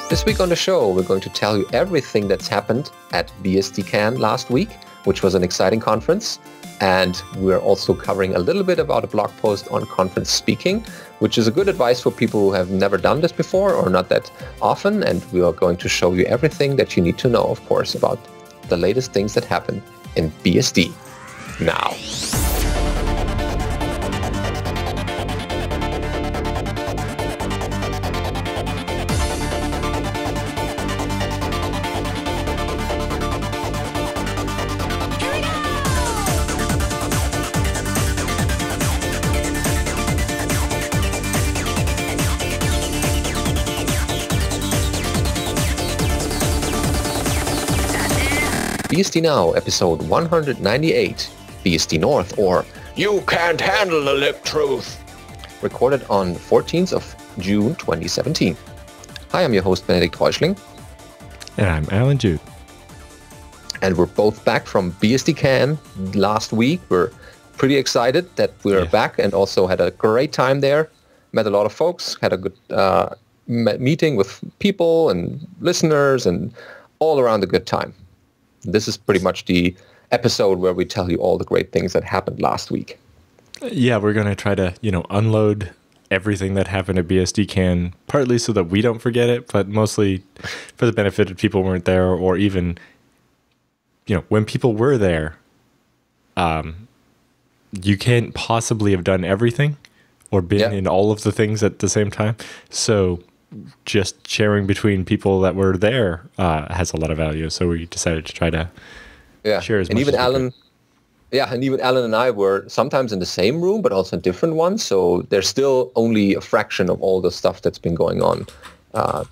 This week on the show, we're going to tell you everything that's happened at BSDCan last week, which was an exciting conference. And we're also covering a little bit about a blog post on conference speaking, which is a good advice for people who have never done this before or not that often. And we are going to show you everything that you need to know, of course, about the latest things that happen in BSD Now. BSD Now, episode 198, BSD North, or You Can't Handle the libtruth, recorded on the 14th of June 2017. Hi, I'm your host, Benedikt Reuschling. And I'm Alan Jude. And we're both back from BSDCan last week. We're pretty excited that we're back and also had a great time there. Met a lot of folks, had a good meeting with people and listeners and all around a good time. This is pretty much the episode where we tell you all the great things that happened last week. Yeah, we're going to try to, unload everything that happened at BSDCan, partly so that we don't forget it, but mostly for the benefit of people who weren't there, or even, when people were there, you can't possibly have done everything or been in all of the things at the same time. So just sharing between people that were there has a lot of value. So we decided to try to share as much even as Alan, we could. Yeah, and even Alan and I were sometimes in the same room, but also in different ones. So there's still only a fraction of all the stuff that's been going on.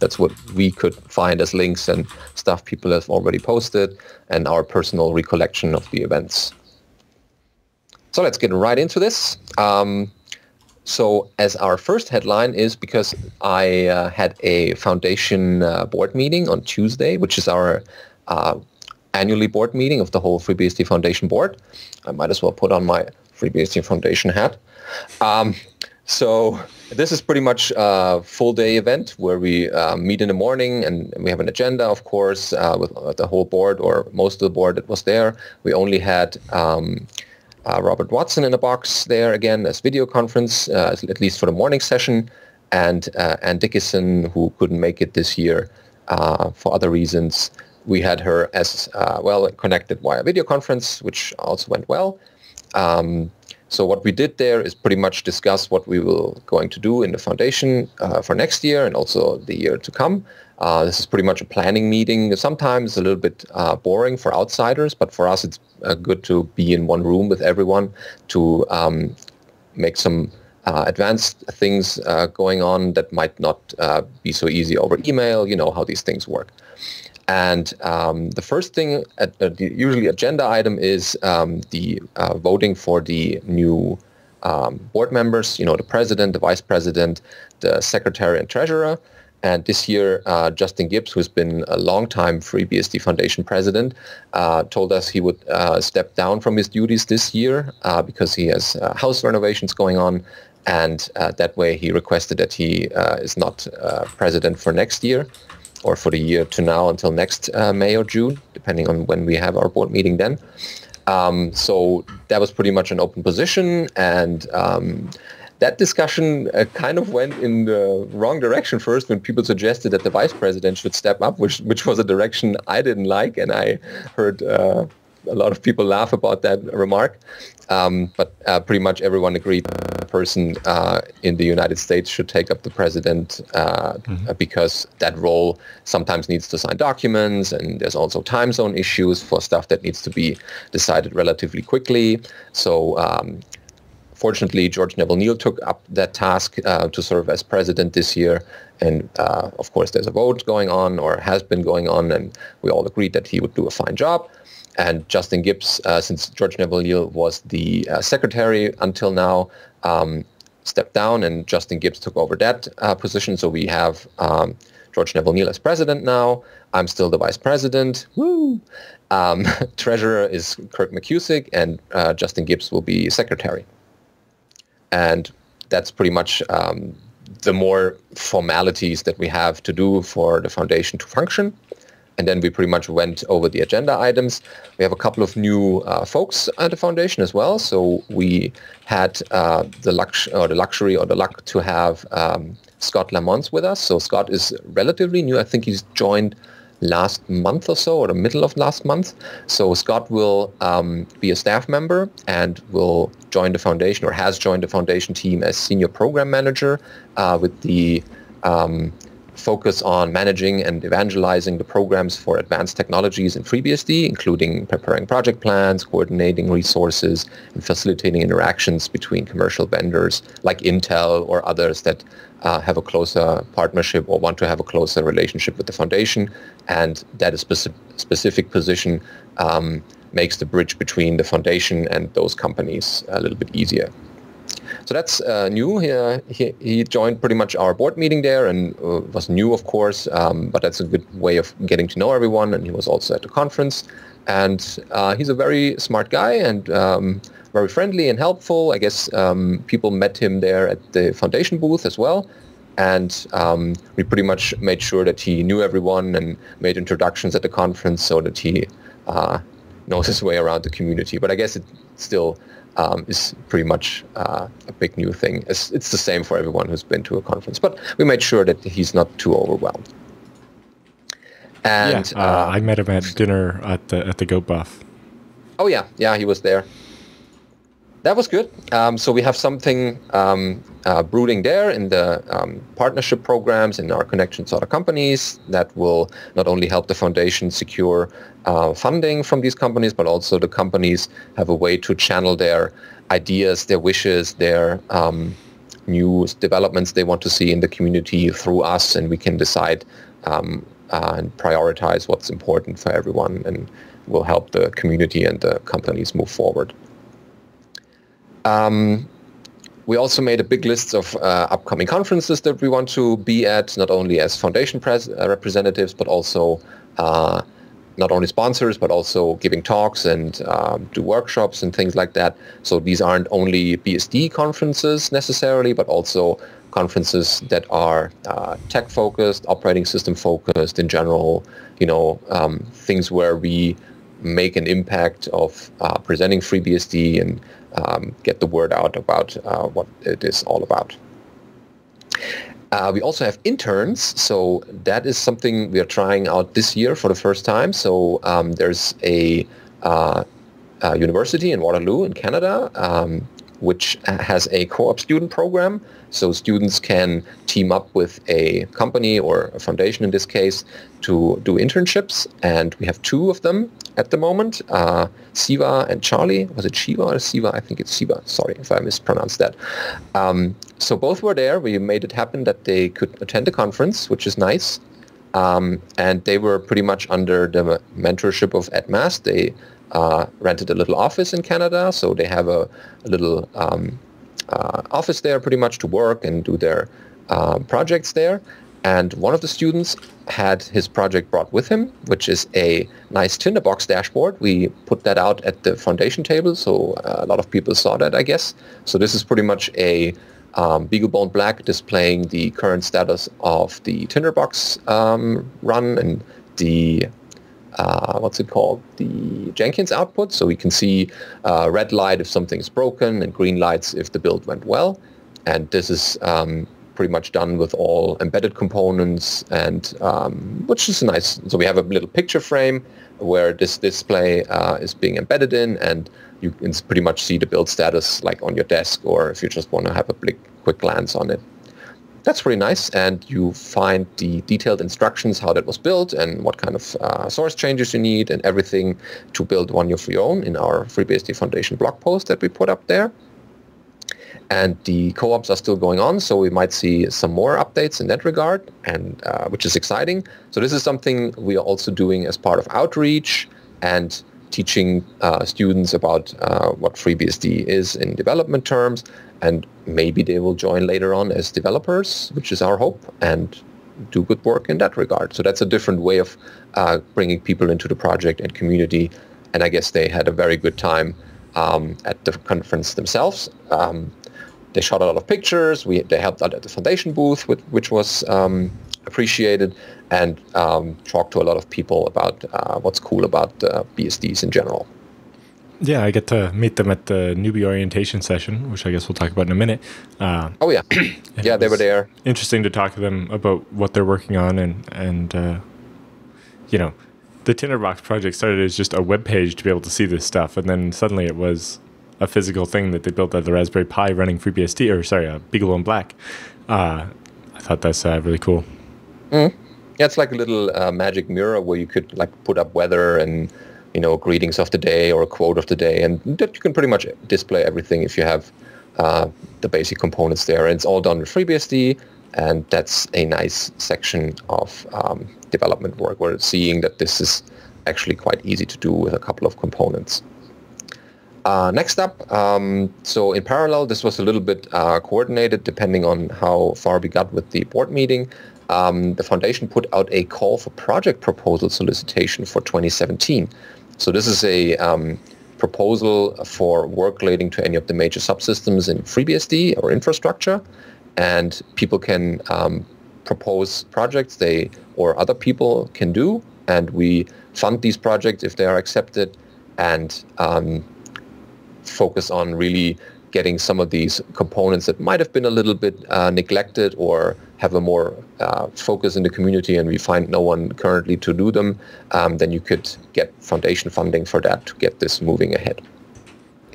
That's what we could find as links and stuff people have already posted and our personal recollection of the events. So let's get right into this. So as our first headline is because I had a foundation board meeting on Tuesday, which is our annually board meeting of the whole FreeBSD Foundation board. I might as well put on my FreeBSD Foundation hat. So this is pretty much a full day event where we meet in the morning and we have an agenda, of course, with the whole board or most of the board that was there. We only had Robert Watson in a box there again as video conference, at least for the morning session, and Ann Dickinson, who couldn't make it this year for other reasons. We had her as connected via video conference, which also went well. So what we did there is pretty much discuss what we will going to do in the foundation for next year and also the year to come. This is pretty much a planning meeting. Sometimes a little bit boring for outsiders, but for us it's good to be in one room with everyone to make some advanced things going on that might not be so easy over email. You know how these things work. And the first thing, the usually agenda item is the voting for the new board members, the president, the vice president, the secretary and treasurer. And this year, Justin Gibbs, who's been a long-time FreeBSD Foundation president, told us he would step down from his duties this year because he has house renovations going on. And that way he requested that he is not president for next year or for the year to now until next May or June, depending on when we have our board meeting then. So that was pretty much an open position. And that discussion kind of went in the wrong direction first when people suggested that the vice president should step up, which was a direction I didn't like, and I heard a lot of people laugh about that remark. But pretty much everyone agreed a person in the United States should take up the president because that role sometimes needs to sign documents, and there's also time zone issues for stuff that needs to be decided relatively quickly. So fortunately, George Neville Neal took up that task to serve as president this year. And of course, there's a vote going on or has been going on, and we all agreed that he would do a fine job. And Justin Gibbs, since George Neville Neal was the secretary until now, stepped down, and Justin Gibbs took over that position. So we have George Neville Neal as president now. I'm still the vice president. Woo! Treasurer is Kirk McCusick, and Justin Gibbs will be secretary. And that's pretty much the more formalities that we have to do for the foundation to function. And then we pretty much went over the agenda items. We have a couple of new folks at the foundation as well. So we had the luxury or the luck to have Scott Lamont with us. So Scott is relatively new. I think he's joined last month or so, or the middle of last month. So Scott will be a staff member and will join the foundation, or has joined the foundation team as senior program manager with the focus on managing and evangelizing the programs for advanced technologies in FreeBSD, including preparing project plans, coordinating resources, and facilitating interactions between commercial vendors like Intel or others that have a closer partnership or want to have a closer relationship with the foundation. And that is specific position makes the bridge between the foundation and those companies a little bit easier. So that's new. He joined pretty much our board meeting there and was new, of course, but that's a good way of getting to know everyone. And he was also at the conference. And he's a very smart guy and very friendly and helpful. I guess people met him there at the foundation booth as well. And we pretty much made sure that he knew everyone and made introductions at the conference so that he knows his way around the community. But I guess it still is pretty much a big new thing. It's the same for everyone who's been to a conference, but we made sure that he's not too overwhelmed. And I met him at dinner at the Goat Buff. Oh yeah, he was there. That was good. So we have something brooding there in the partnership programs and our connections to other companies that will not only help the foundation secure funding from these companies, but also the companies have a way to channel their ideas, their wishes, their new developments they want to see in the community through us, and we can decide and prioritize what's important for everyone, and will help the community and the companies move forward. We also made a big list of upcoming conferences that we want to be at, not only as foundation representatives, but also not only sponsors, but also giving talks and do workshops and things like that. So these aren't only BSD conferences necessarily, but also conferences that are tech-focused, operating system-focused in general, things where we make an impact of presenting FreeBSD and get the word out about what it is all about. We also have interns, so that is something we are trying out this year for the first time. So there's a university in Waterloo in Canada, which has a co-op student program. So students can team up with a company or a foundation in this case to do internships. And we have two of them at the moment, Siva and Charlie. Was it Shiva or Siva? I think it's Siva. Sorry if I mispronounced that. So both were there. We made it happen that they could attend the conference, which is nice. And they were pretty much under the mentorship of Ed Mast. They rented a little office in Canada, so they have a little office there pretty much to work and do their projects there. And one of the students had his project brought with him, which is a nice tinderbox dashboard. We put that out at the foundation table, so a lot of people saw that, I guess. So this is pretty much a BeagleBone Black displaying the current status of the tinderbox run and the the Jenkins output. So we can see red light if something's broken and green lights if the build went well. And this is pretty much done with all embedded components, and which is nice. So we have a little picture frame where this display is being embedded in, and you can pretty much see the build status like on your desk, or if you just want to have a quick glance on it. That's pretty nice, and you find the detailed instructions how that was built and what kind of source changes you need and everything to build one of your own in our FreeBSD Foundation blog post that we put up there. And the co-ops are still going on, so we might see some more updates in that regard, and which is exciting. So this is something we are also doing as part of outreach and teaching students about what FreeBSD is in development terms, and maybe they will join later on as developers, which is our hope, and do good work in that regard. So that's a different way of bringing people into the project and community, and I guess they had a very good time at the conference themselves. they shot a lot of pictures. They helped out at the foundation booth, which was appreciated, and talked to a lot of people about what's cool about BSDs in general. Yeah, I get to meet them at the newbie orientation session, which I guess we'll talk about in a minute. Oh yeah, yeah, they were there. Interesting to talk to them about what they're working on, and the Tinderbox project started as just a web page to be able to see this stuff, and then suddenly it was a physical thing that they built out of the Raspberry Pi running FreeBSD, Beagle and Black. I thought that's really cool. Yeah, it's like a little magic mirror where you could like put up weather and greetings of the day or a quote of the day, and that you can pretty much display everything if you have the basic components there. And it's all done with FreeBSD, and that's a nice section of development work. We're seeing that this is actually quite easy to do with a couple of components. Next up, so in parallel, this was a little bit coordinated depending on how far we got with the board meeting. The foundation put out a call for project proposal solicitation for 2017. So this is a proposal for work relating to any of the major subsystems in FreeBSD or infrastructure, and people can propose projects they or other people can do, and we fund these projects if they are accepted, and focus on really getting some of these components that might have been a little bit neglected or have a more focus in the community, and we find no one currently to do them, then you could get foundation funding for that to get this moving ahead.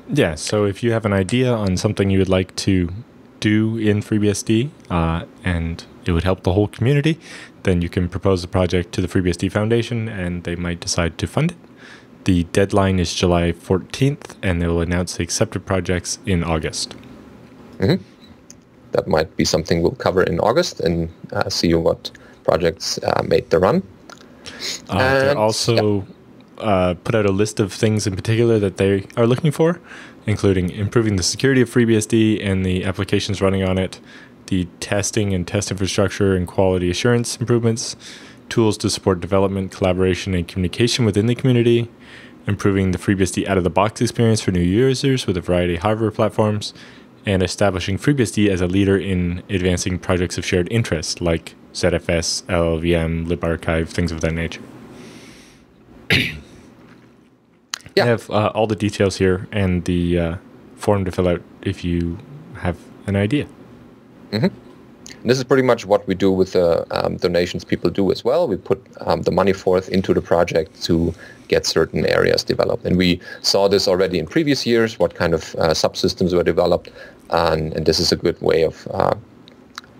Yeah, so if you have an idea on something you would like to do in FreeBSD and it would help the whole community, then you can propose the project to the FreeBSD Foundation and they might decide to fund it. The deadline is July 14th, and they will announce the accepted projects in August. Mm-hmm. That might be something we'll cover in August and see what projects made the run. They also put out a list of things in particular that they are looking for, including improving the security of FreeBSD and the applications running on it, the testing and test infrastructure and quality assurance improvements, tools to support development, collaboration, and communication within the community, improving the FreeBSD out-of-the-box experience for new users with a variety of hardware platforms, and establishing FreeBSD as a leader in advancing projects of shared interest like ZFS, LLVM, libarchive, things of that nature. Yeah. I have all the details here and the form to fill out if you have an idea. Mm-hmm. And this is pretty much what we do with the donations people do as well. We put the money forth into the project to get certain areas developed. And we saw this already in previous years, what kind of subsystems were developed. And this is a good way of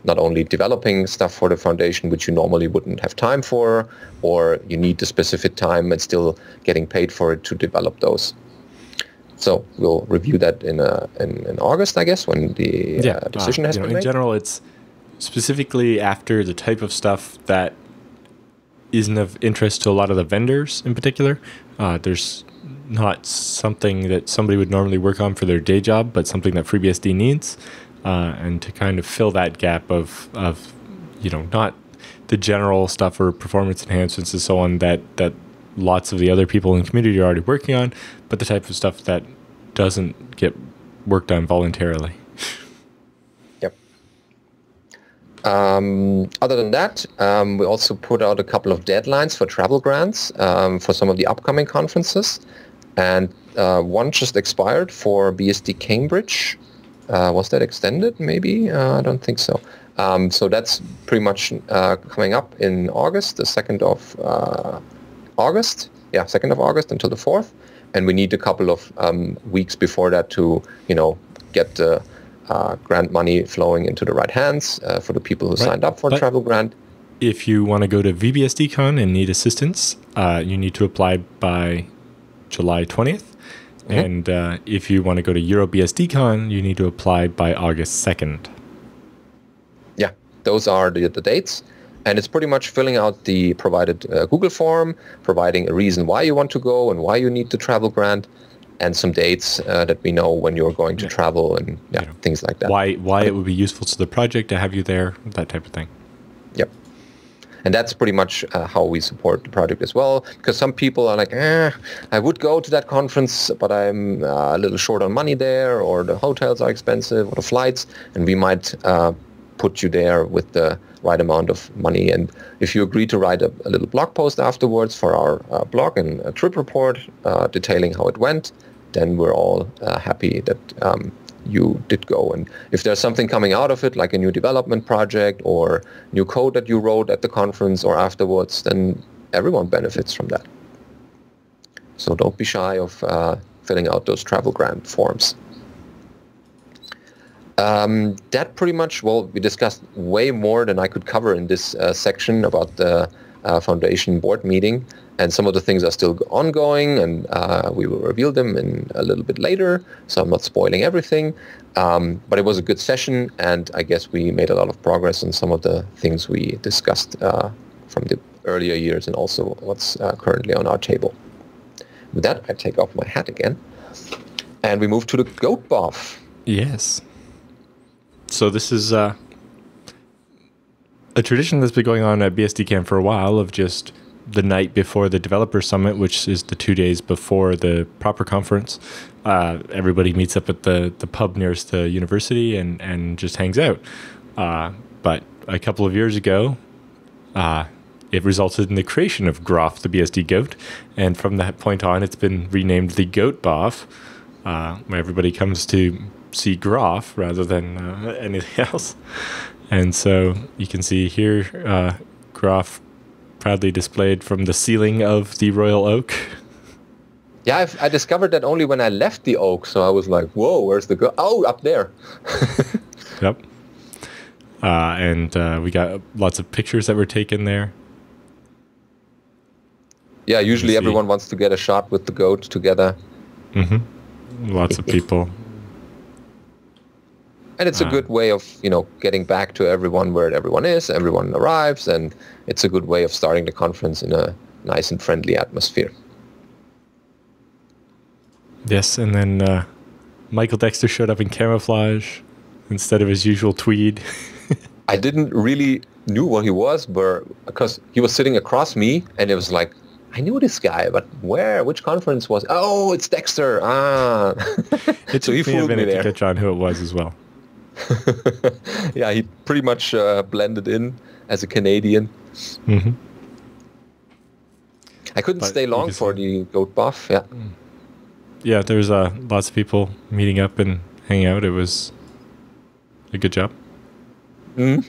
not only developing stuff for the foundation, which you normally wouldn't have time for, or you need the specific time and still getting paid for it to develop those. So we'll review that in August, I guess, when the decision has been made. In general, it's specifically after the type of stuff that isn't of interest to a lot of the vendors in particular. There's not something that somebody would normally work on for their day job, but something that FreeBSD needs. And to kind of fill that gap of not the general stuff or performance enhancements and so on that lots of the other people in the community are already working on, but the type of stuff that doesn't get worked on voluntarily. Yep. Other than that, we also put out a couple of deadlines for travel grants for some of the upcoming conferences. And one just expired for BSD Cambridge. Was that extended? Maybe? I don't think so. So that's pretty much coming up in August, the 2nd of August. Yeah, 2nd of August until the 4th. And we need a couple of weeks before that to, get the grant money flowing into the right hands for the people who signed up for a travel grant. If you want to go to BSDCan and need assistance, you need to apply by July 20th. Mm-hmm. And if you want to go to EuroBSDCan, you need to apply by August 2nd. Yeah, those are the dates. And it's pretty much filling out the provided Google form, providing a reason why you want to go and why you need the travel grant, and some dates that we know when you're going to travel and things like that. Why it would be useful to the project to have you there, that type of thing. Yep. And that's pretty much how we support the project as well, because some people are like, I would go to that conference, but I'm a little short on money there, or the hotels are expensive, or the flights, and we might put you there with the right amount of money. And if you agree to write a little blog post afterwards for our blog and a trip report detailing how it went, then we're all happy that you did go. And if there's something coming out of it, like a new development project or new code that you wrote at the conference or afterwards, then everyone benefits from that. So don't be shy of filling out those travel grant forms. That pretty much, well, we discussed way more than I could cover in this section about the foundation board meeting, and some of the things are still ongoing, and we will reveal them in a little bit later, so I'm not spoiling everything. But it was a good session, and I guess we made a lot of progress on some of the things we discussed from the earlier years, and also what's currently on our table. With that, I take off my hat again, and we move to the goat bath. Yes. So this is a tradition that's been going on at BSDCan for a while, of just the night before the developer summit, which is the 2 days before the proper conference. Everybody meets up at the pub nearest the university and just hangs out. But a couple of years ago, it resulted in the creation of Groff, the BSD goat. And from that point on, it's been renamed the Goat Bath, where everybody comes to see Groff rather than anything else. And so you can see here, Groff proudly displayed from the ceiling of the Royal Oak. Yeah, I discovered that only when I left the Oak, so I was like, whoa, where's the goat? Oh, up there. Yep. And we got lots of pictures that were taken there. Yeah, usually everyone wants to get a shot with the goat together. Mm-hmm. Lots of people. And it's a good way of, getting back to everyone where everyone is, everyone arrives, and it's a good way of starting the conference in a nice and friendly atmosphere. Yes, and then Michael Dexter showed up in camouflage instead of his usual tweed. I didn't really knew what he was, because he was sitting across me, and it was like, I knew this guy, but where? Which conference was? Oh, it's Dexter. It took me a minute to catch on who it was as well. Yeah, he pretty much blended in as a Canadian. Mm-hmm. I couldn't stay long for the goat bath. Yeah. Yeah, there's lots of people meeting up and hanging out. It was a good job. Mm-hmm.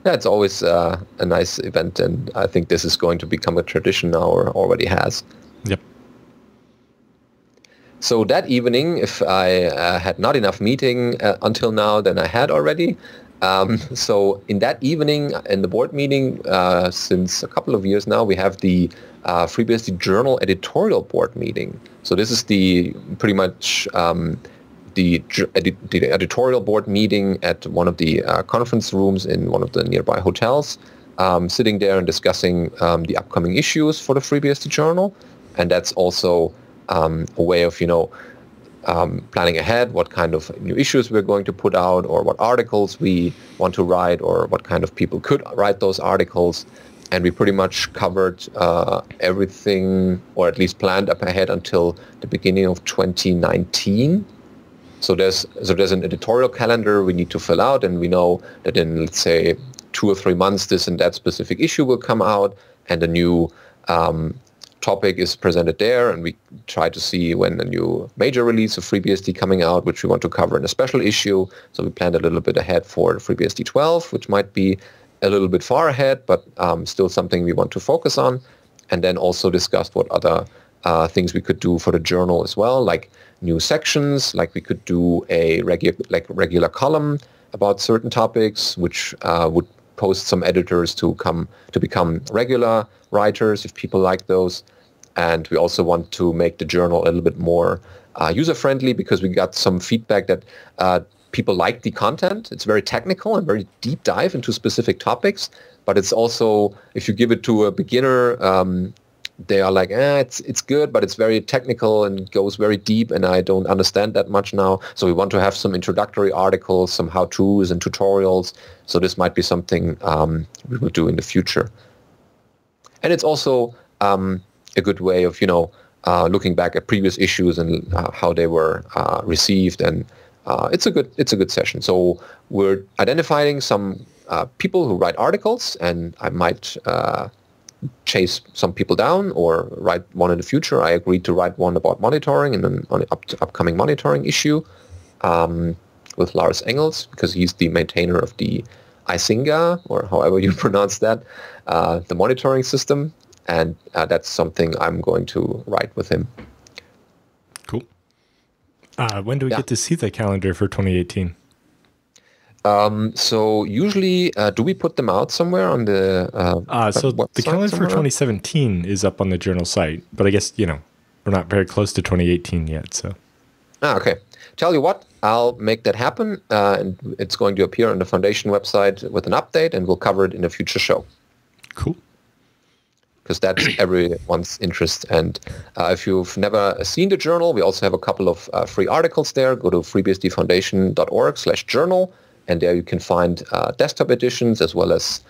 Yeah, it's always a nice event, and I think this is going to become a tradition now, or already has. Yep. So that evening, if I had not enough meeting until now, then I had already. So in that evening, in the board meeting, since a couple of years now, we have the FreeBSD Journal editorial board meeting. So this is pretty much the editorial board meeting at one of the conference rooms in one of the nearby hotels, sitting there and discussing the upcoming issues for the FreeBSD Journal. And that's also a way of, planning ahead what kind of new issues we're going to put out, or what articles we want to write, or what kind of people could write those articles. And we pretty much covered everything, or at least planned up ahead until the beginning of 2019. So there's an editorial calendar we need to fill out, and we know that in, let's say, 2 or 3 months, this and that specific issue will come out, and a new topic is presented there, and we try to see when a new major release of FreeBSD coming out, which we want to cover in a special issue. So we planned a little bit ahead for FreeBSD 12, which might be a little bit far ahead, but still something we want to focus on. And then also discussed what other things we could do for the journal as well, like new sections, like we could do a regular column about certain topics, which would post some editors to become regular writers if people like those. And we also want to make the journal a little bit more user-friendly, because we got some feedback that people like the content. It's very technical and very deep dive into specific topics, but it's also, if you give it to a beginner they are like, it's good, but it's very technical and goes very deep, and I don't understand that much now. So we want to have some introductory articles, some how-tos and tutorials. So this might be something we will do in the future. And it's also a good way of, looking back at previous issues and how they were received, and it's a good session. So we're identifying some people who write articles, and I might chase some people down or write one in the future. I agreed to write one about monitoring and then on the upcoming monitoring issue with Lars Engels, because he's the maintainer of the Isinga, or however you pronounce that, the monitoring system. And that's something I'm going to write with him. Cool. When do we get to see the calendar for 2018? So usually, do we put them out somewhere on the so the calendar for 2017 is up on the journal site, but I guess, we're not very close to 2018 yet, so. Okay. Tell you what, I'll make that happen, and it's going to appear on the Foundation website with an update, and we'll cover it in a future show. Cool. Because that's everyone's interest. And if you've never seen the journal, we also have a couple of free articles there. Go to freebsdfoundation.org/journal, and there you can find desktop editions as well as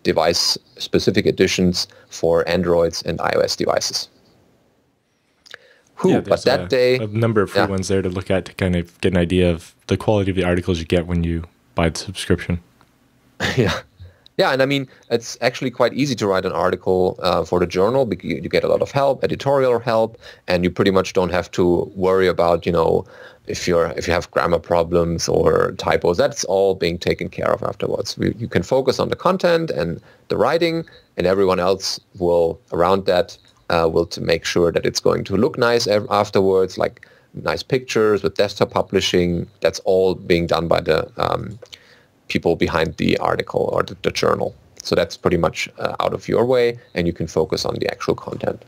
device-specific editions for Androids and iOS devices. But that day, a number of free ones there to look at to kind of get an idea of the quality of the articles you get when you buy the subscription. Yeah, and I mean, it's actually quite easy to write an article for the journal, because you get a lot of help, editorial help, and you pretty much don't have to worry about, if you have grammar problems or typos. That's all being taken care of afterwards. You can focus on the content and the writing, and everyone else will, around that, will to make sure that it's going to look nice afterwards, like nice pictures with desktop publishing. That's all being done by the people behind the article or the journal. So that's pretty much out of your way, and you can focus on the actual content.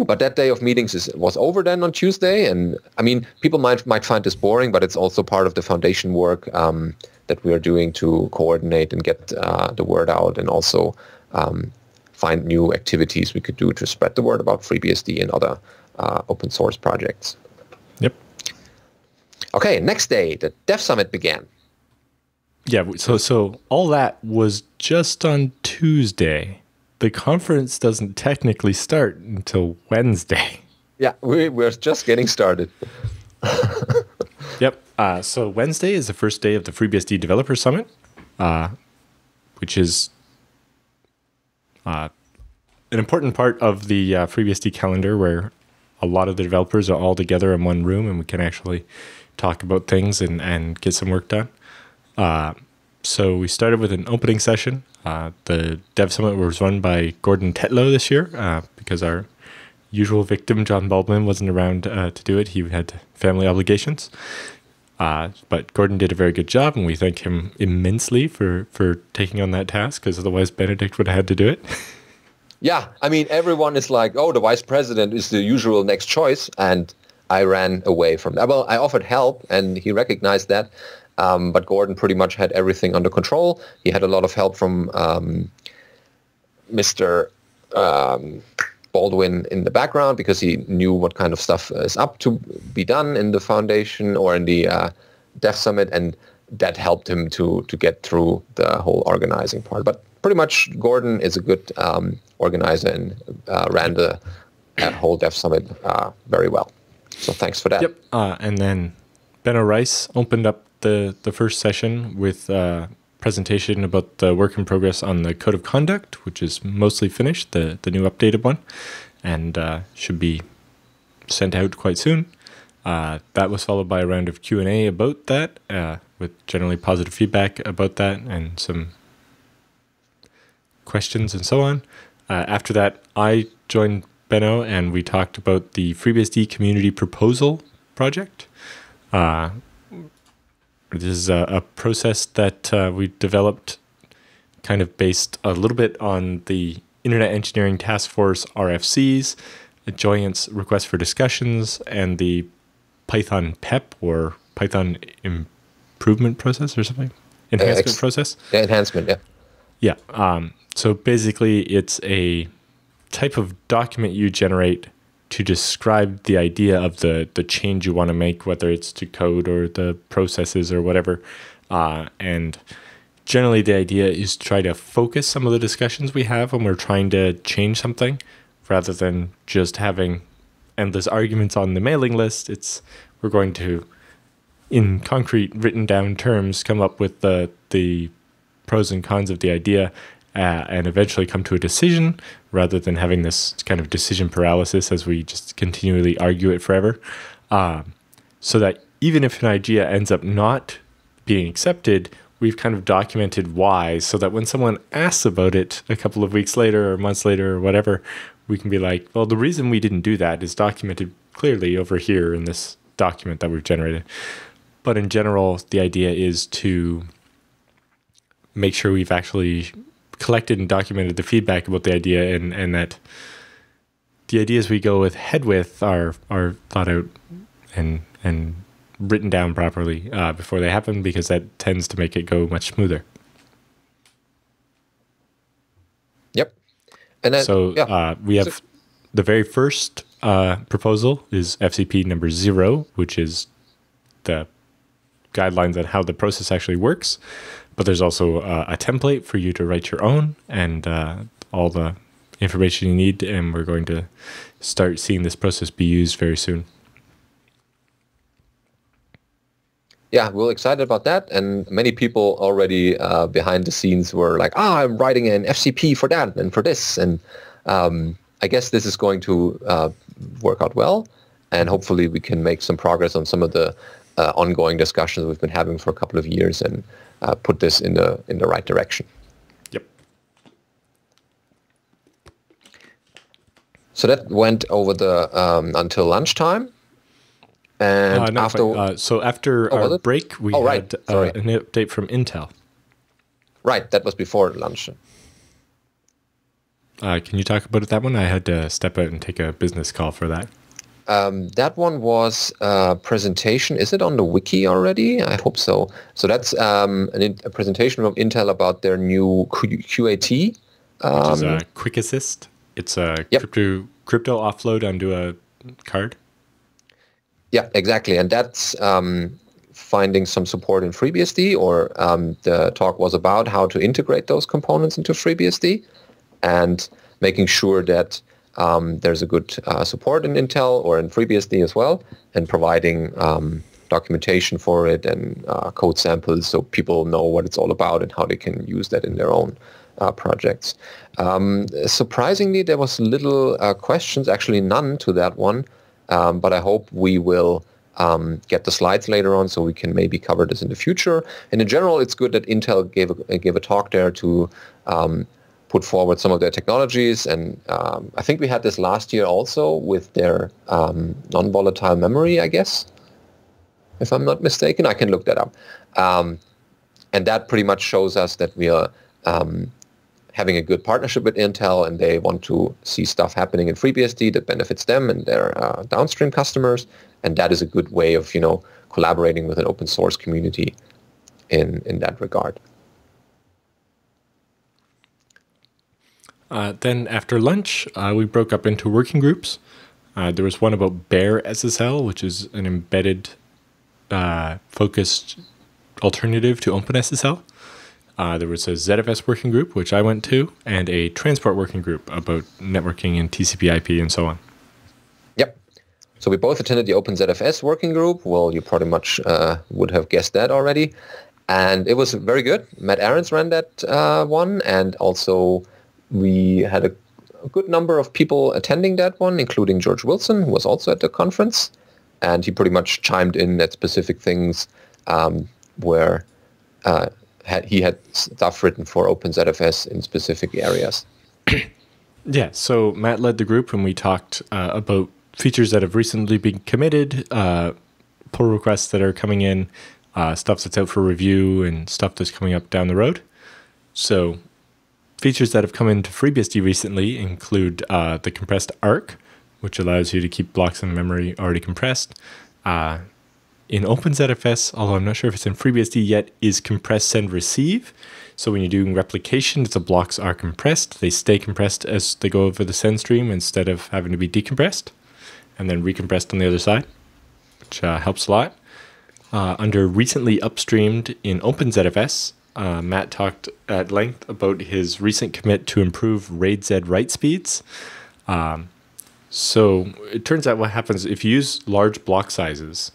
But that day of meetings was over then on Tuesday, and I mean, people might find this boring, but it's also part of the Foundation work that we are doing to coordinate and get the word out, and also find new activities we could do to spread the word about FreeBSD and other open source projects. Yep. Okay, next day, the Dev Summit began. Yeah, so all that was just on Tuesday. The conference doesn't technically start until Wednesday. Yeah, we're just getting started. Yep. So Wednesday is the first day of the FreeBSD Developer Summit, which is an important part of the FreeBSD calendar, where a lot of the developers are all together in one room, and we can actually talk about things and get some work done. So we started with an opening session. The Dev Summit was run by Gordon Tetlow this year because our usual victim, John Baldwin, wasn't around to do it. He had family obligations. But Gordon did a very good job, and we thank him immensely for taking on that task, because otherwise Benedict would have had to do it. Yeah, I mean, everyone is like, oh, the vice president is the usual next choice, and I ran away from that. Well, I offered help, and he recognized that, but Gordon pretty much had everything under control. He had a lot of help from Mr. Baldwin in the background, because he knew what kind of stuff is up to be done in the Foundation or in the Dev Summit, and that helped him to get through the whole organizing part. But pretty much Gordon is a good organizer and ran the whole Dev Summit very well. So thanks for that. Yep. And then Benno Rice opened up the first session with a presentation about the work in progress on the Code of Conduct, which is mostly finished, the new updated one, and should be sent out quite soon. That was followed by a round of Q&A about that, with generally positive feedback about that and some questions and so on. After that, I joined Benno, and we talked about the FreeBSD Community Proposal Project. This is a process that we developed kind of based a little bit on the Internet Engineering Task Force RFCs, a Joyent's request for discussions, and the Python PEP, or Python Improvement Process or something? Enhancement process? Yeah, enhancement, yeah. Yeah. So basically, it's a type of document you generate to describe the idea of the change you want to make, whether it's to code or the processes or whatever. And generally, the idea is to try to focus some of the discussions we have when we're trying to change something, rather than just having endless arguments on the mailing list. We're going to, in concrete, written down terms, come up with the pros and cons of the idea, and eventually come to a decision, rather than having this kind of decision paralysis as we just continually argue it forever. So that even if an idea ends up not being accepted, we've kind of documented why, so that when someone asks about it a couple of weeks later or months later or whatever, we can be like, well, the reason we didn't do that is documented clearly over here in this document that we've generated. But in general, the idea is to make sure we've actually collected and documented the feedback about the idea, and that the ideas we go ahead with are thought out and written down properly before they happen, because that tends to make it go much smoother. Yep. And then, so we have the very first proposal is FCP number 0, which is the guidelines on how the process actually works. But there's also a template for you to write your own, and all the information you need. And we're going to start seeing this process be used very soon. Yeah, we're excited about that. And many people already behind the scenes were like, I'm writing an FCP for that and for this. And I guess this is going to work out well. And hopefully we can make some progress on some of the ongoing discussions we've been having for a couple of years, and put this in the right direction. Yep. So that went over the until lunchtime, and no, after so after our break, we had an update from Intel. Right, that was before lunch. Can you talk about that one? I had to step out and take a business call for that. That one was a presentation. Is it on the wiki already? I hope so. So that's a presentation from Intel about their new QAT. Which is a Quick Assist. It's a crypto offload onto a card. Yeah, exactly. And that's finding some support in FreeBSD, or the talk was about how to integrate those components into FreeBSD, and making sure that there's a good support in Intel or in FreeBSD as well, and providing documentation for it and code samples so people know what it's all about and how they can use that in their own projects. Surprisingly, there was little questions, actually none to that one, but I hope we will get the slides later on so we can maybe cover this in the future. And in general, it's good that Intel gave a talk there to put forward some of their technologies, and I think we had this last year also with their non-volatile memory, I guess, if I'm not mistaken. I can look that up. And that pretty much shows us that we are having a good partnership with Intel, and they want to see stuff happening in FreeBSD that benefits them and their downstream customers, and that is a good way of collaborating with an open source community in that regard. Then after lunch, we broke up into working groups. There was one about Bare SSL, which is an embedded focused alternative to OpenSSL. There was a ZFS working group, which I went to, and a transport working group about networking and TCP/IP and so on. Yep. So we both attended the OpenZFS working group. Well, you pretty much would have guessed that already. And it was very good. Matt Ahrens ran that one, and also we had a good number of people attending that one, including George Wilson, who was also at the conference. And he pretty much chimed in at specific things where he had stuff written for OpenZFS in specific areas. Yeah, so Matt led the group, and we talked about features that have recently been committed, pull requests that are coming in, stuff that's out for review, and stuff that's coming up down the road. So features that have come into FreeBSD recently include the compressed ARC, which allows you to keep blocks of memory already compressed. In OpenZFS, although I'm not sure if it's in FreeBSD yet, is compress send receive. So when you're doing replication, if the blocks are compressed, they stay compressed as they go over the send stream instead of having to be decompressed and then recompressed on the other side, which helps a lot. Under recently upstreamed in OpenZFS, Matt talked at length about his recent commit to improve RAID Z write speeds. So it turns out what happens if you use large block sizes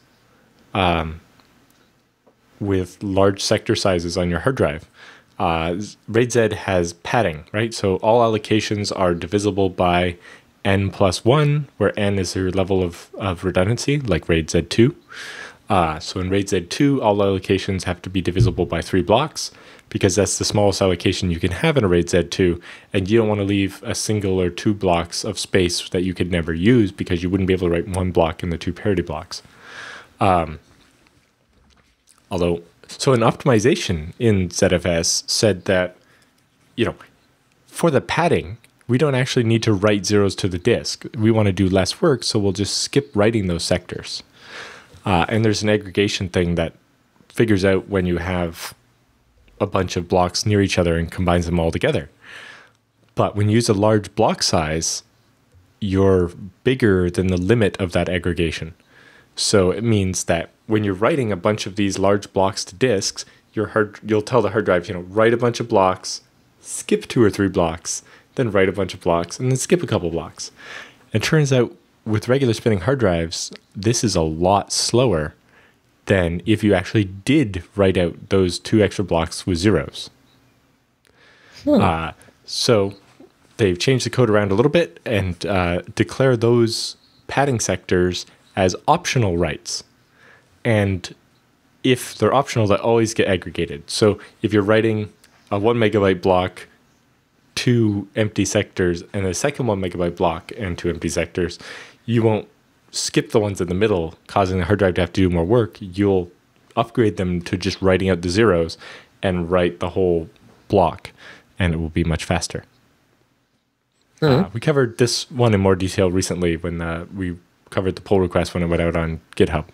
with large sector sizes on your hard drive, RAID Z has padding, right? So all allocations are divisible by n plus 1, where n is your level of redundancy, like RAID Z2. So in RAID Z2, all allocations have to be divisible by 3 blocks, because that's the smallest allocation you can have in a RAID Z2, and you don't want to leave a single or 2 blocks of space that you could never use, because you wouldn't be able to write 1 block in the 2 parity blocks. So an optimization in ZFS said that, for the padding, we don't actually need to write zeros to the disk. We want to do less work, so we'll just skip writing those sectors. And there's an aggregation thing that figures out when you have a bunch of blocks near each other and combines them all together. But when you use a large block size, you're bigger than the limit of that aggregation. So it means that when you're writing a bunch of these large blocks to disks, you'll tell the hard drive, write a bunch of blocks, skip 2 or 3 blocks, then write a bunch of blocks, and then skip a couple blocks. It turns out with regular spinning hard drives, this is a lot slower than if you actually did write out those 2 extra blocks with zeros. So they've changed the code around a little bit and declare those padding sectors as optional writes. And if they're optional, they always get aggregated. So if you're writing a 1 megabyte block, 2 empty sectors, and a second 1 megabyte block and 2 empty sectors, you won't skip the ones in the middle, causing the hard drive to have to do more work. You'll upgrade them to just writing out the zeros and write the whole block, and it will be much faster. We covered this one in more detail recently when we covered the pull request when it went out on GitHub.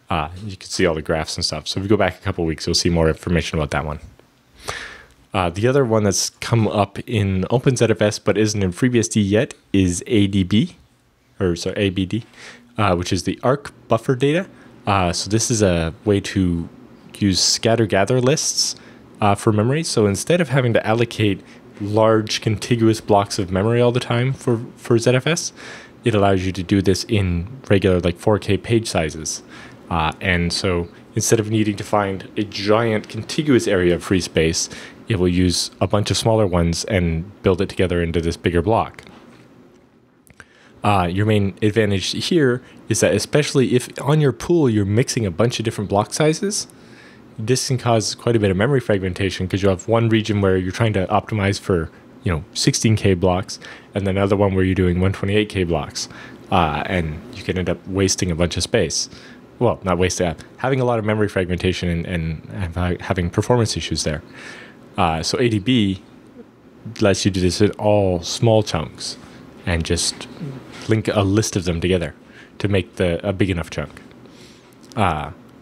You can see all the graphs and stuff. So if you go back a couple of weeks, you'll see more information about that one. The other one that's come up in OpenZFS but isn't in FreeBSD yet is ABD, which is the ARC buffer data. So this is a way to use scatter-gather lists for memory. So instead of having to allocate large contiguous blocks of memory all the time for ZFS, it allows you to do this in regular 4K page sizes. And so instead of needing to find a giant contiguous area of free space, it will use a bunch of smaller ones and build it together into this bigger block. Your main advantage here is that especially if on your pool you're mixing a bunch of different block sizes, this can cause quite a bit of memory fragmentation, because you have one region where you're trying to optimize for 16K blocks, and then another one where you're doing 128K blocks, and you can end up wasting a bunch of space. Well, not wasting, having a lot of memory fragmentation and having performance issues there. So ADB lets you do this in all small chunks and just link a list of them together to make a big enough chunk.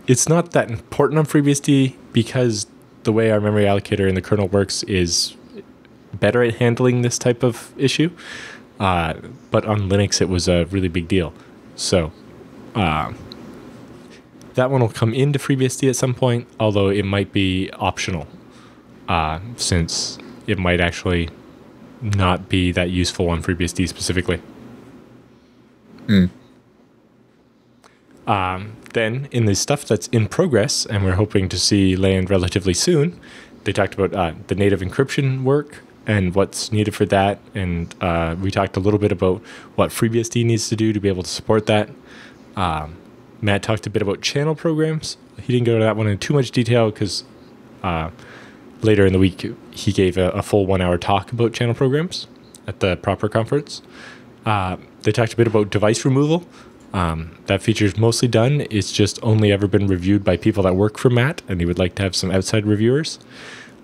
It's not that important on FreeBSD because the way our memory allocator in the kernel works is better at handling this type of issue. But on Linux, it was a really big deal. So that one will come into FreeBSD at some point, although it might be optional, since it might actually not be that useful on FreeBSD specifically. Then in the stuff that's in progress, and we're hoping to see land relatively soon, they talked about the native encryption work and what's needed for that. And we talked a little bit about what FreeBSD needs to do to be able to support that. Matt talked a bit about channel programs. He didn't go to that one in too much detail because later in the week he gave a full 1 hour talk about channel programs at the proper conference. They talked a bit about device removal. That feature is mostly done. It's just only ever been reviewed by people that work for Matt, and he would like to have some outside reviewers.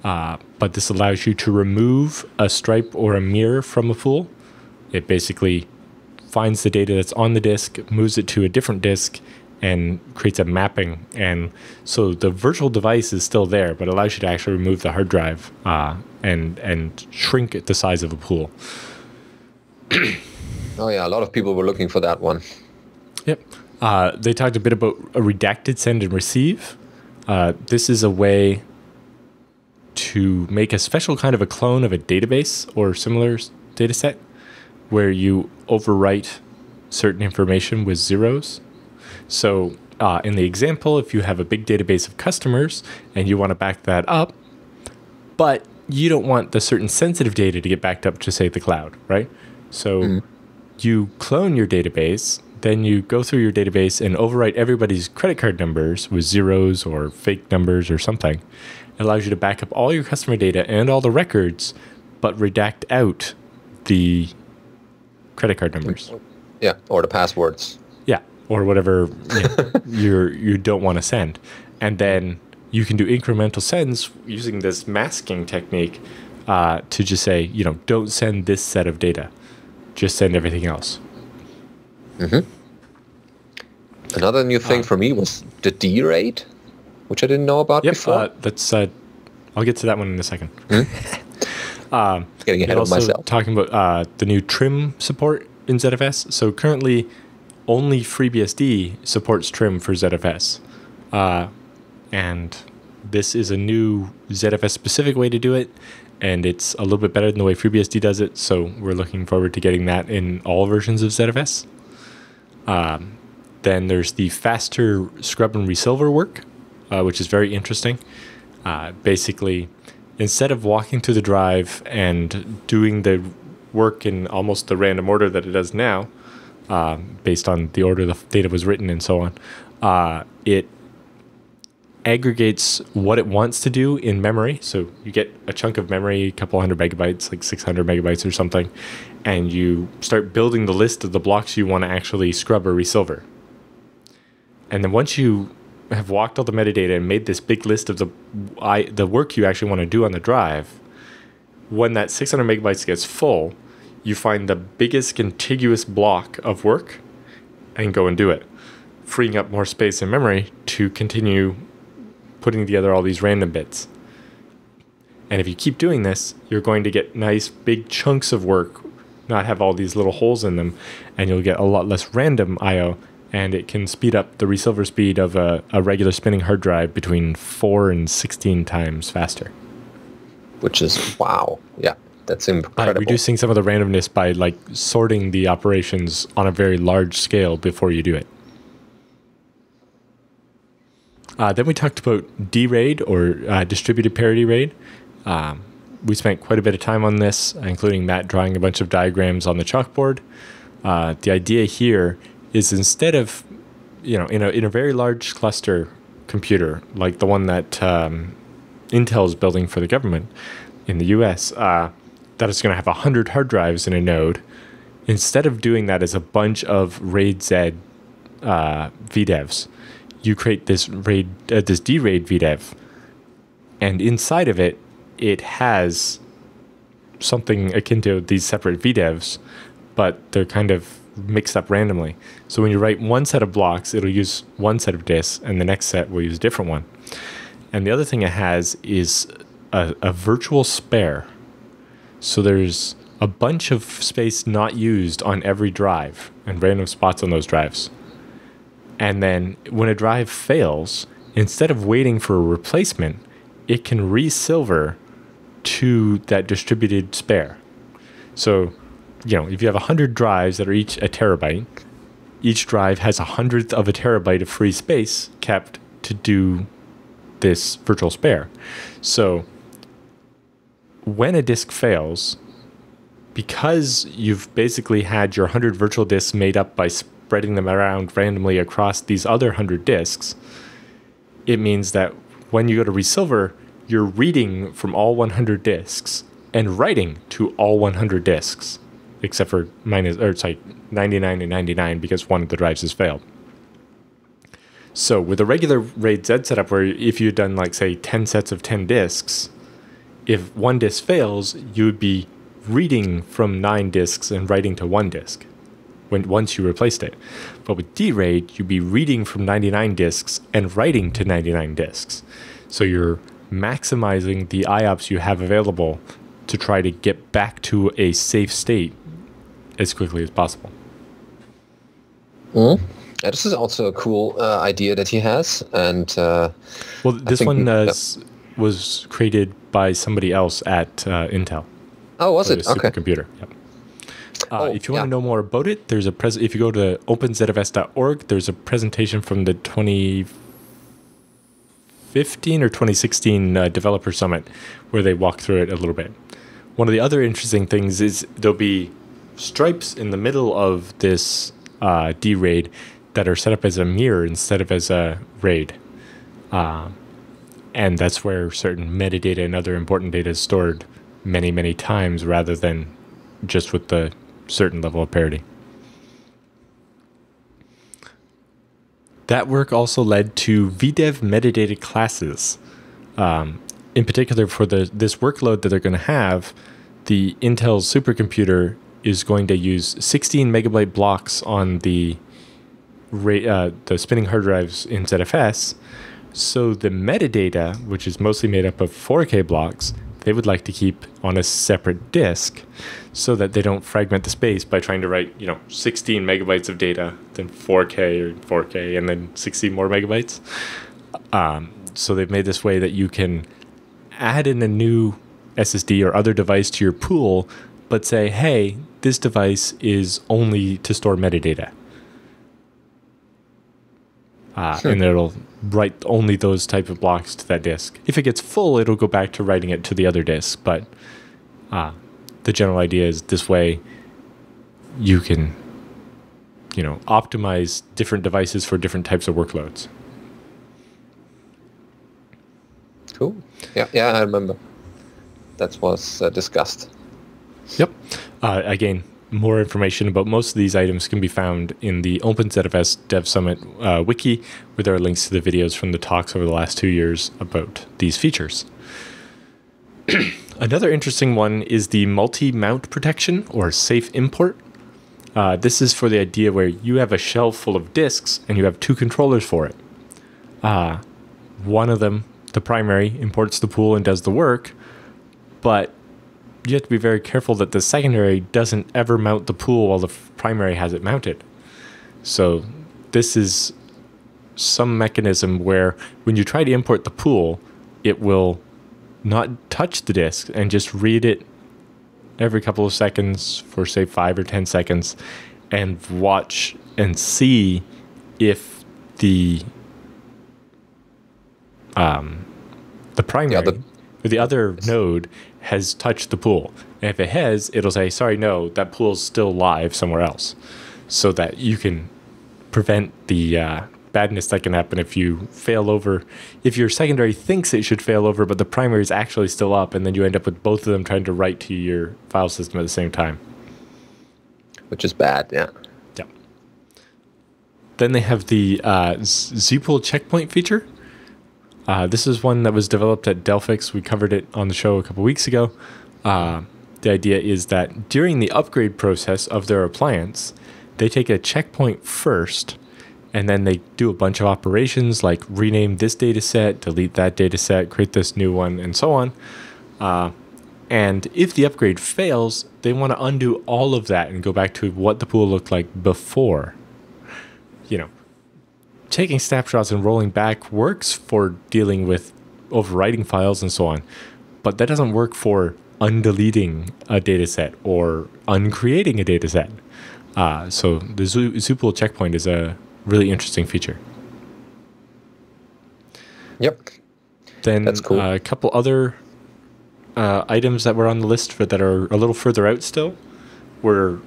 But this allows you to remove a stripe or a mirror from a pool. It basically finds the data that's on the disk, moves it to a different disk, and creates a mapping. And so the virtual device is still there, but allows you to actually remove the hard drive and shrink it the size of a pool. Oh yeah, a lot of people were looking for that one. Yep. They talked a bit about a redacted send and receive. This is a way to make a special kind of a clone of a database or similar data set where you overwrite certain information with zeros. So in the example, if you have a big database of customers and you want to back that up, but you don't want the certain sensitive data to get backed up to, say, the cloud, right? So you clone your database, then you go through your database and overwrite everybody's credit card numbers with zeros or fake numbers or something. It allows you to back up all your customer data and all the records, but redact out the credit card numbers. Yeah, or the passwords. Yeah, or whatever you don't want to send. And then you can do incremental sends using this masking technique to just say, don't send this set of data. Just send everything else. Mm-hmm. Another new thing for me was the D rate, which I didn't know about before. I'll get to that one in a second. Getting ahead of myself. Talking about the new trim support in ZFS. So currently, only FreeBSD supports trim for ZFS. And this is a new ZFS-specific way to do it, and it's a little bit better than the way FreeBSD does it, so we're looking forward to getting that in all versions of ZFS. Then there's the faster scrub and resilver work, which is very interesting. Basically, instead of walking through the drive and doing the work in almost the random order that it does now, based on the order the data was written and so on, it aggregates what it wants to do in memory. So you get a chunk of memory, a couple hundred megabytes, like 600 megabytes or something, and you start building the list of the blocks you want to actually scrub or resilver. And then once you have walked all the metadata and made this big list of the work you actually want to do on the drive, when that 600 megabytes gets full, you find the biggest contiguous block of work and go and do it, freeing up more space in memory to continue putting together all these random bits. And if you keep doing this, you're going to get nice big chunks of work, not have all these little holes in them, and you'll get a lot less random I/O, and it can speed up the resilver speed of a regular spinning hard drive between 4 and 16 times faster. Which is, wow. Yeah, that's incredible. Reducing some of the randomness by sorting the operations on a very large scale before you do it. Then we talked about D-RAID, or distributed parity RAID. We spent quite a bit of time on this, including Matt drawing a bunch of diagrams on the chalkboard. The idea here is, instead of, in a very large cluster computer, like the one that Intel is building for the government in the US, that is going to have 100 hard drives in a node, instead of doing that as a bunch of RAID-Z VDEVs, you create this D-RAID VDEV, and inside of it, it has something akin to these separate VDEVs, but they're kind of mixed up randomly. So when you write one set of blocks, it'll use one set of disks, and the next set will use a different one. And the other thing it has is a virtual spare. So there's a bunch of space not used on every drive, and random spots on those drives. And then when a drive fails, instead of waiting for a replacement, it can resilver to that distributed spare. So, if you have 100 drives that are each a terabyte, each drive has 100th of a terabyte of free space kept to do this virtual spare. So when a disk fails, because you've basically had your 100 virtual disks made up by spreading them around randomly across these other 100 disks, it means that when you go to resilver, you're reading from all 100 disks and writing to all 100 disks, except for 99 and 99 because one of the drives has failed. So with a regular RAID-Z setup, where if you had done, say 10 sets of 10 disks, if one disk fails, you would be reading from 9 disks and writing to one disk. once you replaced it. But with D-RAID, you'd be reading from 99 disks and writing to 99 disks. So you're maximizing the IOPS you have available to try to get back to a safe state as quickly as possible. Mm-hmm. Yeah, this is also a cool idea that he has. And this one was created by somebody else at Intel. Oh, was it? Okay. Supercomputer. Yep. If you want to know more about it, there's a if you go to openzfs.org, there's a presentation from the 2015 or 2016 Developer Summit where they walk through it a little bit. One of the other interesting things is there'll be stripes in the middle of this D-RAID that are set up as a mirror instead of as a RAID. And that's where certain metadata and other important data is stored many, many times rather than just with the certain level of parity. That work also led to VDEV metadata classes. In particular, for this workload that they're going to have, the Intel supercomputer is going to use 16 megabyte blocks on the spinning hard drives in ZFS. So the metadata, which is mostly made up of 4K blocks, they would like to keep on a separate disk so that they don't fragment the space by trying to write, 16 megabytes of data, then 4K, and then 60 more megabytes. So they've made this way that you can add in a new SSD or other device to your pool, but say, hey, this device is only to store metadata. And it'll write only those type of blocks to that disk. If it gets full, it'll go back to writing it to the other disk. But the general idea is this way you can, optimize different devices for different types of workloads. Cool. Yeah, I remember. That was discussed. Yep. Again, more information about most of these items can be found in the OpenZFS Dev Summit wiki, where there are links to the videos from the talks over the last 2 years about these features. Another interesting one is the multi-mount protection, or safe import. This is for the idea where you have a shelf full of disks and you have two controllers for it. One of them, the primary, imports the pool and does the work, but you have to be very careful that the secondary doesn't ever mount the pool while the primary has it mounted. So this is some mechanism where when you try to import the pool, it will not touch the disk and just read it every couple of seconds for, say, 5 or 10 seconds and watch and see if the primary or the other node has touched the pool. And if it has, it'll say, sorry, no, that pool's still live somewhere else. So that you can prevent the badness that can happen if you fail over. If your secondary thinks it should fail over, but the primary is actually still up, and then you end up with both of them trying to write to your file system at the same time. Which is bad, yeah. Yeah. Then they have the zpool checkpoint feature. This is one that was developed at Delphix. We covered it on the show a couple weeks ago. The idea is that during the upgrade process of their appliance, they take a checkpoint first, and then they do a bunch of operations like rename this data set, delete that data set, create this new one, and so on. And if the upgrade fails, they want to undo all of that and go back to what the pool looked like before. Taking snapshots and rolling back works for dealing with overwriting files and so on, but that doesn't work for undeleting a data set or uncreating a data set. So the zpool checkpoint is a really interesting feature. Yep. Then that's cool. A couple other items that were on the list that are a little further out still, where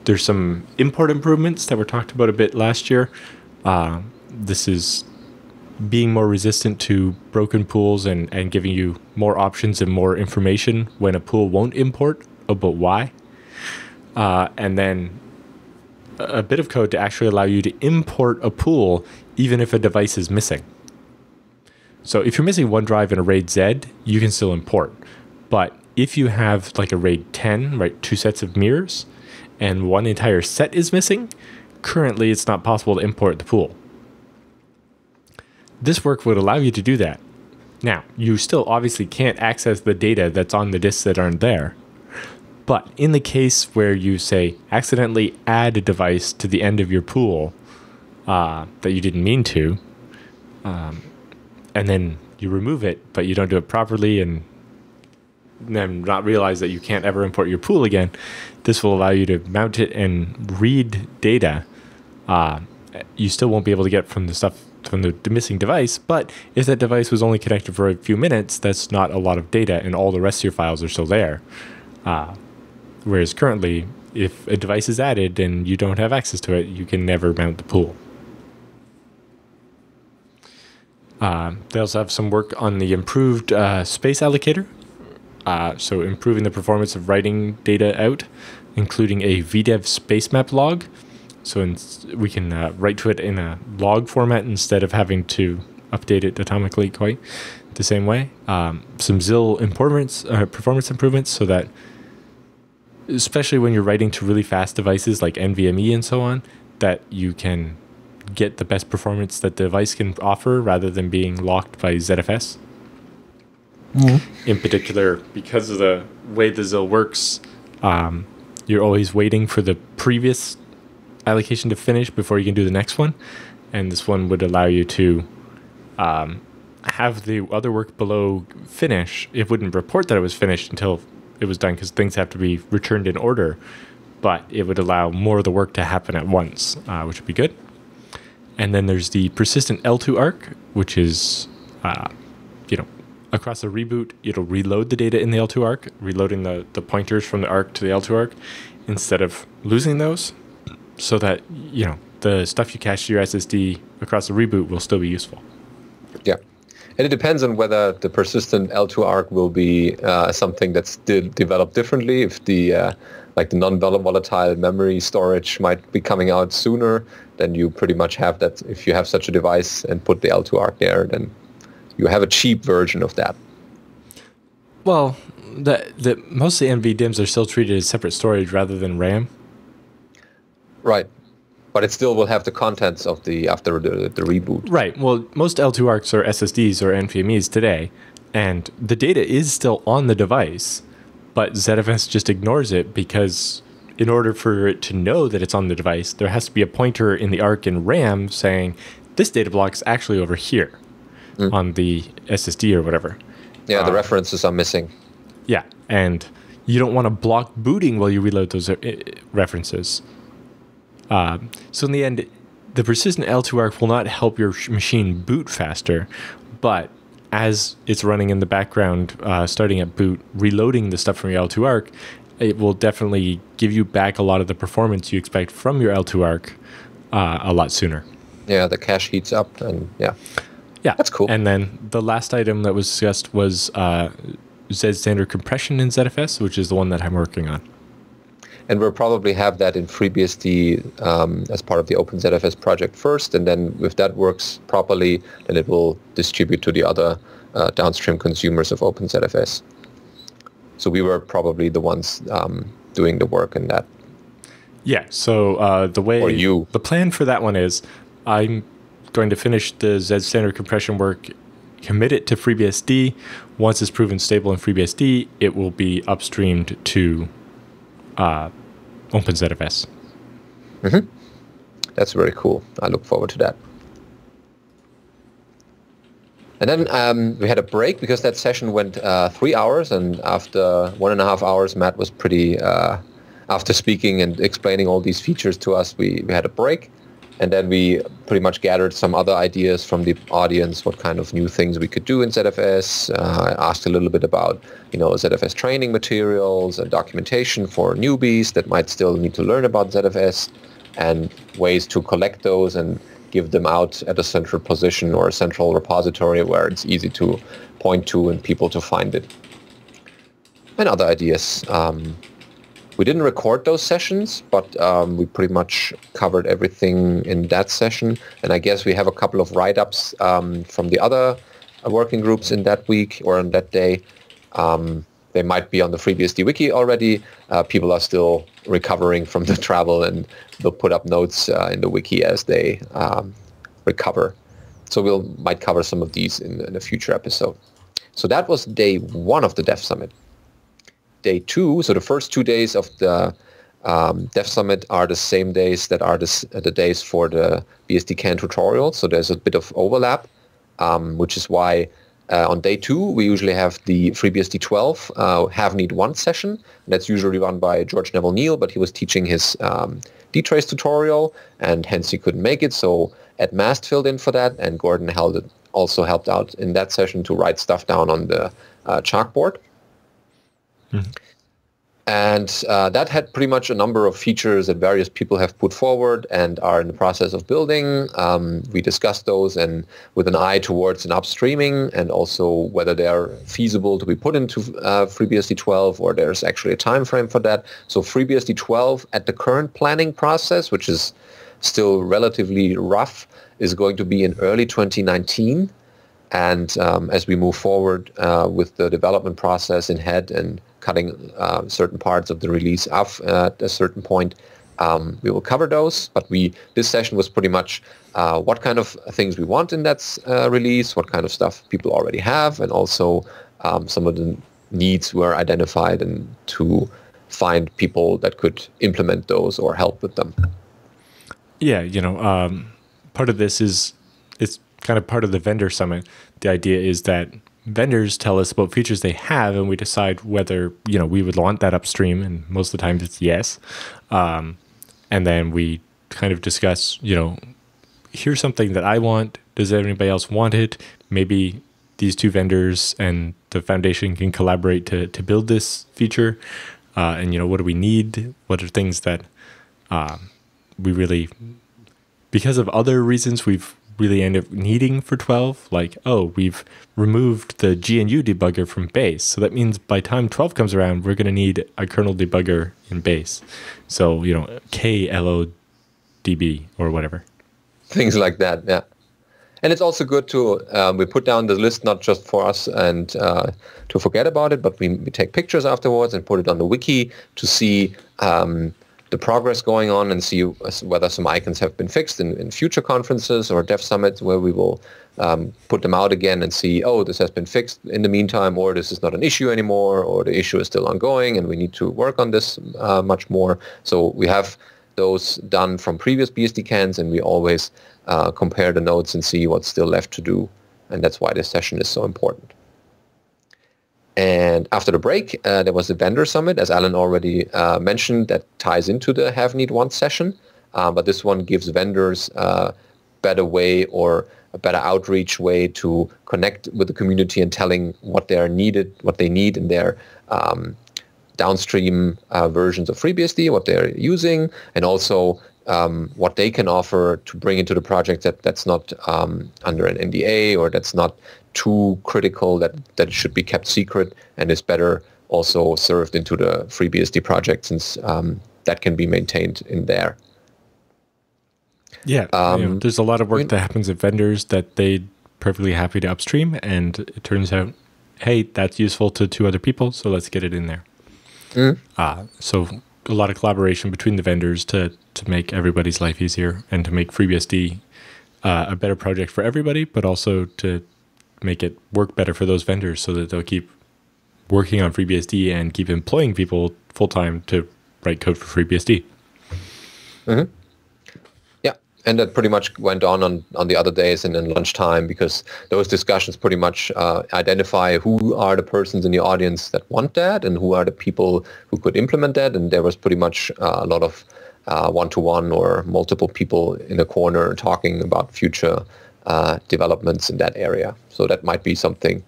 there's some import improvements that were talked about a bit last year. This is being more resistant to broken pools and giving you more options and more information when a pool won't import about why. And then a bit of code to actually allow you to import a pool even if a device is missing. So if you're missing one drive in a RAID Z, you can still import. But if you have like a RAID 10, right, 2 sets of mirrors, and one entire set is missing, currently it's not possible to import the pool. This work would allow you to do that. Now, you still obviously can't access the data that's on the disks that aren't there. But in the case where you, say, accidentally add a device to the end of your pool that you didn't mean to, and then you remove it, but you don't do it properly, and then not realize that you can't ever import your pool again, this will allow you to mount it and read data. You still won't be able to get from the stuff from the missing device, but if that device was only connected for a few minutes, that's not a lot of data, and all the rest of your files are still there. Whereas currently, if a device is added and you don't have access to it, you can never mount the pool. They also have some work on the improved space allocator. So improving the performance of writing data out, including a VDEV spacemap log. So we can write to it in a log format instead of having to update it atomically quite the same way. Some ZIL performance improvements so that, especially when you're writing to really fast devices like NVMe and so on, that you can get the best performance that the device can offer rather than being locked by ZFS. Mm-hmm. In particular, because of the way the ZIL works, you're always waiting for the previous allocation to finish before you can do the next one. And this one would allow you to have the other work below finish. It wouldn't report that it was finished until it was done because things have to be returned in order. But it would allow more of the work to happen at once, which would be good. And then there's the persistent L2 arc, which is, across a reboot, it'll reload the data in the L2 arc, reloading the pointers from the arc to the L2 arc instead of losing those, so that, the stuff you cache to your SSD across the reboot will still be useful. Yeah. And it depends on whether the persistent L2 arc will be something that's developed differently. If the non-volatile memory storage might be coming out sooner, then you pretty much have that. If you have such a device and put the L2 arc there, then you have a cheap version of that. Well, most of the NVDIMMs are still treated as separate storage rather than RAM. Right. But it still will have the contents of after the reboot. Right. Well, most L2 arcs are SSDs or NVMEs today, and the data is still on the device, but ZFS just ignores it because in order for it to know that it's on the device, there has to be a pointer in the arc in RAM saying, this data block is actually over here on the SSD or whatever. Yeah, the references are missing. Yeah, and you don't want to block booting while you reload those references. So in the end, the persistent L2 arc will not help your machine boot faster, but as it's running in the background, starting at boot, reloading the stuff from your L2 arc, it will definitely give you back a lot of the performance you expect from your L2 arc a lot sooner. Yeah, the cache heats up, and yeah, that's cool. And then the last item that was discussed was Z standard compression in ZFS, which is the one that I'm working on. And we'll probably have that in FreeBSD as part of the OpenZFS project first, and then if that works properly, then it will distribute to the other downstream consumers of OpenZFS. So we were probably the ones doing the work in that. Yeah, so the plan for that one is I'm going to finish the Z standard compression work, commit it to FreeBSD. Once it's proven stable in FreeBSD, it will be upstreamed to OpenZFS. Mm-hmm. That's very cool. I look forward to that. And then we had a break because that session went 3 hours, and after 1.5 hours, Matt was pretty, after speaking and explaining all these features to us, we had a break. And then we pretty much gathered some other ideas from the audience, what kind of new things we could do in ZFS. I asked a little bit about, ZFS training materials and documentation for newbies that might still need to learn about ZFS, and ways to collect those and give them out at a central position or a central repository where it's easy to point to and people to find it. And other ideas. We didn't record those sessions, but we pretty much covered everything in that session. And I guess we have a couple of write-ups from the other working groups in that week or on that day. they might be on the FreeBSD wiki already. People are still recovering from the travel, and they'll put up notes in the wiki as they recover. So might cover some of these in a future episode. So that was day 1 of the Dev Summit. Day 2, so the first 2 days of the Dev Summit are the same days that are the days for the BSDCan tutorial. So there's a bit of overlap, which is why on day 2 we usually have the FreeBSD 12 Have Need 1 session. And that's usually run by George Neville Neal, but he was teaching his dtrace tutorial, and hence he couldn't make it. So Ed Mast filled in for that, and Gordon also helped out in that session to write stuff down on the chalkboard. Mm-hmm. And that had pretty much a number of features that various people have put forward and are in the process of building. We discussed those, and with an eye towards an upstreaming, and also whether they are feasible to be put into FreeBSD 12, or there's actually a time frame for that. So FreeBSD 12 at the current planning process, which is still relatively rough, is going to be in early 2019. And as we move forward with the development process in head and cutting certain parts of the release off at a certain point, we will cover those. But this session was pretty much what kind of things we want in that release, what kind of stuff people already have, and also some of the needs were identified, and to find people that could implement those or help with them. Yeah, part of this it's kind of part of the vendor summit. The idea is that vendors tell us about features they have, and we decide whether we would want that upstream, and most of the time it's yes. And then we kind of discuss, here's something that I want. Does anybody else want it? Maybe these 2 vendors and the foundation can collaborate to build this feature. And what do we need? What are things that we really, because of other reasons, we've really end up needing for 12, like, we've removed the GNU debugger from base. So that means by time 12 comes around, we're going to need a kernel debugger in base. So, KLODB or whatever. Things like that, yeah. And it's also good to, we put down the list not just for us and to forget about it, but we take pictures afterwards and put it on the wiki to see the progress going on, and see whether some icons have been fixed in future conferences or Dev Summits, where we will put them out again and see, this has been fixed in the meantime, or this is not an issue anymore, or the issue is still ongoing and we need to work on this much more. So we have those done from previous BSDCans, and we always compare the notes and see what's still left to do. And that's why this session is so important. And after the break, there was the vendor summit, as Alan already mentioned, that ties into the Have Need 1 session. But this one gives vendors a better way, or a better outreach way, to connect with the community and telling what they need in their downstream versions of FreeBSD, what they're using, and also what they can offer to bring into the project that's not under an NDA, or that's not too critical that it should be kept secret, and is better also served into the FreeBSD project, since that can be maintained in there. Yeah, there's a lot of work that happens at vendors that they're perfectly happy to upstream, and it turns out, hey, that's useful to 2 other people, so let's get it in there. So a lot of collaboration between the vendors to make everybody's life easier, and to make FreeBSD a better project for everybody, but also to make it work better for those vendors, so that they'll keep working on FreeBSD and keep employing people full-time to write code for FreeBSD. Mm-hmm. Yeah, and that pretty much went on the other days and in lunchtime, because those discussions pretty much identify who are the persons in the audience that want that, and who are the people who could implement that. And there was pretty much a lot of one-to-one or multiple people in a corner talking about future developments in that area. So that might be something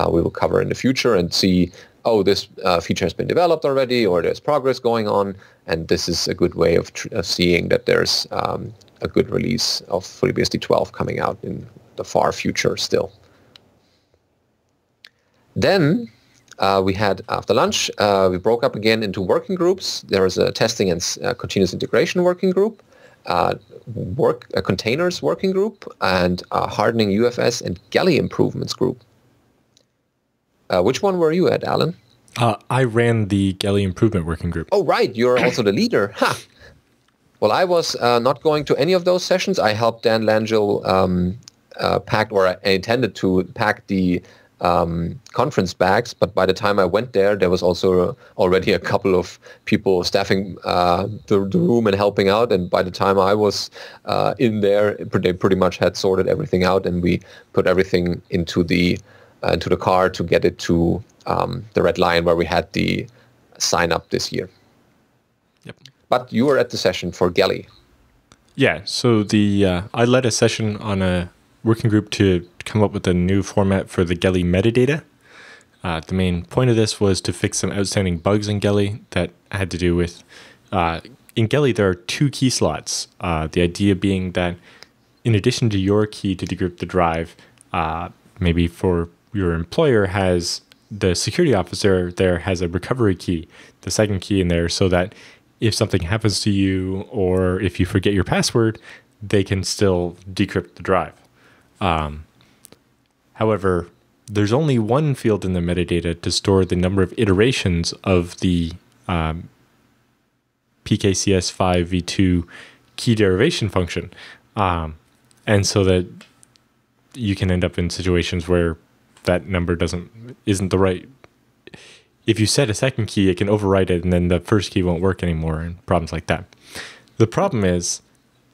we will cover in the future, and see, this feature has been developed already, or there's progress going on, and this is a good way of seeing that there's a good release of FreeBSD 12 coming out in the far future still. Then we had, after lunch, we broke up again into working groups. There was a testing and continuous integration working group, a containers working group, and a hardening UFS and galley improvements group. Which one were you at, Alan? I ran the Geli improvement working group. Oh, right. You're also the leader. Ha! Well, I was not going to any of those sessions. I helped Dan Langell pack, or I intended to pack the conference bags, but by the time I went there, there was also already a couple of people staffing the room and helping out. And by the time I was in there, they pretty much had sorted everything out, and we put everything into the car to get it to the Red Lion, where we had the sign up this year. Yep. But you were at the session for Geli. Yeah. So I led a session on a working group to come up with a new format for the Geli metadata. The main point of this was to fix some outstanding bugs in Geli that had to do with, in Geli there are 2 key slots. The idea being that in addition to your key to decrypt the drive, maybe for your employer has the security officer there has a recovery key, the second key in there, so that if something happens to you or if you forget your password, they can still decrypt the drive. However, there's only one field in the metadata to store the number of iterations of the PKCS5v2 key derivation function. And so that you can end up in situations where that number isn't the right. If you set a second key, it can overwrite it, and then the first key won't work anymore, and problems like that. The problem is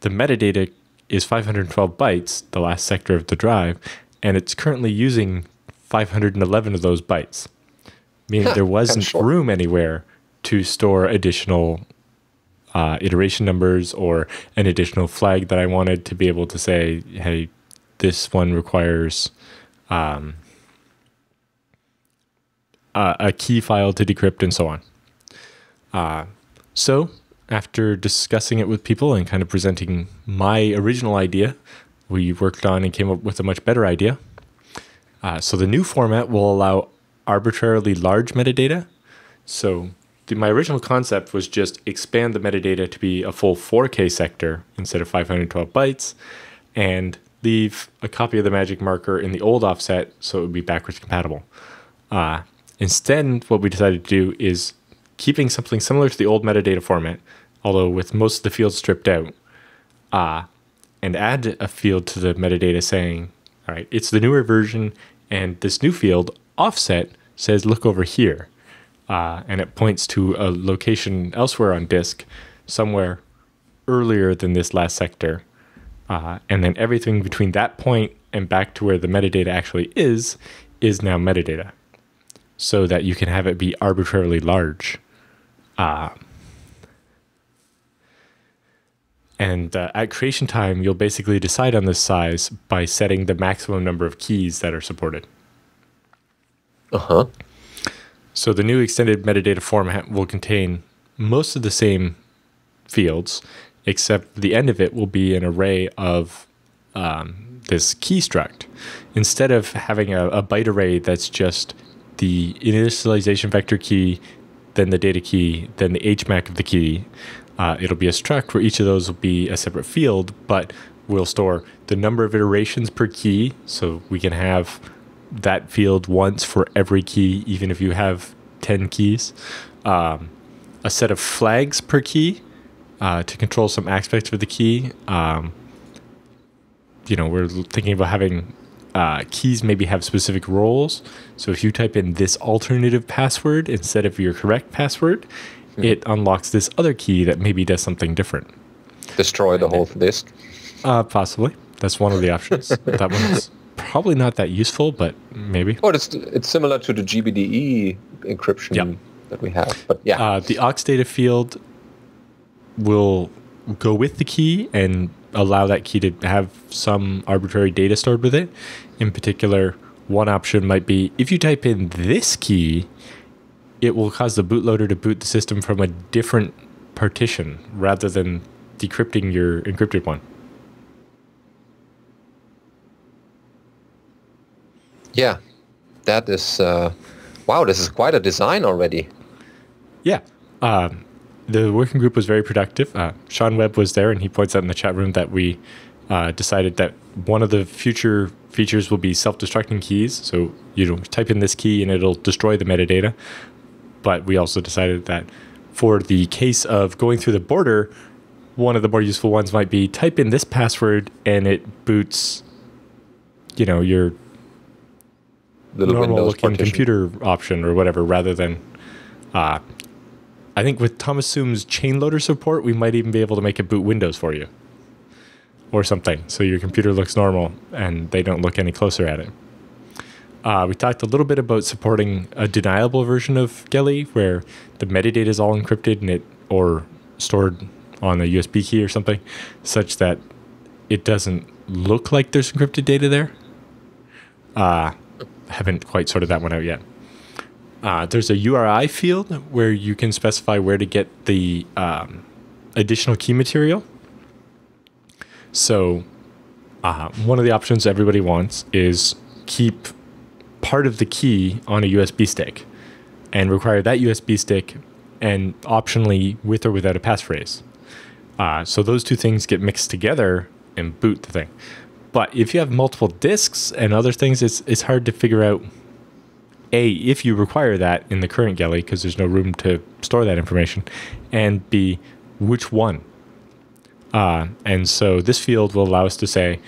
the metadata is 512 bytes, the last sector of the drive, and it's currently using 511 of those bytes, meaning there wasn't room anywhere to store additional iteration numbers or an additional flag that I wanted to be able to say, hey, this one requires a key file to decrypt and so on. So after discussing it with people and kind of presenting my original idea, we worked on and came up with a much better idea. So the new format will allow arbitrarily large metadata. So my original concept was just expand the metadata to be a full 4K sector instead of 512 bytes and leave a copy of the magic marker in the old offset so it would be backwards compatible. Instead, what we decided to do is keeping something similar to the old metadata format, although with most of the fields stripped out, and add a field to the metadata saying, all right, it's the newer version, and this new field, offset, says look over here. And it points to a location elsewhere on disk, somewhere earlier than this last sector. And then everything between that point and back to where the metadata actually is now metadata, so that you can have it be arbitrarily large. And at creation time, you'll basically decide on this size by setting the maximum number of keys that are supported. Uh-huh. So the new extended metadata format will contain most of the same fields, except the end of it will be an array of this key struct. Instead of having a byte array that's just the initialization vector key, then the data key, then the HMAC of the key, it'll be a struct where each of those will be a separate field, but we'll store the number of iterations per key, so we can have that field once for every key, even if you have 10 keys. A set of flags per key to control some aspects of the key. We're thinking about having keys maybe have specific roles. So if you type in this alternative password instead of your correct password, it unlocks this other key that maybe does something different. Destroy the whole disk? Possibly. That's one of the options. That one's probably not that useful, but maybe. Well, it's similar to the GBDE encryption that we have. But yeah. The aux data field will go with the key and allow that key to have some arbitrary data stored with it. In particular, one option might be if you type in this key, it will cause the bootloader to boot the system from a different partition rather than decrypting your encrypted one. Yeah, that is, wow, this is quite a design already. Yeah. The working group was very productive. Sean Webb was there, and he points out in the chat room that we decided that one of the future features will be self-destructing keys. So you type in this key, and it'll destroy the metadata. But we also decided that for the case of going through the border, one of the more useful ones might be type in this password and it boots, your normal looking computer option or whatever, rather than, I think with Thomas Soom's chain loader support, we might even be able to make it boot Windows for you or something. So your computer looks normal and they don't look any closer at it. We talked a little bit about supporting a deniable version of Geli where the metadata is all encrypted or stored on a USB key or something, such that it doesn't look like there's encrypted data there. Haven't quite sorted that one out yet. There's a URI field where you can specify where to get the additional key material. So one of the options everybody wants is keep part of the key on a USB stick and require that USB stick and optionally with or without a passphrase. So those two things get mixed together and boot the thing. But if you have multiple disks and other things, it's hard to figure out, A, if you require that in the current Geli, because there's no room to store that information, and B, which one. And so this field will allow us to say,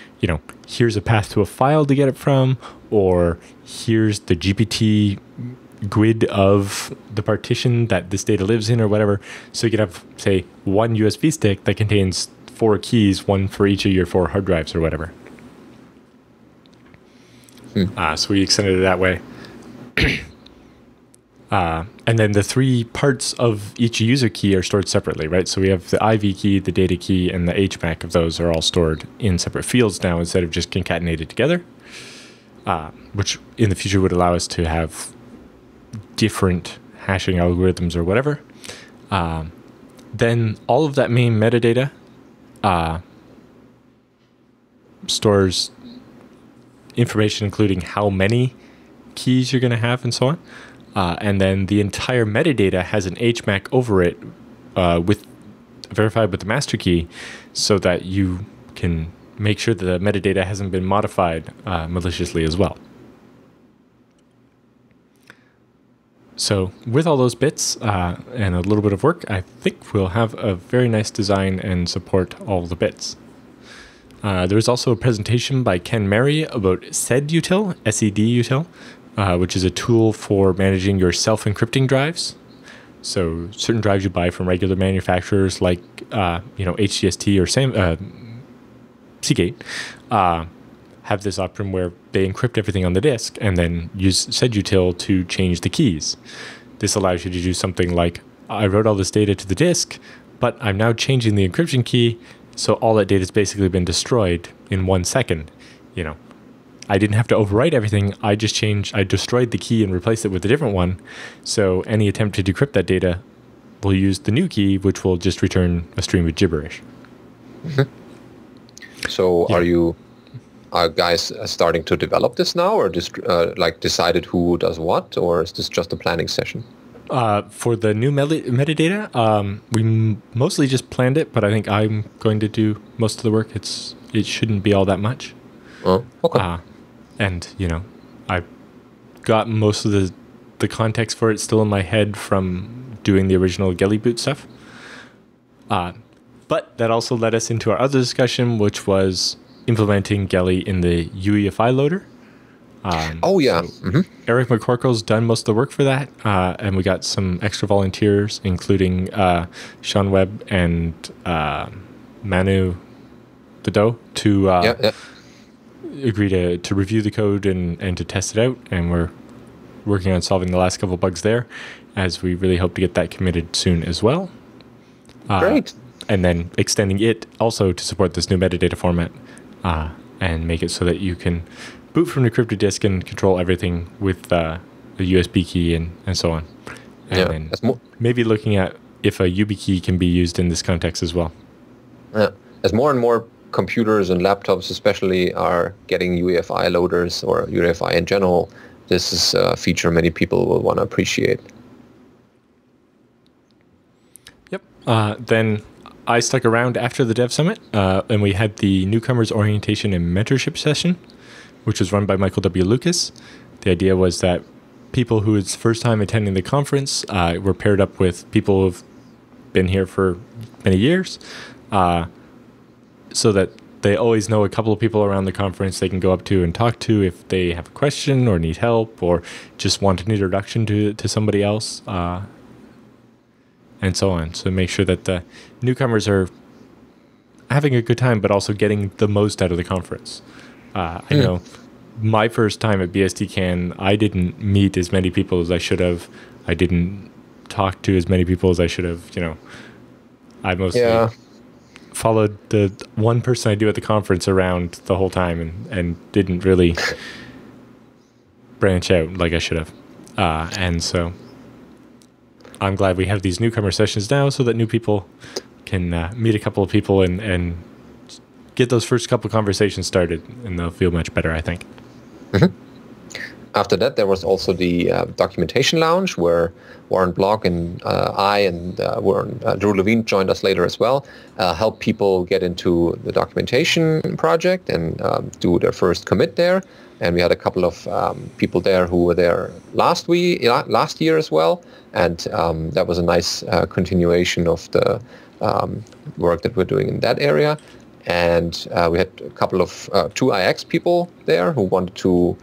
here's a path to a file to get it from, or here's the GPT grid of the partition that this data lives in or whatever. So you could have, say, one USB stick that contains 4 keys, one for each of your 4 hard drives or whatever. So we extended it that way. And then the 3 parts of each user key are stored separately, right? So we have the IV key, the data key, and the HMAC of those are all stored in separate fields now instead of just concatenated together, which in the future would allow us to have different hashing algorithms or whatever. Then all of that main metadata stores information including how many keys you're going to have and so on. And then the entire metadata has an HMAC over it verified with the master key so that you can make sure that the metadata hasn't been modified maliciously as well. So with all those bits and a little bit of work, I think we'll have a very nice design and support all the bits. There's also a presentation by Ken Mary about SEDutil, S-E-D-util, which is a tool for managing your self-encrypting drives. So certain drives you buy from regular manufacturers like HDST or Seagate have this option where they encrypt everything on the disk and then use SEDutil to change the keys. This allows you to do something like, I wrote all this data to the disk, but I'm now changing the encryption key, so all that data has basically been destroyed in 1 second. I didn't have to overwrite everything. I destroyed the key and replaced it with a different one. So any attempt to decrypt that data will use the new key, which will just return a string of gibberish. Mm-hmm. So are you guys starting to develop this now, or just decided who does what, or is this just a planning session? For the new metadata, we mostly just planned it, but I think I'm going to do most of the work. It shouldn't be all that much. Oh, okay. And, I've got most of the context for it still in my head from doing the original Geli boot stuff. But that also led us into our other discussion, which was implementing Geli in the UEFI loader. Eric McCorkle's done most of the work for that, and we got some extra volunteers, including Sean Webb and Manu Dado, to agree to review the code and to test it out, and we're working on solving the last couple bugs there, as we really hope to get that committed soon as well. Great. And then extending it also to support this new metadata format, and make it so that you can boot from an encrypted disk and control everything with the USB key and so on. And then maybe looking at if a YubiKey can be used in this context as well. Yeah. As more and more computers and laptops especially are getting UEFI loaders or UEFI in general, this is a feature many people will want to appreciate. Yep. Then I stuck around after the Dev Summit, and we had the Newcomers Orientation and Mentorship session, which was run by Michael W. Lucas. The idea was that people who it's first time attending the conference. We're paired up with people who've been here for many years, so that they always know a couple of people around the conference they can go up to and talk to if they have a question or need help or just want an introduction to somebody else, and so on. So make sure that the newcomers are having a good time, but also getting the most out of the conference. I know my first time at BSDCan, I didn't meet as many people as I should have. I didn't talk to as many people as I should have. I mostly followed the one person I do at the conference around the whole time and didn't really branch out like I should have. And so I'm glad we have these newcomer sessions now so that new people can meet a couple of people and get those first couple conversations started, and they'll feel much better, I think. Mm-hmm. After that, there was also the documentation lounge where Warren Block and I and Drew Levine joined us later as well, help people get into the documentation project and do their first commit there. And we had a couple of people there who were there last year as well. And that was a nice continuation of the work that we're doing in that area. And we had a couple of 2IX people there who wanted to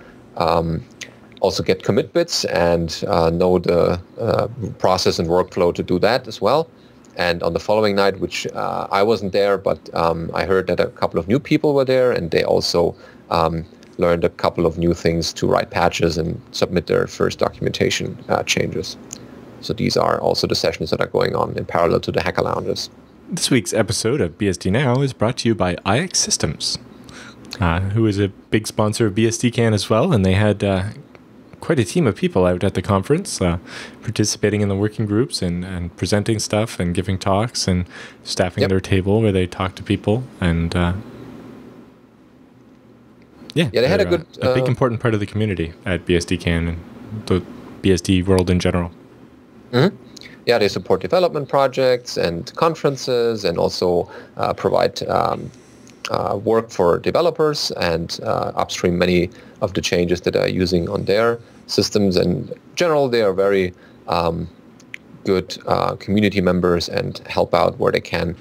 also get commit bits and know the process and workflow to do that as well. And on the following night, which I wasn't there, but I heard that a couple of new people were there, and they also learned a couple of new things to write patches and submit their first documentation changes. So these are also the sessions that are going on in parallel to the hacker lounges. This week's episode of BSD Now is brought to you by IX Systems, who is a big sponsor of BSDCan as well, and they had quite a team of people out at the conference, participating in the working groups and presenting stuff and giving talks and staffing their table where they talk to people. And they had a big important part of the community at BSDCan and the BSD world in general. Mm-hmm. Yeah, they support development projects and conferences, and also provide work for developers and upstream many of the changes that they're using on their systems. And in general, they are very good community members and help out where they can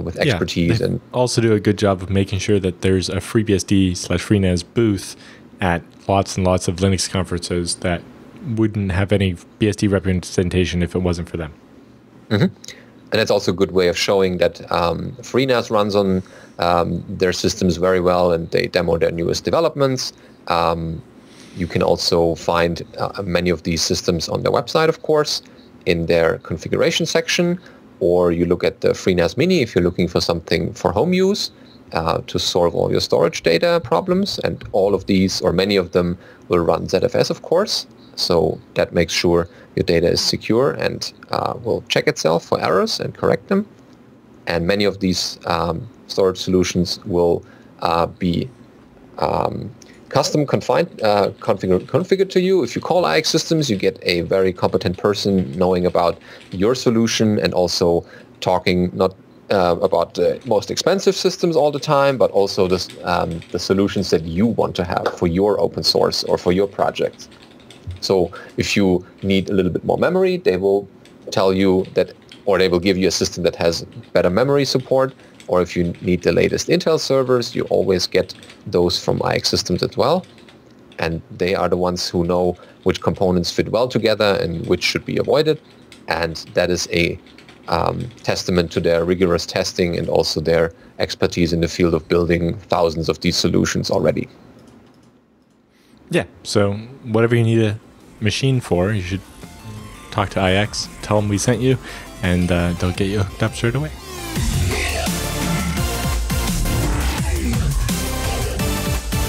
with expertise. And also do a good job of making sure that there's a FreeBSD/FreeNAS booth at lots and lots of Linux conferences that wouldn't have any BSD representation if it wasn't for them. Mm-hmm. And it's also a good way of showing that FreeNAS runs on their systems very well, and they demo their newest developments. You can also find many of these systems on their website, of course, in their configuration section, or you look at the FreeNAS Mini if you're looking for something for home use to solve all your storage data problems. And all of these, or many of them, will run ZFS, of course. So that makes sure your data is secure and will check itself for errors and correct them. And many of these storage solutions will be custom configured to you. If you call IX Systems, you get a very competent person knowing about your solution and also talking not about the most expensive systems all the time, but also the solutions that you want to have for your open source or for your project. So if you need a little bit more memory, they will tell you that, or they will give you a system that has better memory support. Or if you need the latest Intel servers, you always get those from IX Systems as well. And they are the ones who know which components fit well together and which should be avoided. And that is a testament to their rigorous testing and also their expertise in the field of building thousands of these solutions already. Yeah, so whatever you need a machine for, you should talk to IX, tell them we sent you, and they'll get you hooked up straight away.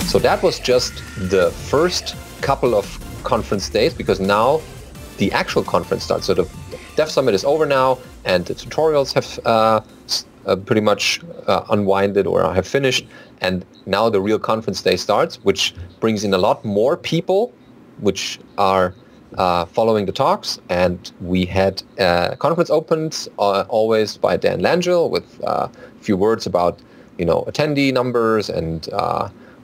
So that was just the first couple of conference days, because now the actual conference starts. So the Dev Summit is over now, and the tutorials have pretty much unwinded or have finished. And now the real conference day starts, which brings in a lot more people, which are following the talks. And we had conference opened always by Dan Langell with a few words about, attendee numbers and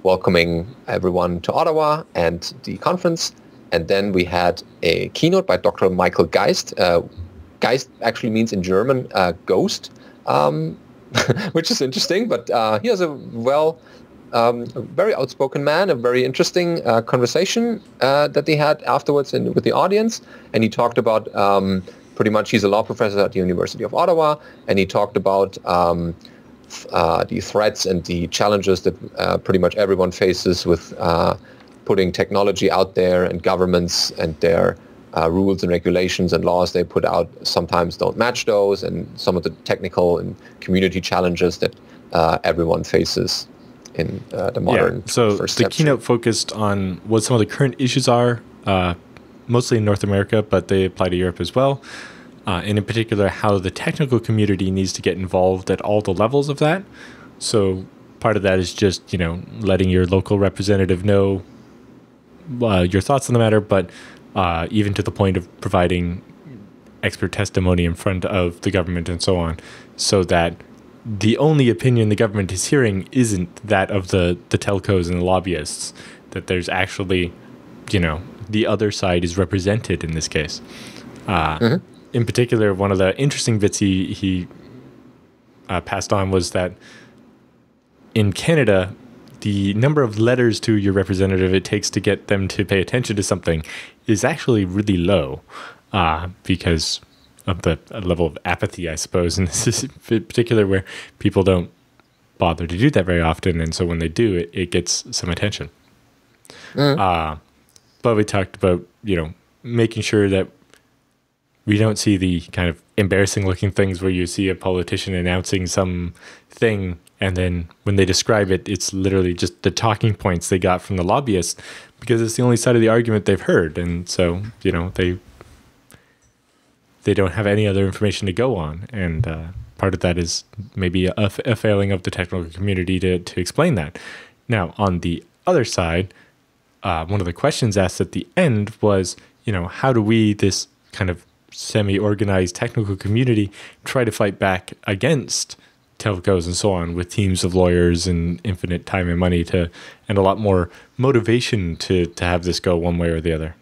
welcoming everyone to Ottawa and the conference. And then we had a keynote by Dr. Michael Geist. Geist actually means in German ghost, which is interesting. But he has a very outspoken man, a very interesting conversation that they had afterwards with the audience. And he talked about pretty much, he's a law professor at the University of Ottawa, and he talked about the threats and the challenges that pretty much everyone faces with putting technology out there, and governments and their rules and regulations and laws they put out sometimes don't match those, and some of the technical and community challenges that everyone faces in the modern so first the century. keynote focused on what some of the current issues are, mostly in North America, but they apply to Europe as well. And in particular, how the technical community needs to get involved at all the levels of that. So part of that is just, letting your local representative know your thoughts on the matter, but even to the point of providing expert testimony in front of the government and so on, so that the only opinion the government is hearing isn't that of the telcos and the lobbyists, that there's actually, the other side is represented in this case. In particular, one of the interesting bits he passed on was that in Canada, the number of letters to your representative it takes to get them to pay attention to something is actually really low because of the level of apathy, I suppose. And this is in particular where people don't bother to do that very often. And so when they do, it gets some attention. But we talked about, making sure that we don't see the kind of embarrassing looking things where you see a politician announcing some thing, and then when they describe it, it's literally just the talking points they got from the lobbyists, because it's the only side of the argument they've heard. And so, they don't have any other information to go on. And part of that is maybe a failing of the technical community to explain that. Now, on the other side, one of the questions asked at the end was, how do we, this kind of semi-organized technical community, try to fight back against telcos and so on with teams of lawyers and infinite time and money and a lot more motivation to have this go one way or the other?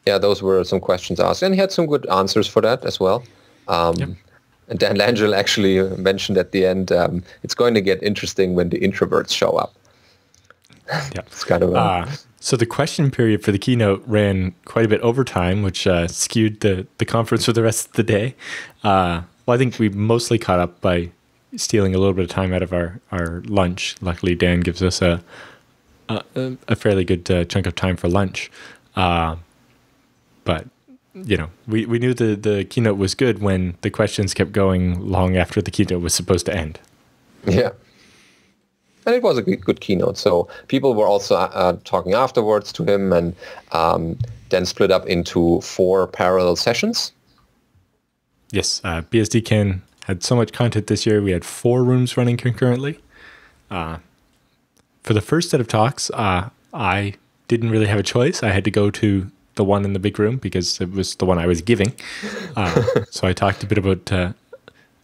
Yeah, those were some questions asked, and he had some good answers for that as well. And Dan Langell actually mentioned at the end, it's going to get interesting when the introverts show up. Yeah, it's kind of so the question period for the keynote ran quite a bit over time, which skewed the conference for the rest of the day. Well, I think we mostly caught up by stealing a little bit of time out of our lunch. Luckily, Dan gives us a fairly good chunk of time for lunch. But, we knew the keynote was good when the questions kept going long after the keynote was supposed to end. Yeah. And it was a good keynote. So people were also talking afterwards to him, and then split up into 4 parallel sessions. Yes, BSDCan had so much content this year. We had 4 rooms running concurrently. For the first set of talks, I didn't really have a choice. I had to go to the one in the big room because it was the one I was giving. So I talked a bit about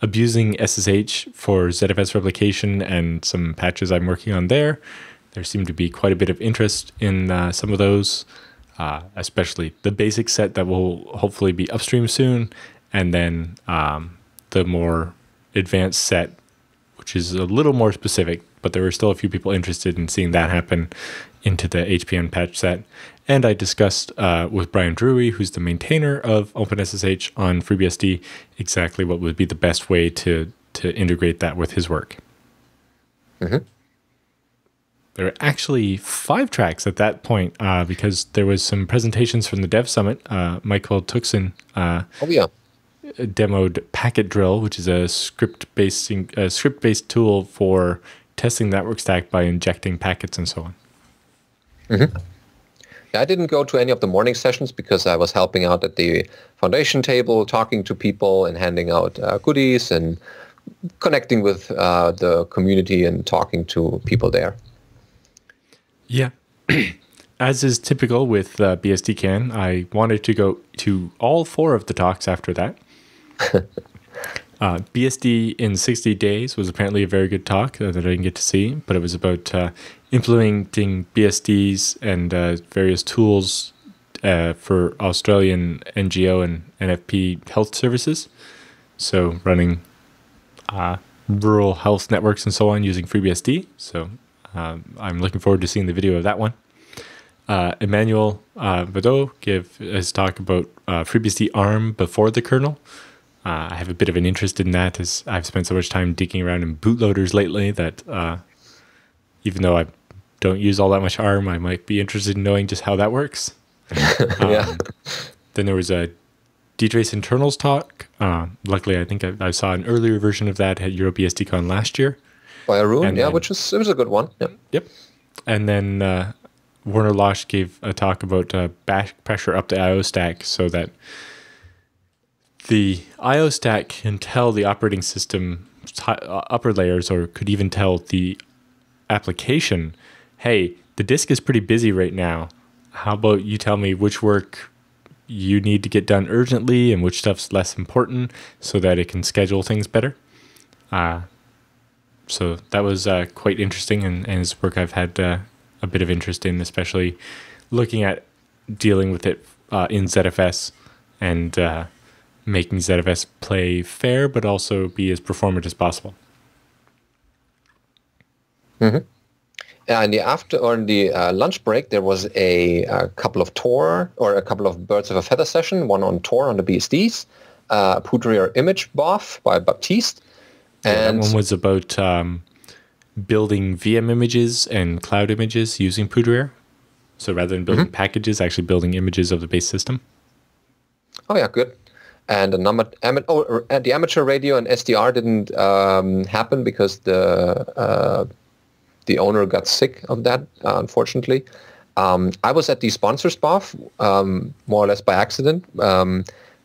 abusing SSH for ZFS replication and some patches I'm working on there. There seemed to be quite a bit of interest in some of those, especially the basic set that will hopefully be upstream soon, and then the more advanced set, which is a little more specific, but there were still a few people interested in seeing that happen into the HPN patch set. And I discussed with Brian Drury, who's the maintainer of OpenSSH on FreeBSD, exactly what would be the best way to integrate that with his work. Mm-hmm. There were actually 5 tracks at that point because there was some presentations from the Dev Summit. Michael Tuxen demoed Packet Drill, which is a script-based tool for testing the network stack by injecting packets and so on. Mm-hmm. I didn't go to any of the morning sessions because I was helping out at the foundation table, talking to people and handing out goodies and connecting with the community and talking to people there. Yeah. As is typical with BSDCan, I wanted to go to all 4 of the talks after that. BSD in 60 days was apparently a very good talk that I didn't get to see, but it was about implementing BSDs and various tools for Australian NGO and NFP health services. So running rural health networks and so on using FreeBSD. So I'm looking forward to seeing the video of that one. Emmanuel Vado gave his talk about FreeBSD ARM before the kernel. I have a bit of an interest in that as I've spent so much time digging around in bootloaders lately that even though I don't use all that much ARM, I might be interested in knowing just how that works. Then there was a dtrace internals talk. Luckily, I think I saw an earlier version of that at EuroBSDCan last year. By Arun, which was a good one. Yep. And then Werner Losch gave a talk about back pressure up the I/O stack so that the I/O stack can tell the operating system upper layers, or could even tell the application, hey, the disk is pretty busy right now. How about you tell me which work you need to get done urgently and which stuff's less important so that it can schedule things better. So that was quite interesting, and his work I've had a bit of interest in, especially looking at dealing with it in ZFS and making ZFS play fair, but also be as performant as possible. Mm-hmm. In the lunch break, there was a couple of birds of a feather session. One on Tor on the BSDs, Poudriere image BOF by Baptiste. And that one was about building VM images and cloud images using Poudriere. So rather than building packages, actually building images of the base system. Oh yeah, good. And the amateur radio and SDR didn't happen because the owner got sick of that, unfortunately. I was at the sponsors BOF, more or less by accident.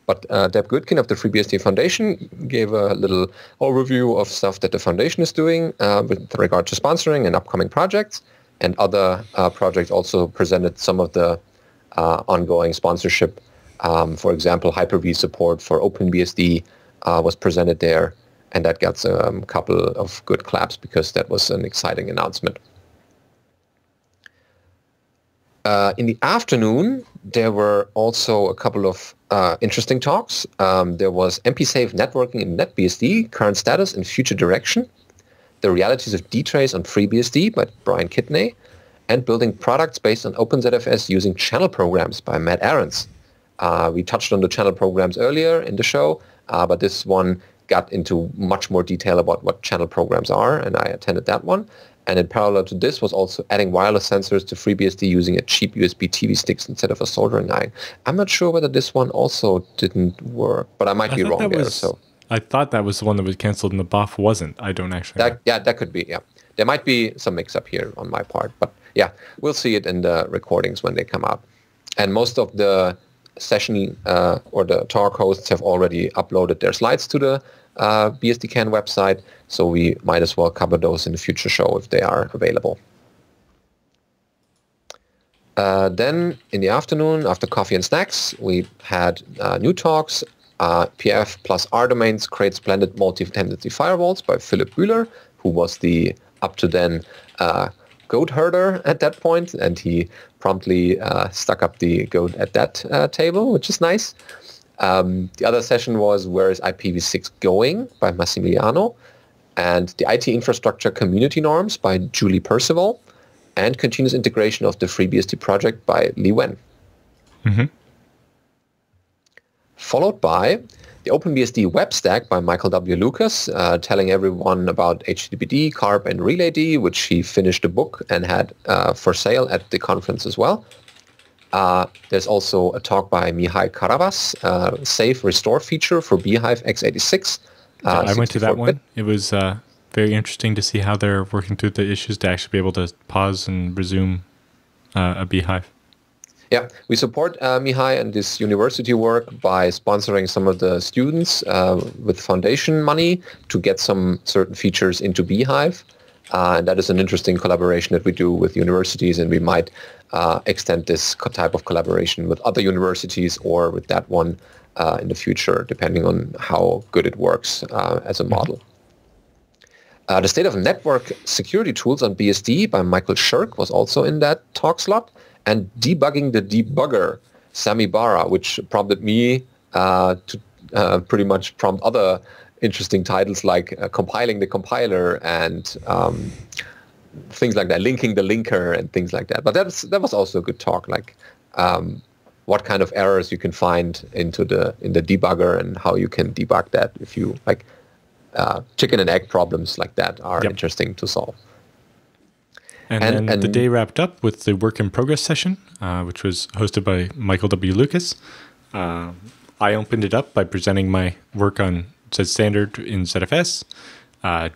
But Deb Goodkin of the FreeBSD Foundation gave a little overview of stuff that the foundation is doing with regard to sponsoring and upcoming projects. And other projects also presented some of the ongoing sponsorship. For example, Hyper-V support for OpenBSD was presented there. And that got a couple of good claps because that was an exciting announcement. In the afternoon, there were also a couple of interesting talks. There was MP-Safe networking in NetBSD, current status and future direction, the realities of dtrace on FreeBSD by Brian Kidney, and building products based on OpenZFS using channel programs by Matt Ahrens. We touched on the channel programs earlier in the show, but this one got into much more detail about what channel programs are, and I attended that one. And in parallel to this was also adding wireless sensors to FreeBSD using a cheap USB TV sticks instead of a soldering iron. I'm not sure whether this one also didn't work, but I might be wrong there. I thought that was the one that was canceled and the BOF wasn't. I don't actually know. That could be, yeah. There might be some mix-up here on my part, but yeah, we'll see it in the recordings when they come out. And most of the session or the talk hosts have already uploaded their slides to the BSDCan website, so we might as well cover those in the future show if they are available. Then in the afternoon, after coffee and snacks, we had new talks. PF plus R domains create splendid multi-tendency firewalls by Philipp Bühler, who was the up-to-then goat herder at that point, and he promptly stuck up the goat at that table, which is nice. The other session was Where is IPv6 Going by Massimiliano, and the IT Infrastructure Community Norms by Julie Percival, and Continuous Integration of the FreeBSD Project by Li Wen. Mm-hmm. Followed by the OpenBSD Web Stack by Michael W. Lucas, telling everyone about HTTPD, CARP, and RelayD, which he finished a book and had for sale at the conference as well. There's also a talk by Mihai Karavas, Safe Restore feature for Beehive x86. I went to that one. It was very interesting to see how they're working through the issues to actually be able to pause and resume a Beehive. Yeah, we support Mihai and this university work by sponsoring some of the students with foundation money to get some certain features into Beehive. And that is an interesting collaboration that we do with universities, and we might extend this type of collaboration with other universities or with that one in the future, depending on how good it works as a model. The State of Network Security Tools on BSD by Michael Shirk was also in that talk slot. And Debugging the Debugger, Sami Bara, which prompted me to pretty much prompt other interesting titles like Compiling the Compiler and things like that, Linking the Linker and things like that. But that was also a good talk, like what kind of errors you can find in the debugger and how you can debug that if you like. Chicken and egg problems like that are interesting to solve. And then the day wrapped up with the work in progress session, which was hosted by Michael W. Lucas. I opened it up by presenting my work on Z standard in ZFS.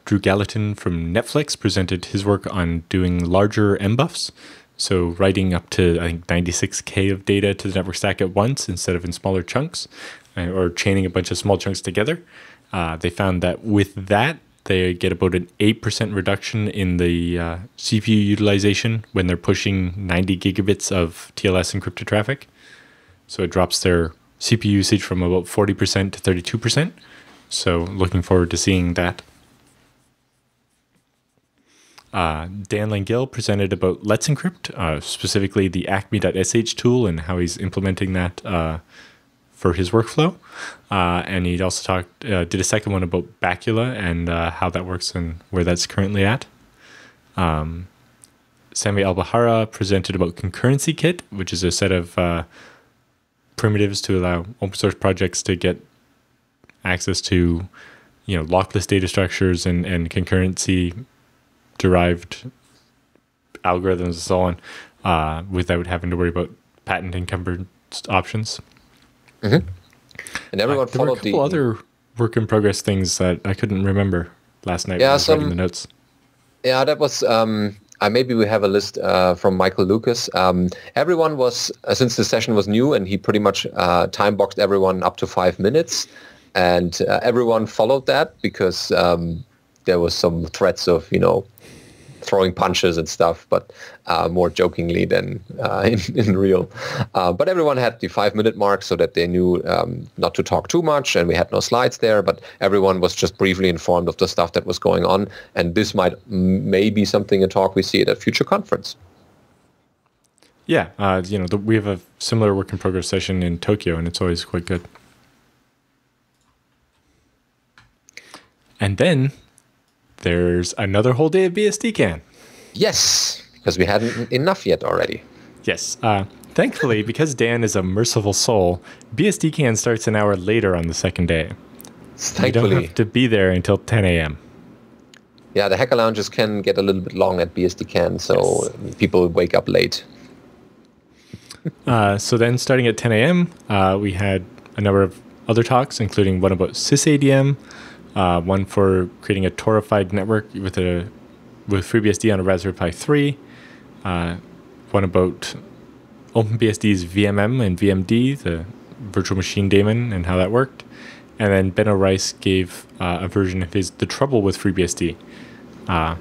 Drew Gallatin from Netflix presented his work on doing larger mbuffs. So writing up to, I think, 96K of data to the network stack at once instead of in smaller chunks, or chaining a bunch of small chunks together. They found that with that, they get about an 8% reduction in the CPU utilization when they're pushing 90 gigabits of TLS encrypted traffic. So it drops their CPU usage from about 40% to 32%. So looking forward to seeing that. Dan Langill presented about Let's Encrypt, specifically the acme.sh tool and how he's implementing that for his workflow. And he also did a second one about Bacula and how that works and where that's currently at. Sami Albahara presented about Concurrency Kit, which is a set of primitives to allow open source projects to get access to, lockless data structures and concurrency derived algorithms and so on, without having to worry about patent encumbered options. Mm-hmm. And everyone there were a couple other work in progress things that I couldn't remember last night when I was writing the notes. Yeah, that was maybe we have a list from Michael Lucas. Everyone was, since the session was new, and he pretty much time boxed everyone up to 5 minutes, and everyone followed that because there was some threats of throwing punches and stuff, but more jokingly than in real. But everyone had the 5-minute mark so that they knew not to talk too much, and we had no slides there, but everyone was just briefly informed of the stuff that was going on, and this maybe something, a talk we see at a future conference. Yeah, we have a similar work in progress session in Tokyo, and it's always quite good. And then there's another whole day of BSDCan. Yes, because we hadn't enough yet already. Yes. Thankfully, because Dan is a merciful soul, BSDCan starts an hour later on the second day. Thankfully. You don't have to be there until 10 a.m. Yeah, the hacker lounges can get a little bit long at BSDCan, so people wake up late. So then starting at 10 a.m., we had a number of other talks, including one about sysadm, one for creating a Torified network with FreeBSD on a Raspberry Pi 3, one about OpenBSD's VMM and VMD, the virtual machine daemon, and how that worked. And then Benno Rice gave a version of the trouble with FreeBSD. How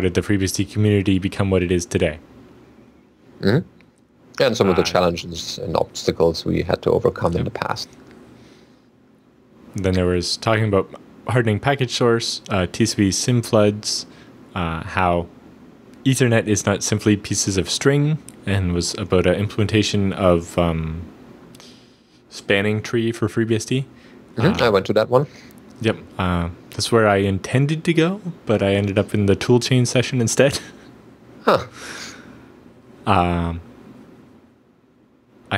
did the FreeBSD community become what it is today? Mm-hmm. And some of the challenges and obstacles we had to overcome in the past. Then there was talking about hardening package source, TCP SIM floods, how Ethernet is not simply pieces of string, and was about an implementation of spanning tree for FreeBSD. Mm-hmm. I went to that one. Yep. That's where I intended to go, but I ended up in the toolchain session instead. Huh. I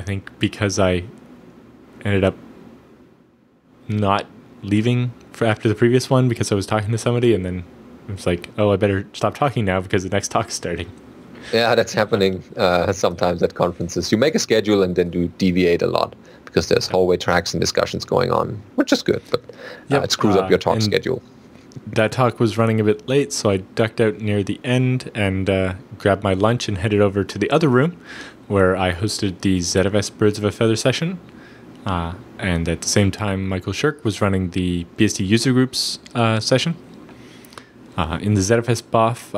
think because I ended up not leaving after the previous one because I was talking to somebody, and then I was like, oh, I better stop talking now because the next talk's starting. Yeah, that's happening sometimes at conferences. You make a schedule and then you deviate a lot because there's hallway tracks and discussions going on, which is good, but it screws up your talk schedule. That talk was running a bit late, so I ducked out near the end and grabbed my lunch and headed over to the other room where I hosted the ZFS Birds of a Feather session. And at the same time, Michael Shirk was running the BSD user groups session. In the ZFS BOF,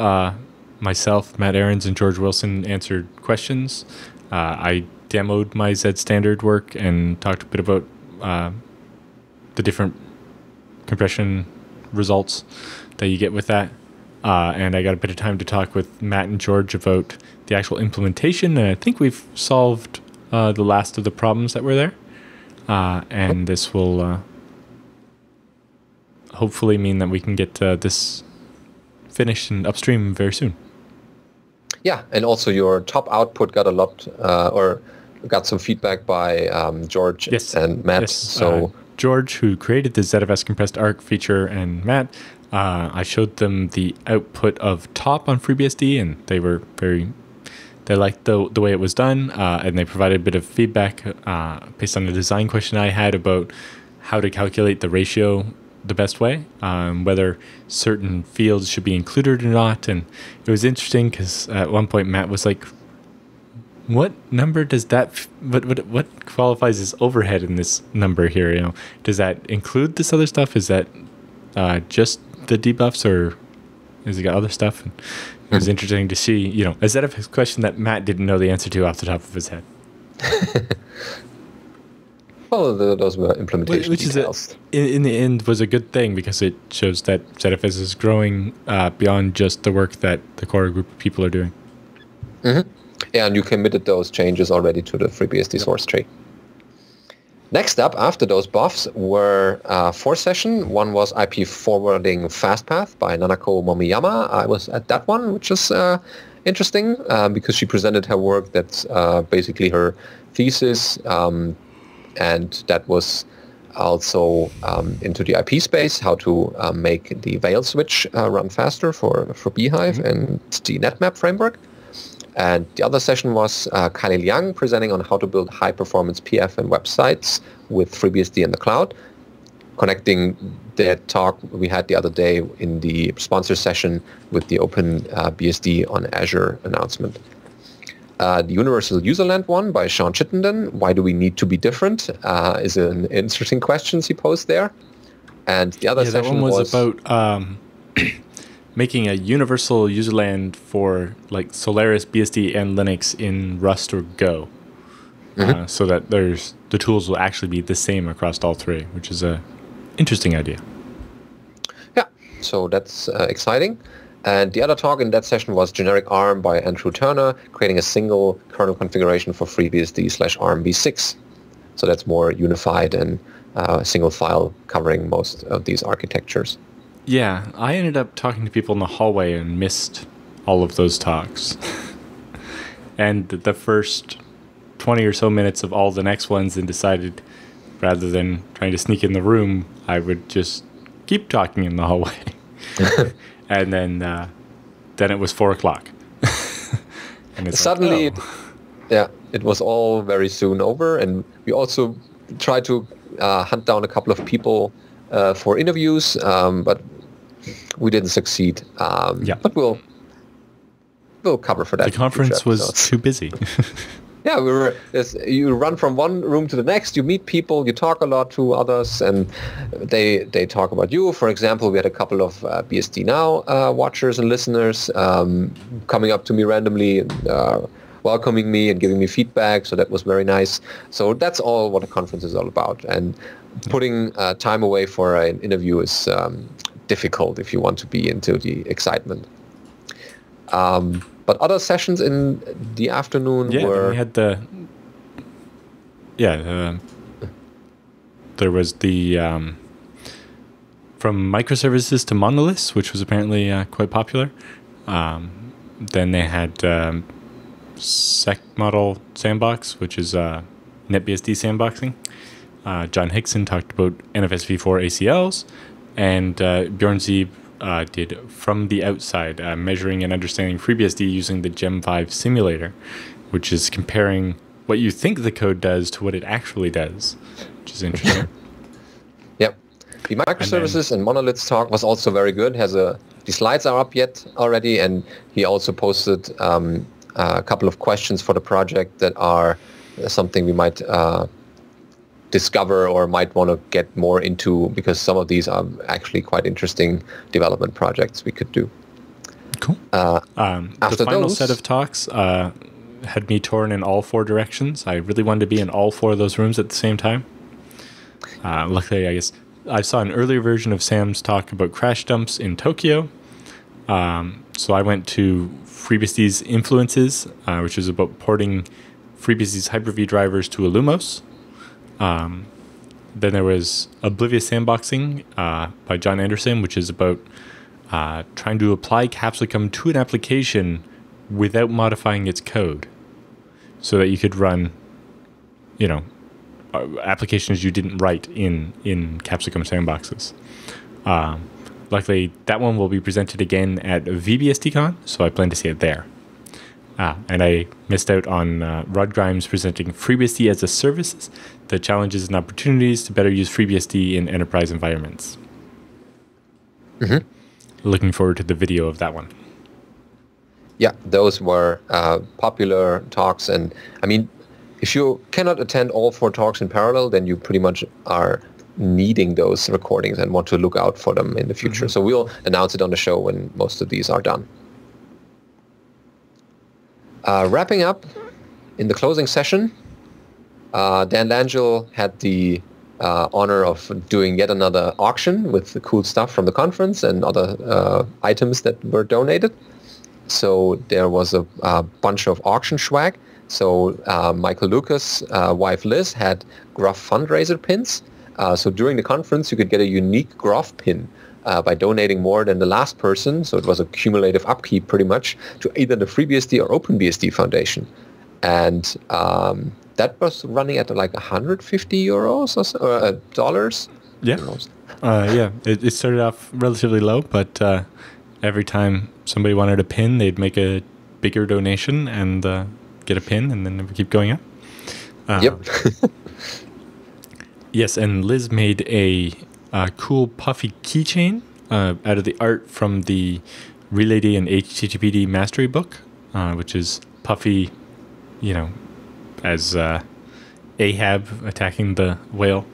myself, Matt Ahrens, and George Wilson answered questions. I demoed my Z standard work and talked a bit about the different compression results that you get with that. And I got a bit of time to talk with Matt and George about the actual implementation, and I think we've solved the last of the problems that were there. And this will hopefully mean that we can get this finished and upstream very soon. Yeah, and also your top output got a lot, or got some feedback by George and Matt. Yes. So George, who created the ZFS compressed arc feature, and Matt, I showed them the output of top on FreeBSD, and they were they liked the way it was done, and they provided a bit of feedback based on the design question I had about how to calculate the ratio the best way, whether certain fields should be included or not. And it was interesting because at one point Matt was like, what number does that, what qualifies as overhead in this number here? You know, does that include this other stuff? Is that just the debuffs, or has it got other stuff? And it was interesting to see, you know, a ZFS question that Matt didn't know the answer to off the top of his head. Well, those were implementation details. In the end, was a good thing because it shows that ZFS is growing beyond just the work that the core group of people are doing. Mm-hmm. Yeah, and you committed those changes already to the FreeBSD source tree. Next up, after those buffs, were 4 sessions. One was IP forwarding FastPath by Nanako Momiyama. I was at that one, which is interesting because she presented her work that's basically her thesis, and that was also into the IP space, how to make the Veil switch run faster for Beehive and the NetMap framework. And the other session was Kylie Liang presenting on how to build high-performance PF and websites with FreeBSD in the cloud, connecting that talk we had the other day in the sponsor session with the Open BSD on Azure announcement. The Universal Userland one by Sean Chittenden, Why Do We Need to Be Different, is an interesting question he posed there. And the other session that one was about making a universal userland for like Solaris, BSD, and Linux in Rust or Go, so that the tools will actually be the same across all three, which is a interesting idea. Yeah, so that's exciting. And the other talk in that session was Generic ARM by Andrew Turner, creating a single kernel configuration for FreeBSD/ARM v6. So that's more unified and single file covering most of these architectures. Yeah, I ended up talking to people in the hallway and missed all of those talks. And the first 20 or so minutes of all the next ones, and decided rather than trying to sneak in the room, I would just keep talking in the hallway. And then it was 4 o'clock. And it's suddenly, it was all very soon over. And we also tried to hunt down a couple of people for interviews, but we didn't succeed. But we'll cover for that. The conference was too busy. Yeah, you run from one room to the next, you meet people, you talk a lot to others, and they talk about you. For example, we had a couple of BSD Now watchers and listeners coming up to me randomly and welcoming me and giving me feedback, so that was very nice. So that's all what a conference is all about. And putting time away for an interview is difficult if you want to be into the excitement. But other sessions in the afternoon were... we had there was the from microservices to monoliths, which was apparently quite popular. Then they had Sec Model Sandbox, which is NetBSD sandboxing. John Hickson talked about NFS v4 ACLs, and Bjorn Zeeb did From the Outside, measuring and understanding FreeBSD using the Gem 5 simulator, which is comparing what you think the code does to what it actually does, which is interesting. Yep. The microservices and monoliths talk was also very good. The slides are up already, and he also posted a couple of questions for the project that are something we might discover or might want to get more into, because some of these are actually quite interesting development projects we could do. Cool. After the final those, set of talks, had me torn in all 4 directions. I really wanted to be in all 4 of those rooms at the same time. Luckily, I guess I saw an earlier version of Sam's talk about crash dumps in Tokyo. So I went to FreeBSD's Influences, which is about porting FreeBSD's Hyper-V drivers to Illumos. Then there was Oblivious Sandboxing by John Anderson, which is about trying to apply Capsicum to an application without modifying its code, so that you could run, applications you didn't write in Capsicum sandboxes. Luckily, that one will be presented again at BSDCan, so I plan to see it there. And I missed out on Rod Grimes presenting FreeBSD as a service, the challenges and opportunities to better use FreeBSD in enterprise environments. Mm-hmm. Looking forward to the video of that one. Yeah, those were popular talks. And I mean, if you cannot attend all 4 talks in parallel, then you pretty much are needing those recordings and want to look out for them in the future. Mm-hmm. So we'll announce it on the show when most of these are done. Wrapping up in the closing session, Dan Langell had the honor of doing yet another auction with the cool stuff from the conference and other items that were donated. So there was a bunch of auction swag. So Michael Lucas' wife Liz had Gruff fundraiser pins. So during the conference, you could get a unique Gruff pin by donating more than the last person. So it was a cumulative upkeep pretty much to either the FreeBSD or OpenBSD Foundation. And that was running at like 150 euros or so, dollars. Yeah. Yeah. It started off relatively low, but every time somebody wanted a pin, they'd make a bigger donation and get a pin, and then it would keep going up. Yep. Yes, and Liz made a cool puffy keychain out of the art from the RelayD and HTTPD mastery book, which is Puffy, as Ahab attacking the whale.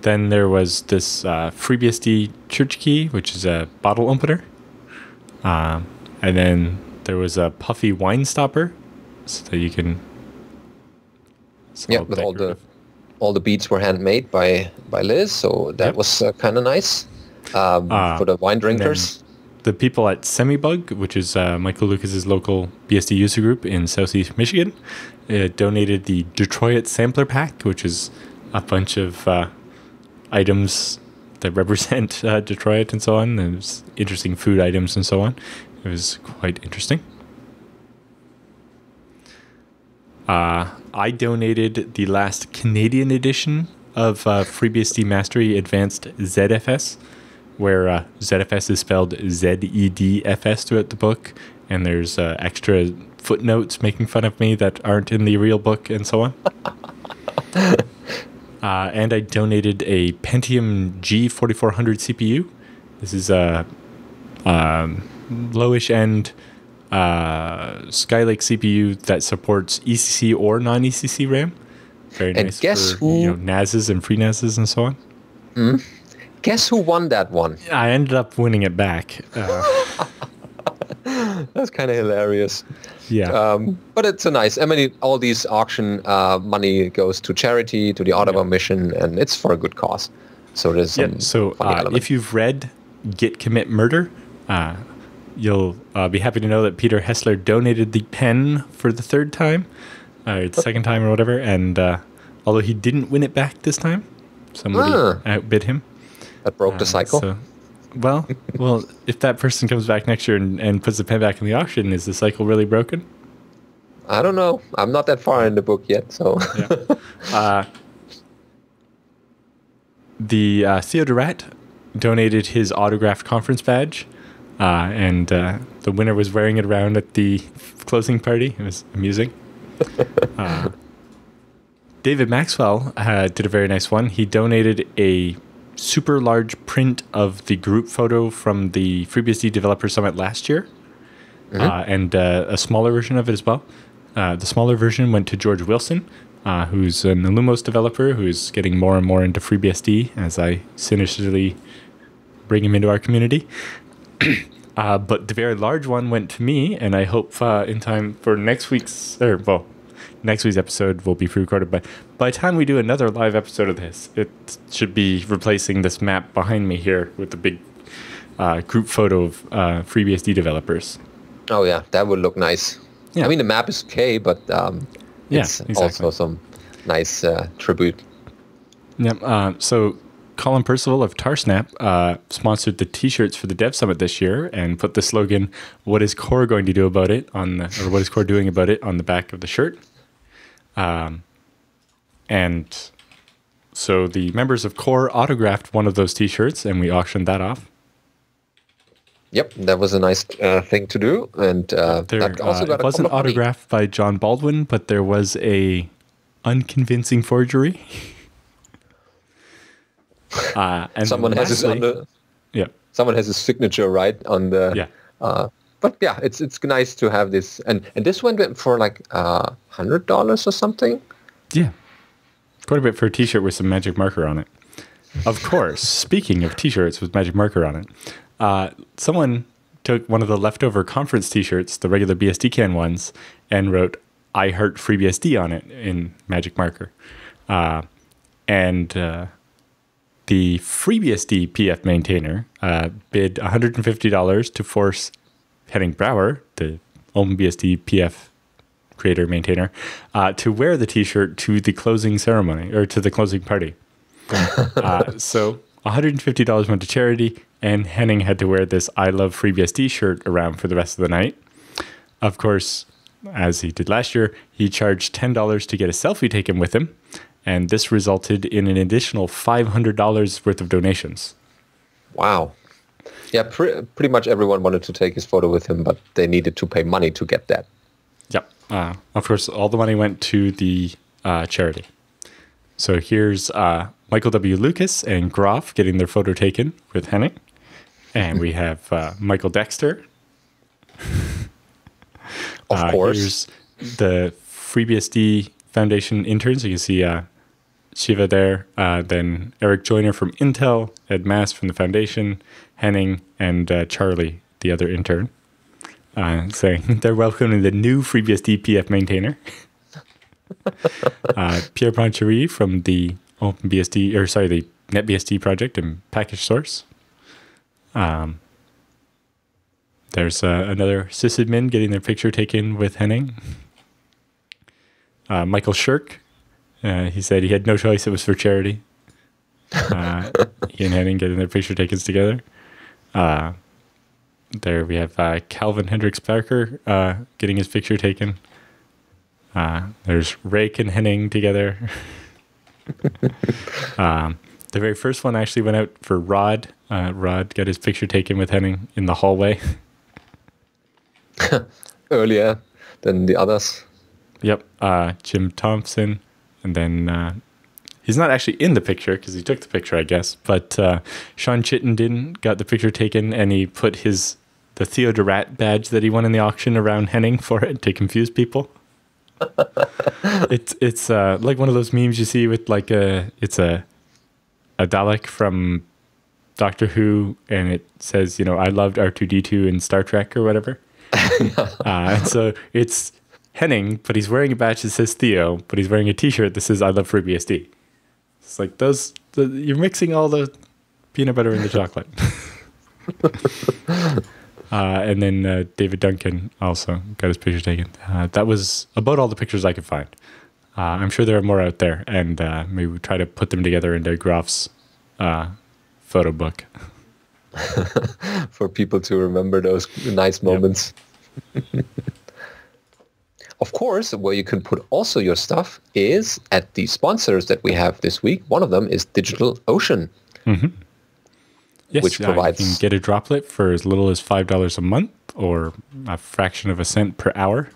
Then there was this FreeBSD church key, which is a bottle opener. And then there was a puffy wine stopper, so that you can... Yeah, with all the beads were handmade by Liz, so that was kind of nice for the wine drinkers. The people at Semibug, which is Michael Lucas's local BSD user group in Southeast Michigan, donated the Detroit Sampler Pack, which is a bunch of items that represent Detroit and so on. There's interesting food items and so on. It was quite interesting. I donated the last Canadian edition of FreeBSD Mastery Advanced ZFS, where ZFS is spelled ZEDFS throughout the book, and there's extra footnotes making fun of me that aren't in the real book and so on. And I donated a Pentium G4400 CPU. This is a lowish end Skylake CPU that supports ECC or non-ECC RAM. Very nice. And guess who? NASs and free NASs and so on. Mm. Guess who won that one? I ended up winning it back. That's kind of hilarious. Yeah. But it's a nice... I mean, all these auction money goes to charity, to the Ottawa mission, and it's for a good cause. So there's some if you've read Git Commit Murder, you'll be happy to know that Peter Hessler donated the pen for the 3rd time, or the 2nd time or whatever, and although he didn't win it back this time, somebody outbid him. That broke the cycle? Well, if that person comes back next year and puts the pen back in the auction, is the cycle really broken? I don't know. I'm not that far in the book yet, so... Yeah. The Theodorat donated his autographed conference badge, and the winner was wearing it around at the closing party. It was amusing. David Maxwell did a very nice one. He donated a super large print of the group photo from the FreeBSD Developer Summit last year, and a smaller version of it as well. The smaller version went to George Wilson, who's an Illumos developer who's getting more and more into FreeBSD as I sinisterly bring him into our community. But the very large one went to me, and I hope in time for next week's episode will be pre-recorded. But by the time we do another live episode of this, it should be replacing this map behind me here with the big group photo of FreeBSD developers. Oh yeah, that would look nice. Yeah. I mean, the map is okay, but it's also some nice tribute. Yeah. So Colin Percival of Tarsnap sponsored the T-shirts for the Dev Summit this year and put the slogan "What is Core going to do about it?" what is Core doing about it on the back of the shirt. And so the members of Core autographed one of those T-shirts, and we auctioned that off. Yep, that was a nice thing to do, and that also got it wasn't autographed by John Baldwin, but there was a unconvincing forgery. And someone has his signature right on the. But yeah, it's nice to have this, and this one went for like $100 or something. Yeah, quite a bit for a T-shirt with some magic marker on it. Of course, speaking of T-shirts with magic marker on it, someone took one of the leftover conference T-shirts, the regular BSDCan ones, and wrote "I heart FreeBSD" on it in magic marker, and the FreeBSD PF maintainer bid $150 to force Henning Brouwer, the OpenBSD PF creator maintainer, to wear the T-shirt to the closing ceremony or to the closing party. So $150 went to charity, and Henning had to wear this "I love FreeBSD" shirt around for the rest of the night. Of course, as he did last year, he charged $10 to get a selfie taken with him, and this resulted in an additional $500 worth of donations. Wow. Yeah, pretty much everyone wanted to take his photo with him, but they needed to pay money to get that. Yep. Of course, all the money went to the charity. So here's Michael W. Lucas and Groff getting their photo taken with Henning. And we have Michael Dexter. Of course. Here's the FreeBSD Foundation interns. You can see Shiva there. Then Eric Joyner from Intel, Ed Mass from the Foundation, Henning, and Charlie, the other intern, saying they're welcoming the new FreeBSD PF maintainer. Pierre Poncherie from the the NetBSD project and package source. There's another sysadmin getting their picture taken with Henning. Michael Shirk, he said he had no choice, it was for charity. He and Henning getting their picture taken together. There we have Calvin Hendricks Parker getting his picture taken. There's Rake and Henning together. The very first one actually went out for Rod. Rod got his picture taken with Henning in the hallway. Earlier than the others. Yep. Jim Thompson. And then he's not actually in the picture because he took the picture, I guess. But Sean Chittenden got the picture taken, and he put the Theodorat badge that he won in the auction around Henning for it to confuse people. It's like one of those memes you see with like it's a Dalek from Doctor Who, and it says, I loved R2-D2 in Star Trek or whatever. And so it's Henning, but he's wearing a badge that says Theo, but he's wearing a T-shirt that says I love FreeBSD. It's like you're mixing all the peanut butter and the chocolate. And then David Duncan also got his picture taken. That was about all the pictures I could find. I'm sure there are more out there, and maybe we'll try to put them together into Groff's photo book. For people to remember those nice moments. Yep. Of course, where you can put also your stuff is at the sponsors that we have this week. One of them is DigitalOcean. Mm-hmm. Yes, which provides... you can get a droplet for as little as $5 a month or a fraction of a cent per hour.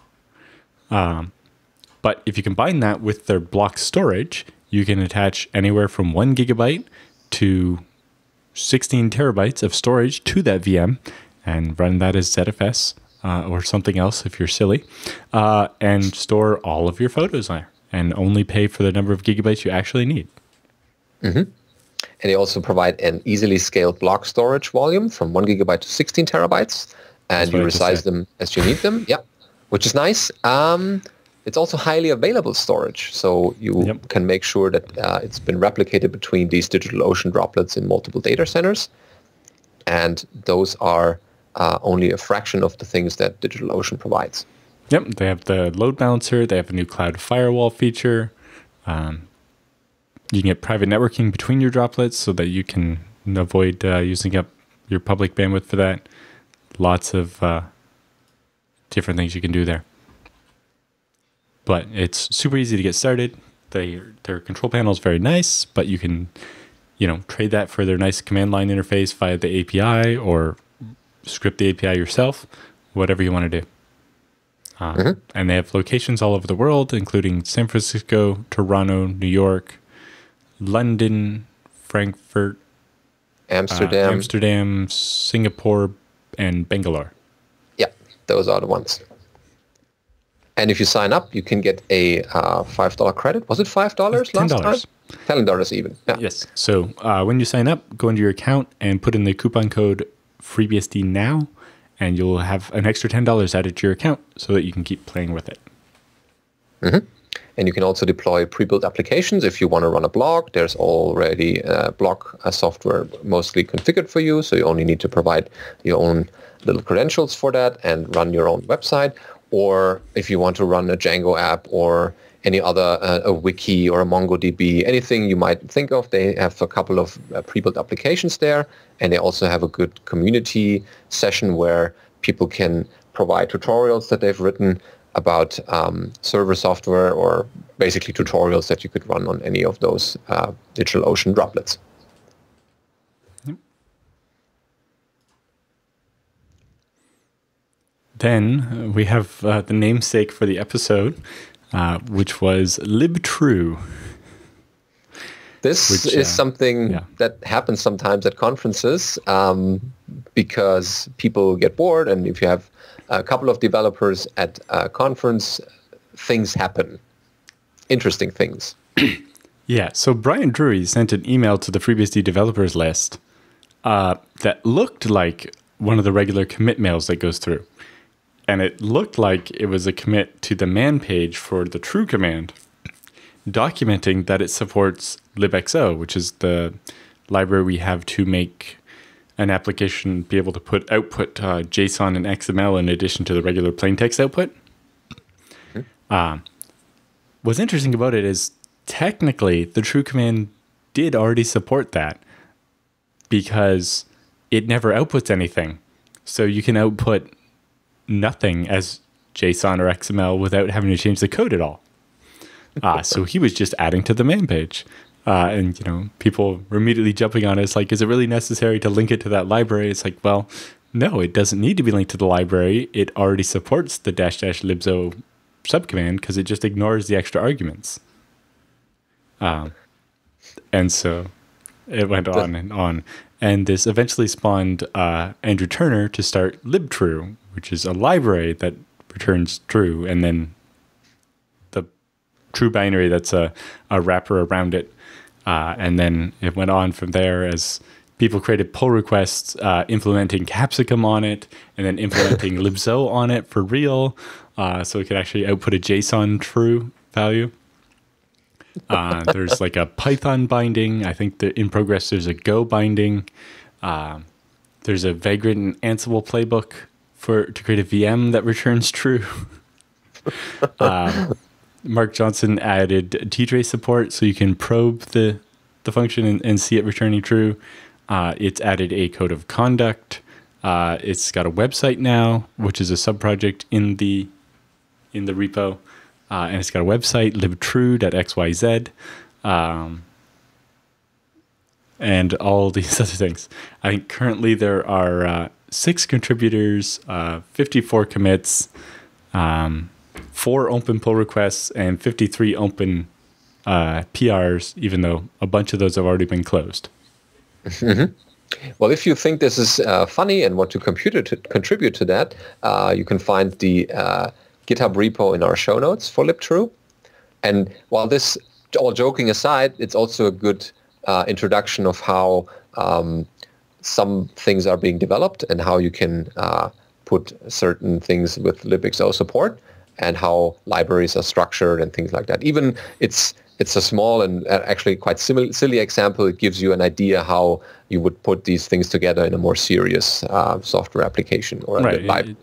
But if you combine that with their block storage, you can attach anywhere from 1 gigabyte to 16 terabytes of storage to that VM and run that as ZFS or something else if you're silly, and store all of your photos there and only pay for the number of gigabytes you actually need. Mm-hmm. And they also provide an easily scaled block storage volume from 1 gigabyte to 16 terabytes. And you resize them as you need them. Yeah, which is nice. It's also highly available storage. So you can make sure that it's been replicated between these DigitalOcean droplets in multiple data centers. And those are only a fraction of the things that DigitalOcean provides. Yep, they have the load balancer. They have a new cloud firewall feature. You can get private networking between your droplets so that you can avoid using up your public bandwidth for that. Lots of different things you can do there. But it's super easy to get started. Their control panel is very nice, but you can, trade that for their nice command line interface via the API or script the API yourself, whatever you want to do. And they have locations all over the world, including San Francisco, Toronto, New York, London, Frankfurt, Amsterdam, Singapore, and Bangalore. Yeah, those are the ones. And if you sign up, you can get a $5 credit. Was it $5 last time? $10 even. Yeah. Yes. So when you sign up, go into your account and put in the coupon code FreeBSD Now, and you'll have an extra $10 added to your account so that you can keep playing with it. Mm-hmm. And you can also deploy pre-built applications if you want to run a blog. There's already blog software mostly configured for you, so you only need to provide your own little credentials for that and run your own website. Or if you want to run a Django app or any other, a wiki or a MongoDB, anything you might think of, they have a couple of pre-built applications there. And they also have a good community session where people can provide tutorials that they've written about server software, or basically tutorials that you could run on any of those DigitalOcean droplets. Then we have the namesake for the episode, which was libtruth. This is something that happens sometimes at conferences because people get bored, and if you have a couple of developers at a conference, things happen. Interesting things. Yeah, so Brian Drury sent an email to the FreeBSD developers list that looked like one of the regular commit mails that goes through. And it looked like it was a commit to the man page for the true command, documenting that it supports libxo, which is the library we have to make an application be able to output JSON and XML in addition to the regular plain text output. What's interesting about it is technically the true command did already support that because it never outputs anything. So you can output nothing as JSON or XML without having to change the code at all. So he was just adding to the main page. And, people were immediately jumping on it. It's like, is it really necessary to link it to that library? It's like, well, no, it doesn't need to be linked to the library. It already supports the --libzo subcommand because it just ignores the extra arguments. And so it went on and on. And this eventually spawned Andrew Turner to start libtruth, which is a library that returns true, and then the true binary that's a wrapper around it. And then it went on from there as people created pull requests implementing Capsicum on it, and then implementing libzo on it for real, so it could actually output a JSON true value. There's like a Python binding. I think that in progress there's a Go binding. There's a Vagrant and Ansible playbook to create a VM that returns true. Mark Johnson added ttrace support so you can probe the function and see it returning true. It's added a code of conduct. It's got a website now, which is a subproject in the repo. And it's got a website, libtruth.xyz, and all these other things. I think currently there are 6 contributors, 54 commits, 4 open pull requests, and 53 open PRs, even though a bunch of those have already been closed. Mm-hmm. Well, if you think this is funny and want to contribute to that, you can find the GitHub repo in our show notes for libtruth. And while this, all joking aside, it's also a good introduction of how some things are being developed and how you can put certain things with libxo support and how libraries are structured and things like that. Even it's a small and actually quite silly example. It gives you an idea how you would put these things together in a more serious software application or a library.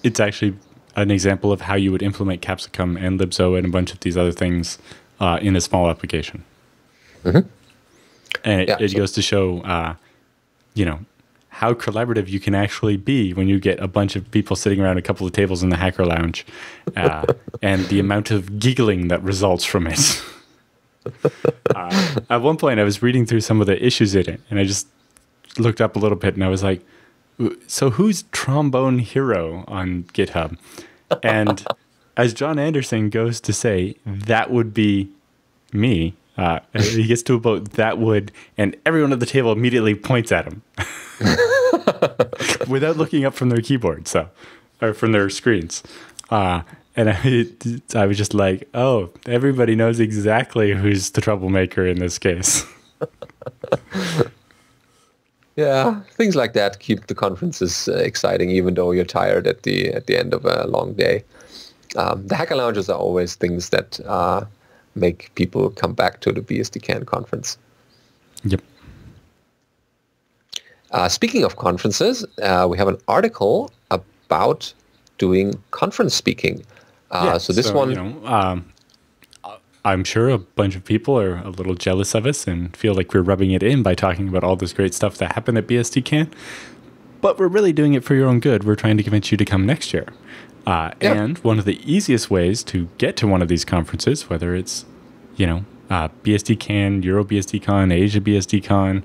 It's actually an example of how you would implement Capsicum and libso and a bunch of these other things in a small application. Mm-hmm. And it goes to show, how collaborative you can actually be when you get a bunch of people sitting around a couple of tables in the hacker lounge, and the amount of giggling that results from it. At one point, I was reading through some of the issues in it, and I just looked up a little bit, and I was like, so who's Trombone Hero on GitHub? And as John Anderson goes to say, that would be me. He gets to about that would, and everyone at the table immediately points at him without looking up from their keyboard, or from their screens. And I was just like, oh, everybody knows exactly who's the troublemaker in this case. Yeah, things like that keep the conferences exciting, even though you're tired at the end of a long day. The hacker lounges are always things that make people come back to the BSDCan conference. Yep. Speaking of conferences, we have an article about doing conference speaking. So this one... I'm sure a bunch of people are a little jealous of us and feel like we're rubbing it in by talking about all this great stuff that happened at BSDCan. But we're really doing it for your own good. We're trying to convince you to come next year. And one of the easiest ways to get to one of these conferences, whether it's, BSDCan, EuroBSDCon, Asia BSDCon,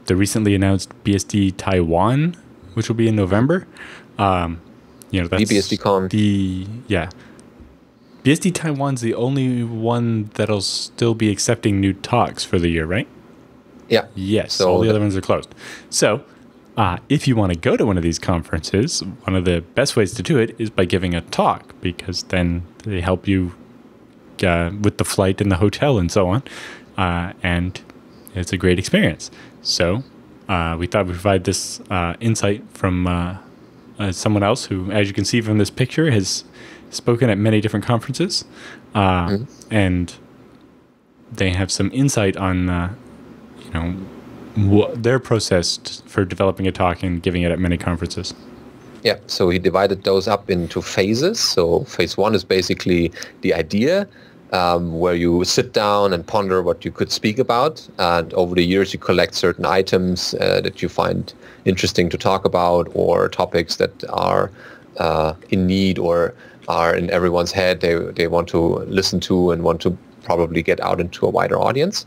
the recently announced BSD Taiwan, which will be in November. That's BSDCon. BSD Taiwan's the only one that'll still be accepting new talks for the year, right? Yeah. Yes, so all the other ones are closed. So if you want to go to one of these conferences, one of the best ways to do it is by giving a talk, because then they help you with the flight and the hotel and so on. And it's a great experience. So we thought we'd provide this insight from someone else who, as you can see from this picture, has spoken at many different conferences, and they have some insight on, their process for developing a talk and giving it at many conferences. Yeah, so he divided those up into phases. So phase one is basically the idea, where you sit down and ponder what you could speak about, and over the years you collect certain items that you find interesting to talk about, or topics that are in need or are in everyone's head they want to listen to and want to probably get out into a wider audience.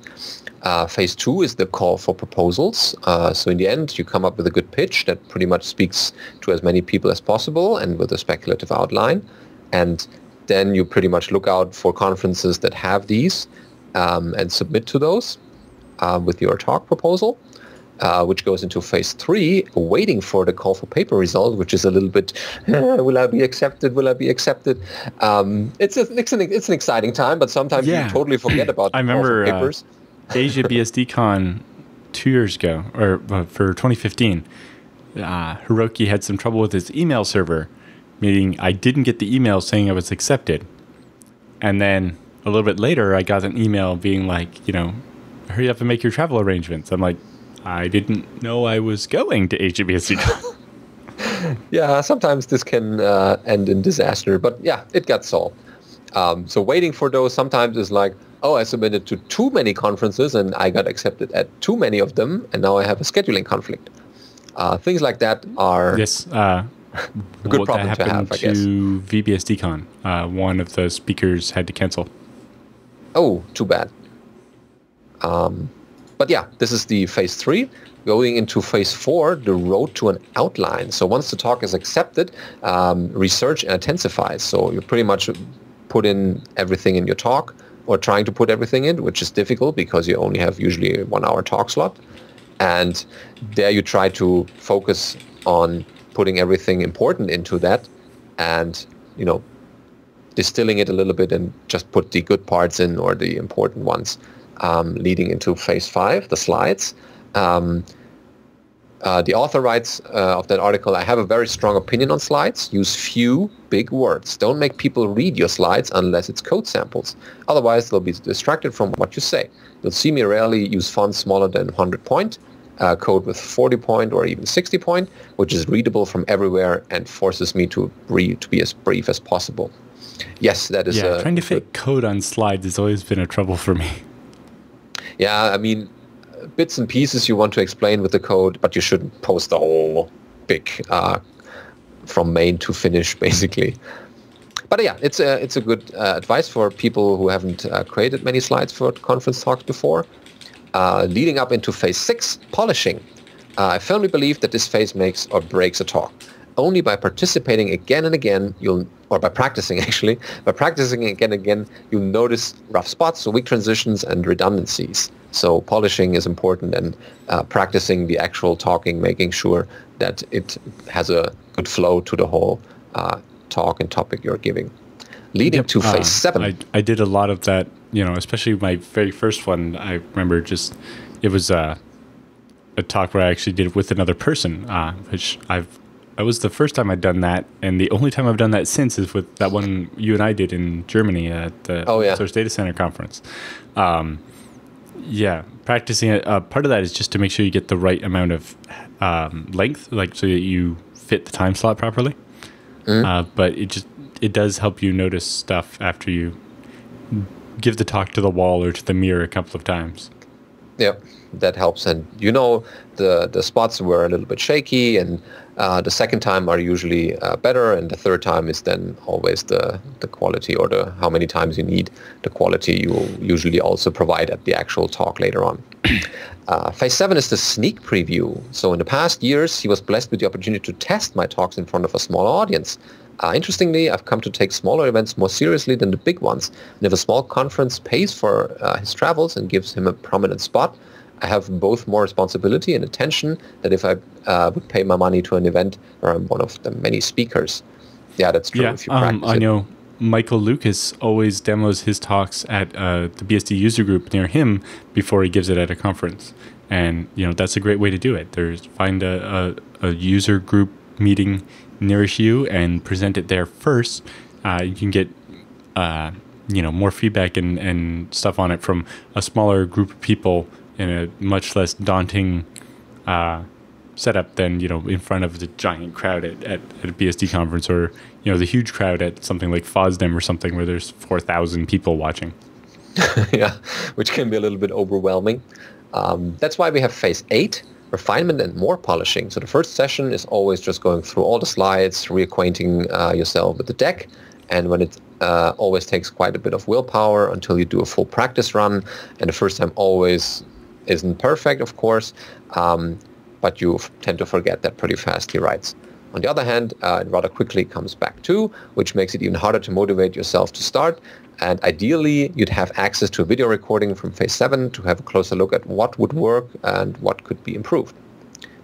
Phase two is the call for proposals. So in the end, you come up with a good pitch that pretty much speaks to as many people as possible and with a speculative outline. And then you pretty much look out for conferences that have these and submit to those with your talk proposal. Which goes into phase three, waiting for the call for paper result, which is a little bit, will I be accepted? Will I be accepted? It's an exciting time, but sometimes you totally forget about the call for papers. Asia BSDCon 2 years ago, or for 2015, Hiroki had some trouble with his email server, meaning I didn't get the email saying I was accepted. And then a little bit later, I got an email being like, hurry up and make your travel arrangements. I'm like, I didn't know I was going to HBSC. Yeah, sometimes this can end in disaster, but yeah, it got solved. So waiting for those sometimes is like, oh, I submitted to too many conferences and I got accepted at too many of them, and now I have a scheduling conflict. Things like that are a good problem to have, I guess. To VBSDCon, one of the speakers had to cancel. Oh, too bad. But yeah, this is the phase three. Going into phase four, the road to an outline. So once the talk is accepted, research intensifies. So you pretty much put in everything in your talk, or trying to put everything in, which is difficult because you only have usually a 1 hour talk slot. And there you try to focus on putting everything important into that and, distilling it a little bit and just put the good parts in, or the important ones. leading into phase 5, the slides. The author writes of that article, I have a very strong opinion on slides. Use few big words. Don't make people read your slides unless it's code samples. Otherwise, they'll be distracted from what you say. You'll see me rarely use fonts smaller than 100 point, code with 40 point or even 60 point, which is readable from everywhere and forces me to be as brief as possible. Yes, that is... trying to fit code on slides has always been a trouble for me. Yeah, I mean, bits and pieces you want to explain with the code, but you shouldn't post the whole big from main to finish, basically. But yeah, it's a good advice for people who haven't created many slides for conference talks before. Leading up into phase 6, polishing. I firmly believe that this phase makes or breaks a talk. Only by participating again and again, by practicing again and again, you'll notice rough spots, weak transitions, and redundancies. So polishing is important, and practicing the actual talking, making sure that it has a good flow to the whole talk and topic you're giving. Leading to phase 7. I did a lot of that, especially my very first one. I remember it was a talk where I actually did it with another person, which it was the first time I'd done that, and the only time I've done that since is with that one you and I did in Germany at the Source Data Center conference. Practicing it. Part of that is just to make sure you get the right amount of length, so that you fit the time slot properly. But it does help you notice stuff after you give the talk to the wall or to the mirror a couple of times. Yeah, that helps. And the spots were a little bit shaky, and the second time are usually better, and the third time is then always the quality, or how many times you need the quality you will usually also provide at the actual talk later on. Phase 7 is the sneak preview. So in the past years, he was blessed with the opportunity to test my talks in front of a smaller audience. Interestingly, I've come to take smaller events more seriously than the big ones. And if a small conference pays for his travels and gives him a prominent spot, I have both more responsibility and attention than if I would pay my money to an event where I'm one of the many speakers. Yeah, that's true. If you practice I know Michael Lucas always demos his talks at the BSD user group near him before he gives it at a conference. And, that's a great way to do it. Find a user group meeting nearest you and present it there first. You can get more feedback and stuff on it from a smaller group of people in a much less daunting setup than in front of the giant crowd at a BSD conference, or the huge crowd at something like FOSDEM or something where there's 4,000 people watching. Yeah, which can be a little bit overwhelming. That's why we have phase 8, refinement and more polishing. So the first session is always just going through all the slides, reacquainting yourself with the deck, and when it always takes quite a bit of willpower until you do a full practice run, and the first time always isn't perfect, of course, but you tend to forget that pretty fast, he writes. On the other hand, it rather quickly comes back too, which makes it even harder to motivate yourself to start. And ideally, you'd have access to a video recording from phase 7 to have a closer look at what would work and what could be improved.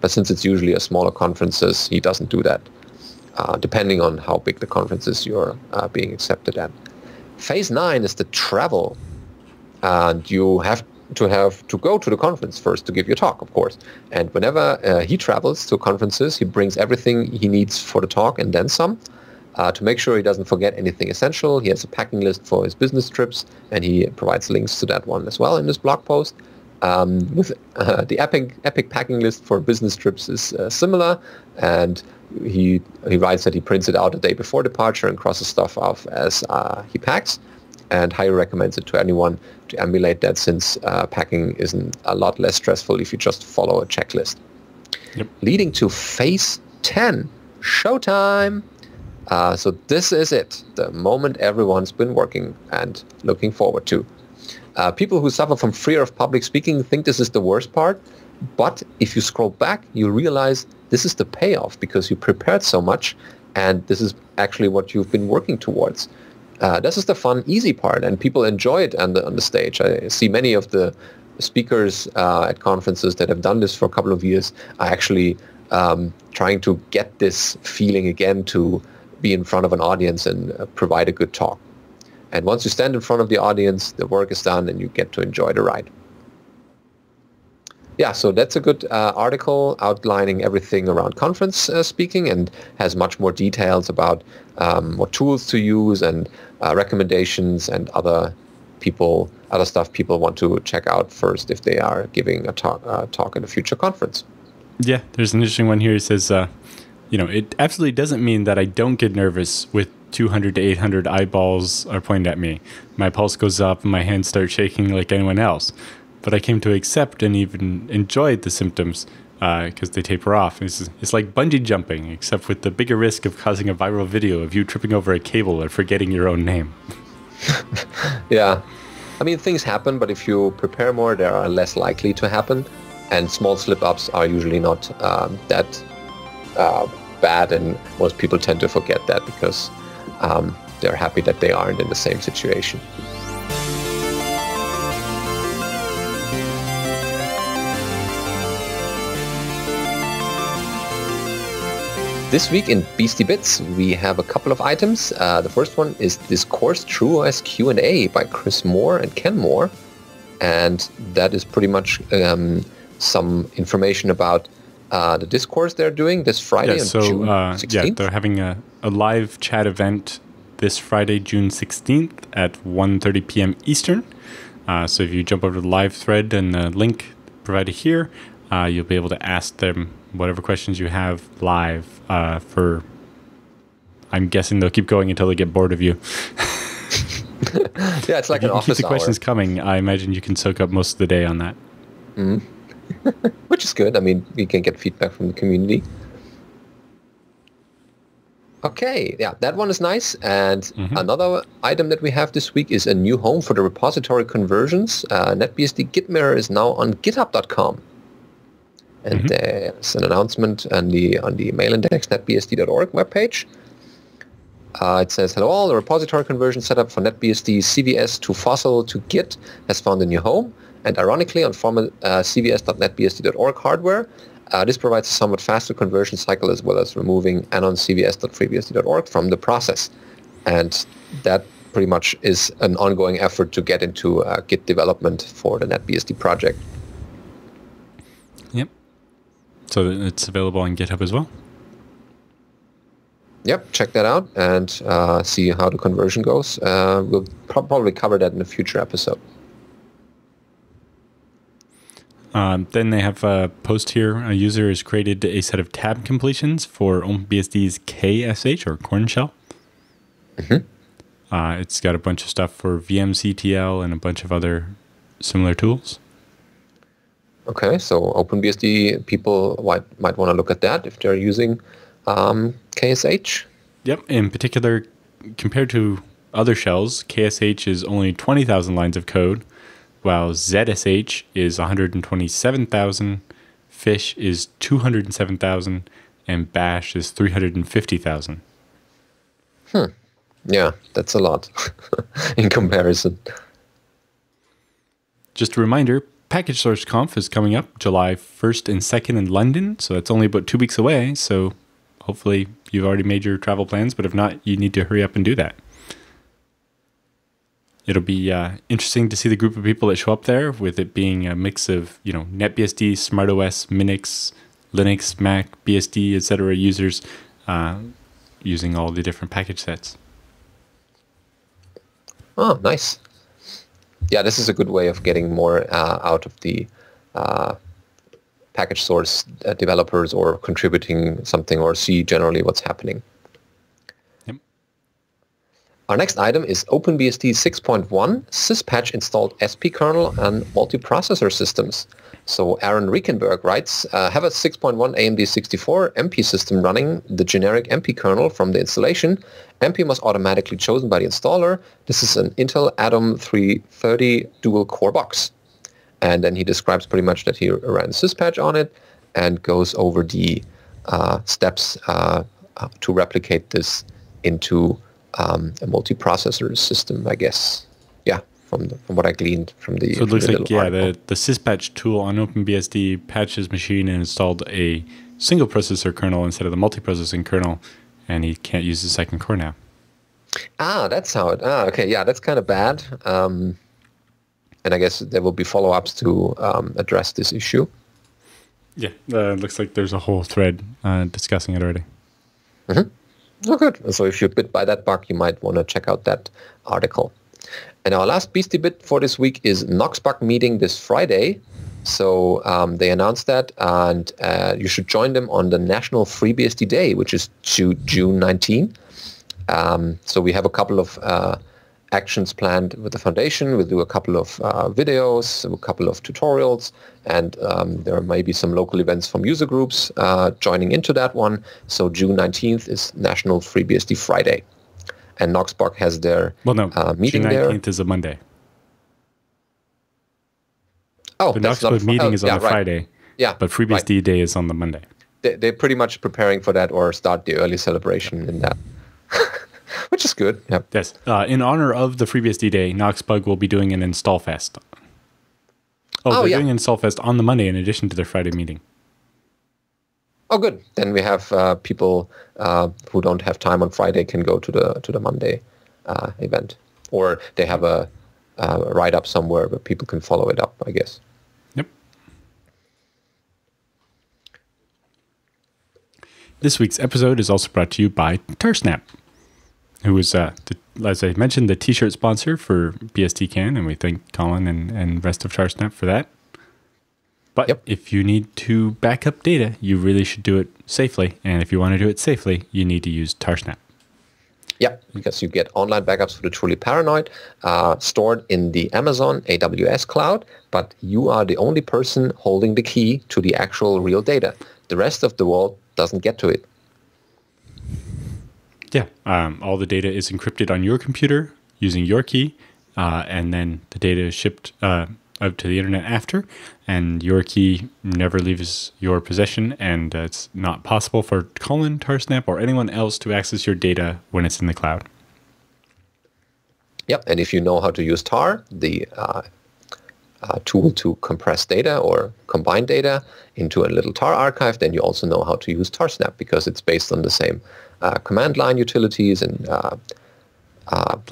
But since it's usually a smaller conferences, he doesn't do that, depending on how big the conferences you're being accepted at. Phase 9 is the travel. And you have to go to the conference first to give your talk, of course. And whenever he travels to conferences, he brings everything he needs for the talk and then some. To make sure he doesn't forget anything essential, he has a packing list for his business trips, and he provides links to that one as well in his blog post. With the epic packing list for business trips is similar, and he writes that he prints it out a day before departure and crosses stuff off as he packs, and highly recommends it to anyone to emulate that, since packing isn't a lot less stressful if you just follow a checklist. Yep. Leading to phase 10, showtime. So this is it, the moment everyone's been working and looking forward to. People who suffer from fear of public speaking think this is the worst part, but if you scroll back, you realize this is the payoff because you prepared so much, and this is actually what you've been working towards. This is the fun, easy part, and people enjoy it on the stage. I see many of the speakers at conferences that have done this for a couple of years are actually trying to get this feeling again to be in front of an audience and provide a good talk. And once you stand in front of the audience, the work is done and you get to enjoy the ride. Yeah, so that's a good article outlining everything around conference speaking, and has much more details about what tools to use and recommendations and other stuff people want to check out first if they are giving a talk at a future conference. Yeah, there's an interesting one here. It says, it absolutely doesn't mean that I don't get nervous with 200 to 800 eyeballs are pointed at me. My pulse goes up and my hands start shaking like anyone else. But I came to accept and even enjoyed the symptoms because they taper off. It's like bungee jumping, except with the bigger risk of causing a viral video of you tripping over a cable or forgetting your own name. Yeah. I mean, things happen, but if you prepare more, they are less likely to happen. And small slip-ups are usually not that bad, and most people tend to forget that because they're happy that they aren't in the same situation. This week in BSD Bits, we have a couple of items. The first one is Discourse True OS Q&A by Chris Moore and Ken Moore. And that is pretty much some information about the discourse they're doing this Friday on June 16th. Yeah, they're having a live chat event this Friday, June 16th at 1:30 p.m. Eastern. So if you jump over to the live thread and the link provided here, you'll be able to ask them whatever questions you have live for, I'm guessing they'll keep going until they get bored of you. Yeah, it's like an office hour. Keep the questions coming. I imagine you can soak up most of the day on that. Mm-hmm. Which is good. I mean, we can get feedback from the community. Okay, yeah, that one is nice. And another item that we have this week is a new home for the repository conversions. NetBSD Git Mirror is now on github.com. And there's an announcement on the mail index netbsd.org webpage. It says, hello all, the repository conversion setup for NetBSD CVS to Fossil to Git has found a new home. And ironically, on former cvs.netbsd.org hardware, this provides a somewhat faster conversion cycle as well as removing anon cvs.freebsd.org from the process. And that pretty much is an ongoing effort to get into Git development for the NetBSD project. Yep. So it's available on GitHub as well? Yep, check that out and see how the conversion goes. We'll probably cover that in a future episode. Then they have a post here. A user has created a set of tab completions for OpenBSD's KSH, or Corn Shell. It's got a bunch of stuff for VMCTL and a bunch of other similar tools. Okay, so OpenBSD people might want to look at that if they're using KSH. Yep, in particular, compared to other shells, KSH is only 20,000 lines of code, while ZSH is 127,000, Fish is 207,000, and Bash is 350,000. Yeah, that's a lot in comparison. Just a reminder, Package Source Conf is coming up July 1st and 2nd in London, so that's only about 2 weeks away, so hopefully you've already made your travel plans, but if not, you need to hurry up and do that. It'll be interesting to see the group of people that show up there, with it being a mix of, NetBSD, SmartOS, Minix, Linux, Mac, BSD, etc. users using all the different package sets. Oh, nice. Yeah, this is a good way of getting more out of the package source developers, or contributing something, or see generally what's happening. Yep. Our next item is OpenBSD 6.1 syspatch installed SP kernel and multiprocessor systems. So Aaron Riekenberg writes, have a 6.1 AMD 64 MP system running the generic MP kernel from the installation. MP was automatically chosen by the installer. This is an Intel Atom 330 dual core box. And then he describes pretty much that he ran syspatch on it and goes over the steps to replicate this into a multiprocessor system, I guess. Yeah, from what I gleaned from the. So it looks like, the syspatch tool on OpenBSD patches machine and installed a single processor kernel instead of the multiprocessing kernel, and he can't use the second core now. That's how it. Okay, yeah, that's kind of bad. And I guess there will be follow-ups to address this issue. Yeah, looks like there's a whole thread discussing it already. Oh, good. So if you're bit by that bug, you might want to check out that article. And our last Beastie bit for this week is Knoxbug meeting this Friday. So they announced that, and you should join them on the National FreeBSD Day, which is June 19. So we have a couple of actions planned with the foundation. We'll do a couple of videos, a couple of tutorials, and there may be some local events from user groups joining into that one. So June 19th is National FreeBSD Friday. And Knoxbug has their meeting there. June 19th is a Monday. Oh, the Knoxbug meeting is on Friday. Yeah, but FreeBSD Day is on the Monday. They're pretty much preparing for that, or start the early celebration in that, which is good. Yep. Yes. In honor of the FreeBSD Day, Knoxbug will be doing an Install Fest. They're doing an Install Fest on the Monday in addition to their Friday meeting. Oh, good. Then we have people who don't have time on Friday can go to the Monday event, or they have a write-up somewhere where people can follow it up, I guess. Yep. This week's episode is also brought to you by Tarsnap, who is, as I mentioned, the T-shirt sponsor for BSDCan, and we thank Colin and rest of Tarsnap for that. But if you need to back up data, you really should do it safely. And if you want to do it safely, you need to use Tarsnap. Yeah, because you get online backups for the truly paranoid stored in the Amazon AWS cloud, but you are the only person holding the key to the actual real data. The rest of the world doesn't get to it. Yeah, all the data is encrypted on your computer using your key, and then the data is shipped out to the internet after, and your key never leaves your possession, and it's not possible for Colin, Tarsnap, or anyone else to access your data when it's in the cloud. Yep, and if you know how to use tar, the tool to compress data or combine data into a little tar archive, then you also know how to use Tarsnap, because it's based on the same command line utilities and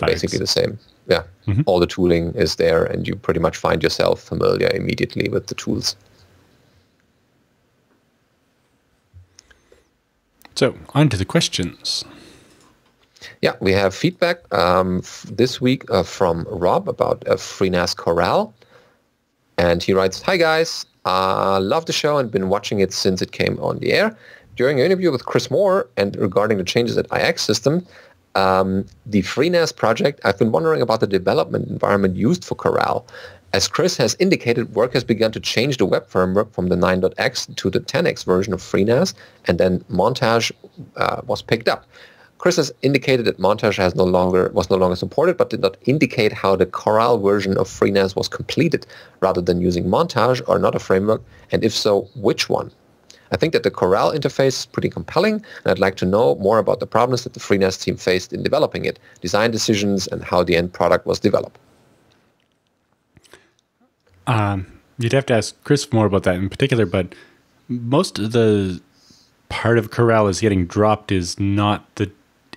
basically the same. Yeah, all the tooling is there, and you pretty much find yourself familiar immediately with the tools. So, on to the questions. Yeah, we have feedback this week from Rob about FreeNAS Corral. And he writes, "Hi guys, love the show and been watching it since it came on the air. During an interview with Chris Moore and regarding the changes at IX System, the FreeNAS project, I've been wondering about the development environment used for Corral. As Chris has indicated, work has begun to change the web framework from the 9.x to the 10x version of FreeNAS, and then Montage was picked up. Chris has indicated that Montage was no longer supported, but did not indicate how the Corral version of FreeNAS was completed, rather than using Montage or not a framework, and if so, which one? I think that the Corral interface is pretty compelling, and I'd like to know more about the problems that the FreeNAS team faced in developing it, design decisions, and how the end product was developed." You'd have to ask Chris more about that in particular, but most of the part of Corral is getting dropped is not the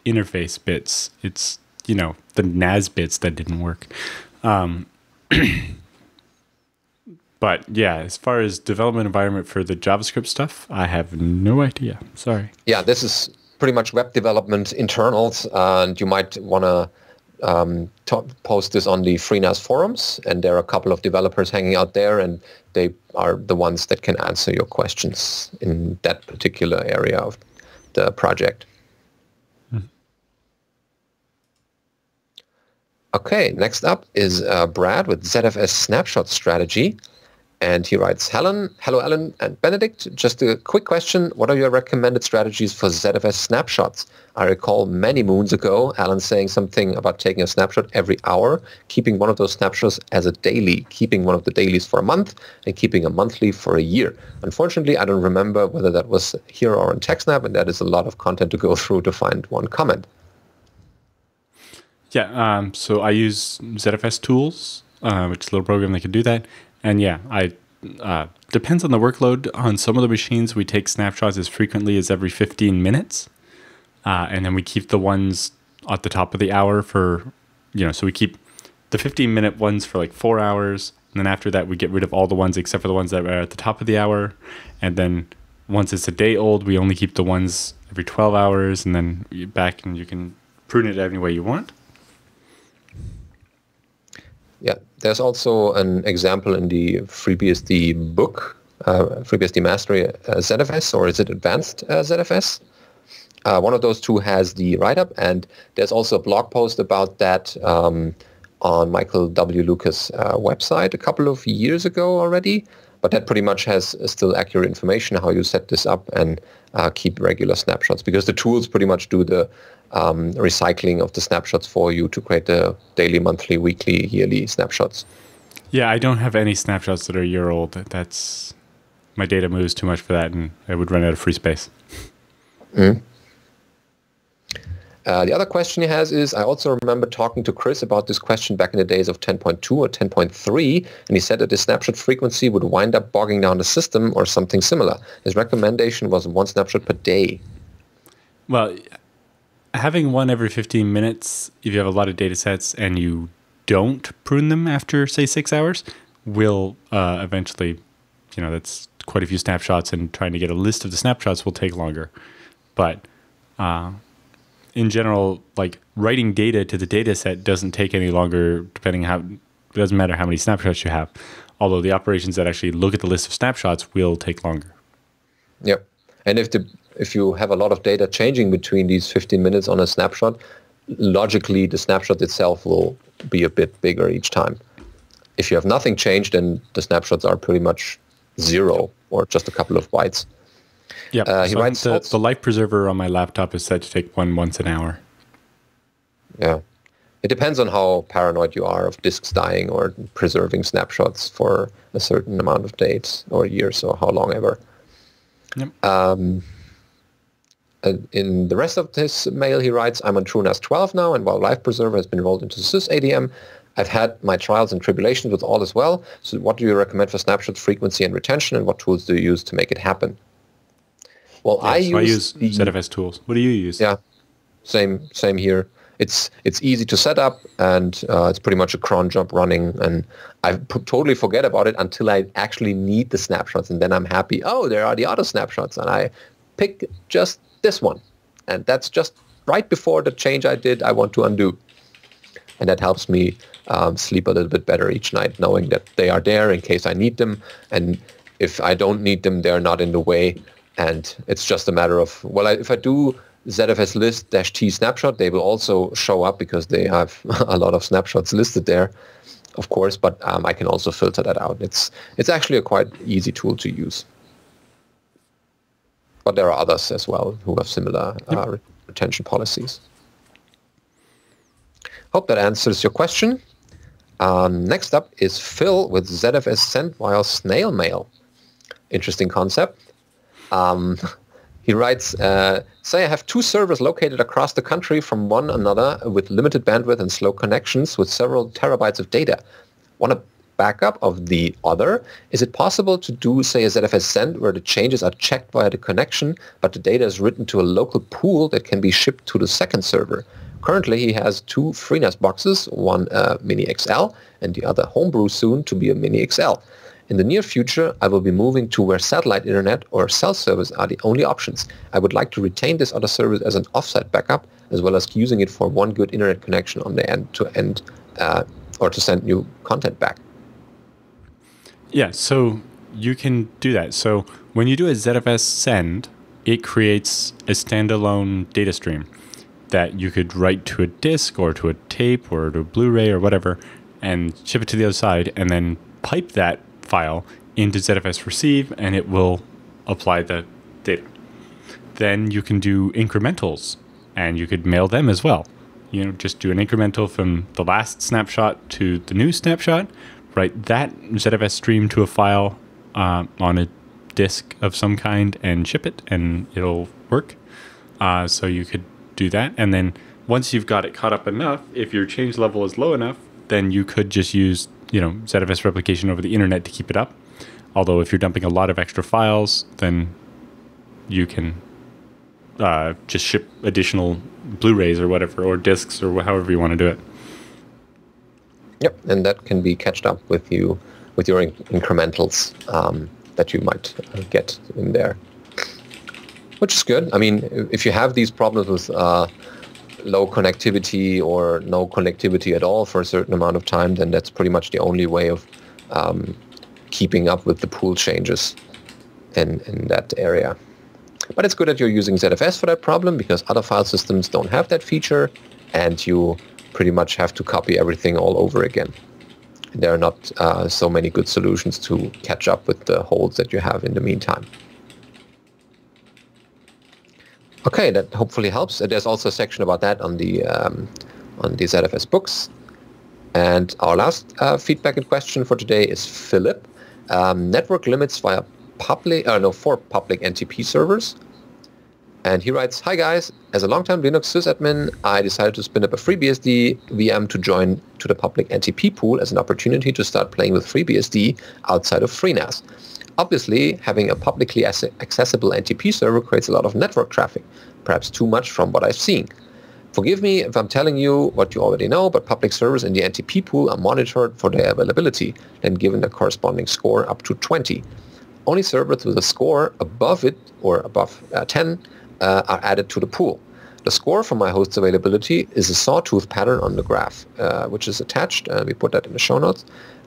interface bits. It's, the NAS bits that didn't work. But yeah, as far as development environment for the JavaScript stuff, I have no idea. Sorry. Yeah, this is pretty much web development internals, and you might want to post this on the FreeNAS forums, and there are a couple of developers hanging out there, and they are the ones that can answer your questions in that particular area of the project. Okay, next up is Brad with ZFS Snapshot Strategy. And he writes, "Hello, Alan and Benedict. Just a quick question. What are your recommended strategies for ZFS snapshots? I recall many moons ago, Alan saying something about taking a snapshot every hour, keeping one of those snapshots as a daily, keeping one of the dailies for a month, and keeping a monthly for a year. Unfortunately, I don't remember whether that was here or on TechSnap, and that is a lot of content to go through to find one comment." Yeah, so I use ZFS Tools, which is a little program that can do that. And yeah, depends on the workload. On some of the machines, we take snapshots as frequently as every 15 minutes. And then we keep the ones at the top of the hour for, so we keep the 15-minute ones for like 4 hours. And then after that, we get rid of all the ones except for the ones that are at the top of the hour. And then once it's a day old, we only keep the ones every 12 hours. And then you're back and you can prune it any way you want. Yeah, there's also an example in the FreeBSD book, FreeBSD Mastery ZFS, or is it Advanced ZFS? One of those two has the write-up, and there's also a blog post about that on Michael W. Lucas' website a couple of years ago already. But that pretty much has still accurate information how you set this up and keep regular snapshots, because the tools pretty much do the recycling of the snapshots for you to create the daily, monthly, weekly, yearly snapshots. Yeah, I don't have any snapshots that are a year old. That's my data moves too much for that, and I would run out of free space. Mm-hmm. The other question he has is, I also remember talking to Chris about this question back in the days of 10.2 or 10.3, and he said that the snapshot frequency would wind up bogging down the system or something similar. His recommendation was 1 snapshot per day. Well, having one every 15 minutes, if you have a lot of data sets and you don't prune them after, say, 6 hours, will eventually, that's quite a few snapshots, and trying to get a list of the snapshots will take longer. But in general, like writing data to the data set doesn't take any longer, it doesn't matter how many snapshots you have. Although the operations that actually look at the list of snapshots will take longer. Yep. And if you have a lot of data changing between these 15 minutes on a snapshot, logically the snapshot itself will be a bit bigger each time. If you have nothing changed, then the snapshots are pretty much 0 or just a couple of bytes. Yeah, he writes the life preserver on my laptop is set to take one once an hour. Yeah. It depends on how paranoid you are of disks dying or preserving snapshots for a certain amount of days or years or how long ever. Yep. In the rest of his mail, he writes, I'm on TrueNAS 12 now, and while Life Preserver has been rolled into SysADM, I've had my trials and tribulations with all as well. So what do you recommend for snapshot frequency and retention, and what tools do you use to make it happen? Well, I use ZFS tools. What do you use? Yeah, same here. It's easy to set up, and it's pretty much a cron job running, and I totally forget about it until I actually need the snapshots, and then I'm happy. Oh, there are the other snapshots, and I pick just this one, and that's just right before the change I want to undo, and that helps me sleep a little bit better each night, knowing that they are there in case I need them, and if I don't need them, they're not in the way. And it's just a matter of, if I do ZFS list -t snapshot, they will also show up because they have a lot of snapshots listed there, of course, but I can also filter that out. It's actually a quite easy tool to use. But there are others as well who have similar retention policies. Hope that answers your question. Next up is Phil with ZFS sent via snail mail. Interesting concept. He writes, say I have 2 servers located across the country from one another with limited bandwidth and slow connections with several terabytes of data. Want a backup of the other? Is it possible to do, say, a ZFS send where the changes are checked via the connection, but the data is written to a local pool that can be shipped to the second server? Currently, he has 2 FreeNAS boxes, one Mini XL and the other homebrew soon to be a Mini XL. In the near future, I will be moving to where satellite internet or cell service are the only options. I would like to retain this other service as an offsite backup, as well as using it for one good internet connection on the end-to-end or to send new content back. Yeah, so you can do that. So when you do a ZFS send, it creates a standalone data stream that you could write to a disk or to a tape or to a Blu-ray or whatever and ship it to the other side, and then pipe that file into ZFS receive, and it will apply the data. Then you can do incrementals, and you could mail them as well. Just do an incremental from the last snapshot to the new snapshot, write that ZFS stream to a file on a disk of some kind and ship it, and it'll work. So you could do that, and then once you've got it caught up enough, if your change level is low enough, then you could just use ZFS replication over the internet to keep it up. Although if you're dumping a lot of extra files, then you can just ship additional Blu-rays or whatever, or discs, or however you want to do it. Yep, and that can be catched up with your incrementals that you might get in there, which is good. I mean, if you have these problems with low connectivity or no connectivity at all for a certain amount of time, then that's pretty much the only way of keeping up with the pool changes in that area. But it's good that you're using ZFS for that problem, because other file systems don't have that feature, and you pretty much have to copy everything all over again. There are not so many good solutions to catch up with the holes that you have in the meantime. Okay, that hopefully helps. There's also a section about that on the ZFS books. And our last feedback and question for today is Philip. Network limits for public NTP servers. And he writes, "Hi guys, as a long-time Linux sysadmin, I decided to spin up a FreeBSD VM to join to the public NTP pool as an opportunity to start playing with FreeBSD outside of FreeNAS. Obviously, having a publicly accessible NTP server creates a lot of network traffic, perhaps too much from what I've seen. Forgive me if I'm telling you what you already know, but public servers in the NTP pool are monitored for their availability, then given a corresponding score up to 20. Only servers with a score above it, or above 10, are added to the pool. The score for my host's availability is a sawtooth pattern on the graph, which is attached. We put that in the show notes.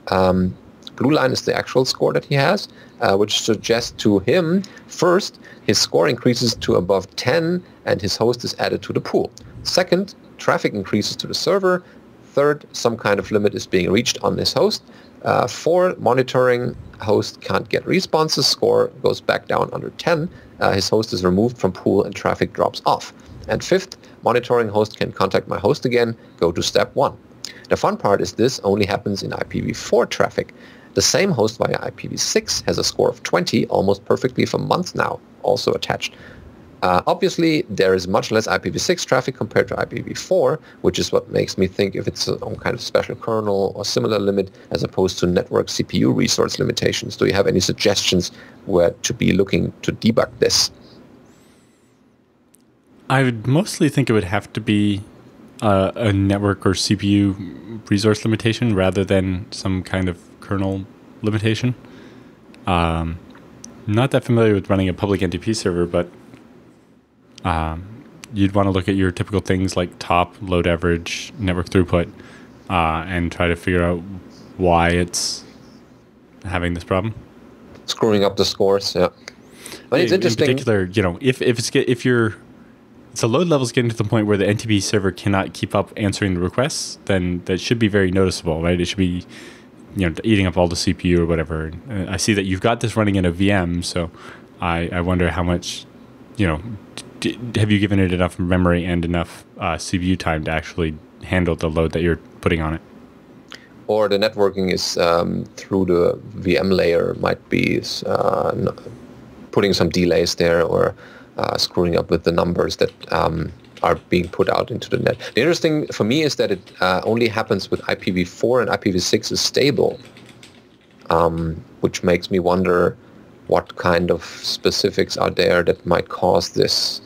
Blue line is the actual score that he has, which suggests to him, first, his score increases to above 10 and his host is added to the pool. Second, traffic increases to the server. Third, some kind of limit is being reached on this host. 4, monitoring host can't get responses, score goes back down under 10. His host is removed from pool and traffic drops off. And 5th, monitoring host can contact my host again, go to step 1. The fun part is this only happens in IPv4 traffic. The same host via IPv6 has a score of 20 almost perfectly for months now, also attached. Obviously, there is much less IPv6 traffic compared to IPv4, which is what makes me think if it's some kind of special kernel or similar limit as opposed to network CPU resource limitations. Do you have any suggestions where to be looking to debug this? I would mostly think it would have to be a network or CPU resource limitation rather than some kind of kernel limitation. Not that familiar with running a public NTP server, but you'd want to look at your typical things like top, load average, network throughput, and try to figure out why it's having this problem. Screwing up the scores, yeah. But it's interesting. In particular, if the load level's getting to the point where the NTP server cannot keep up answering the requests, then that should be very noticeable, right? It should be, eating up all the CPU or whatever. I see that you've got this running in a VM, so I wonder how much, have you given it enough memory and enough CPU time to actually handle the load that you're putting on it? Or the networking is through the VM layer, might be putting some delays there, or screwing up with the numbers that are being put out into the net. The interesting for me is that it only happens with IPv4 and IPv6 is stable, which makes me wonder what kind of specifics are there that might cause this.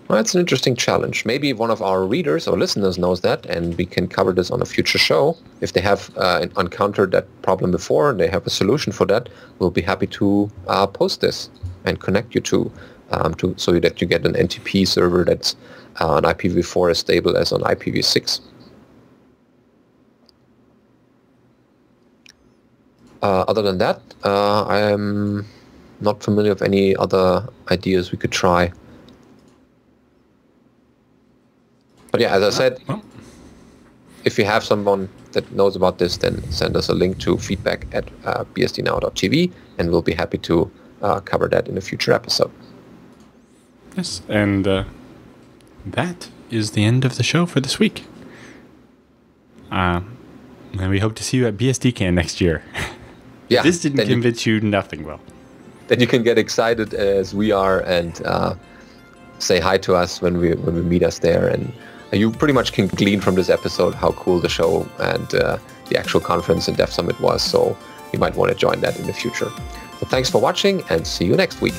Well, it's an interesting challenge. Maybe one of our readers or listeners knows that, and we can cover this on a future show. If they have encountered that problem before and they have a solution for that, we'll be happy to post this and connect you to so that you get an NTP server that's on IPv4 as stable as on IPv6. Other than that, I am not familiar with any other ideas we could try. But yeah, as I said, if you have someone that knows about this, then send us a link to feedback at bsdnow.tv, and we'll be happy to cover that in a future episode. Yes, and that is the end of the show for this week. And we hope to see you at BSDCan next year. Yeah, if this didn't convince you, nothing will. Then you can get excited as we are and say hi to us when we meet us there. And you pretty much can glean from this episode how cool the show and the actual conference and Dev Summit was. So you might want to join that in the future. So thanks for watching, and see you next week.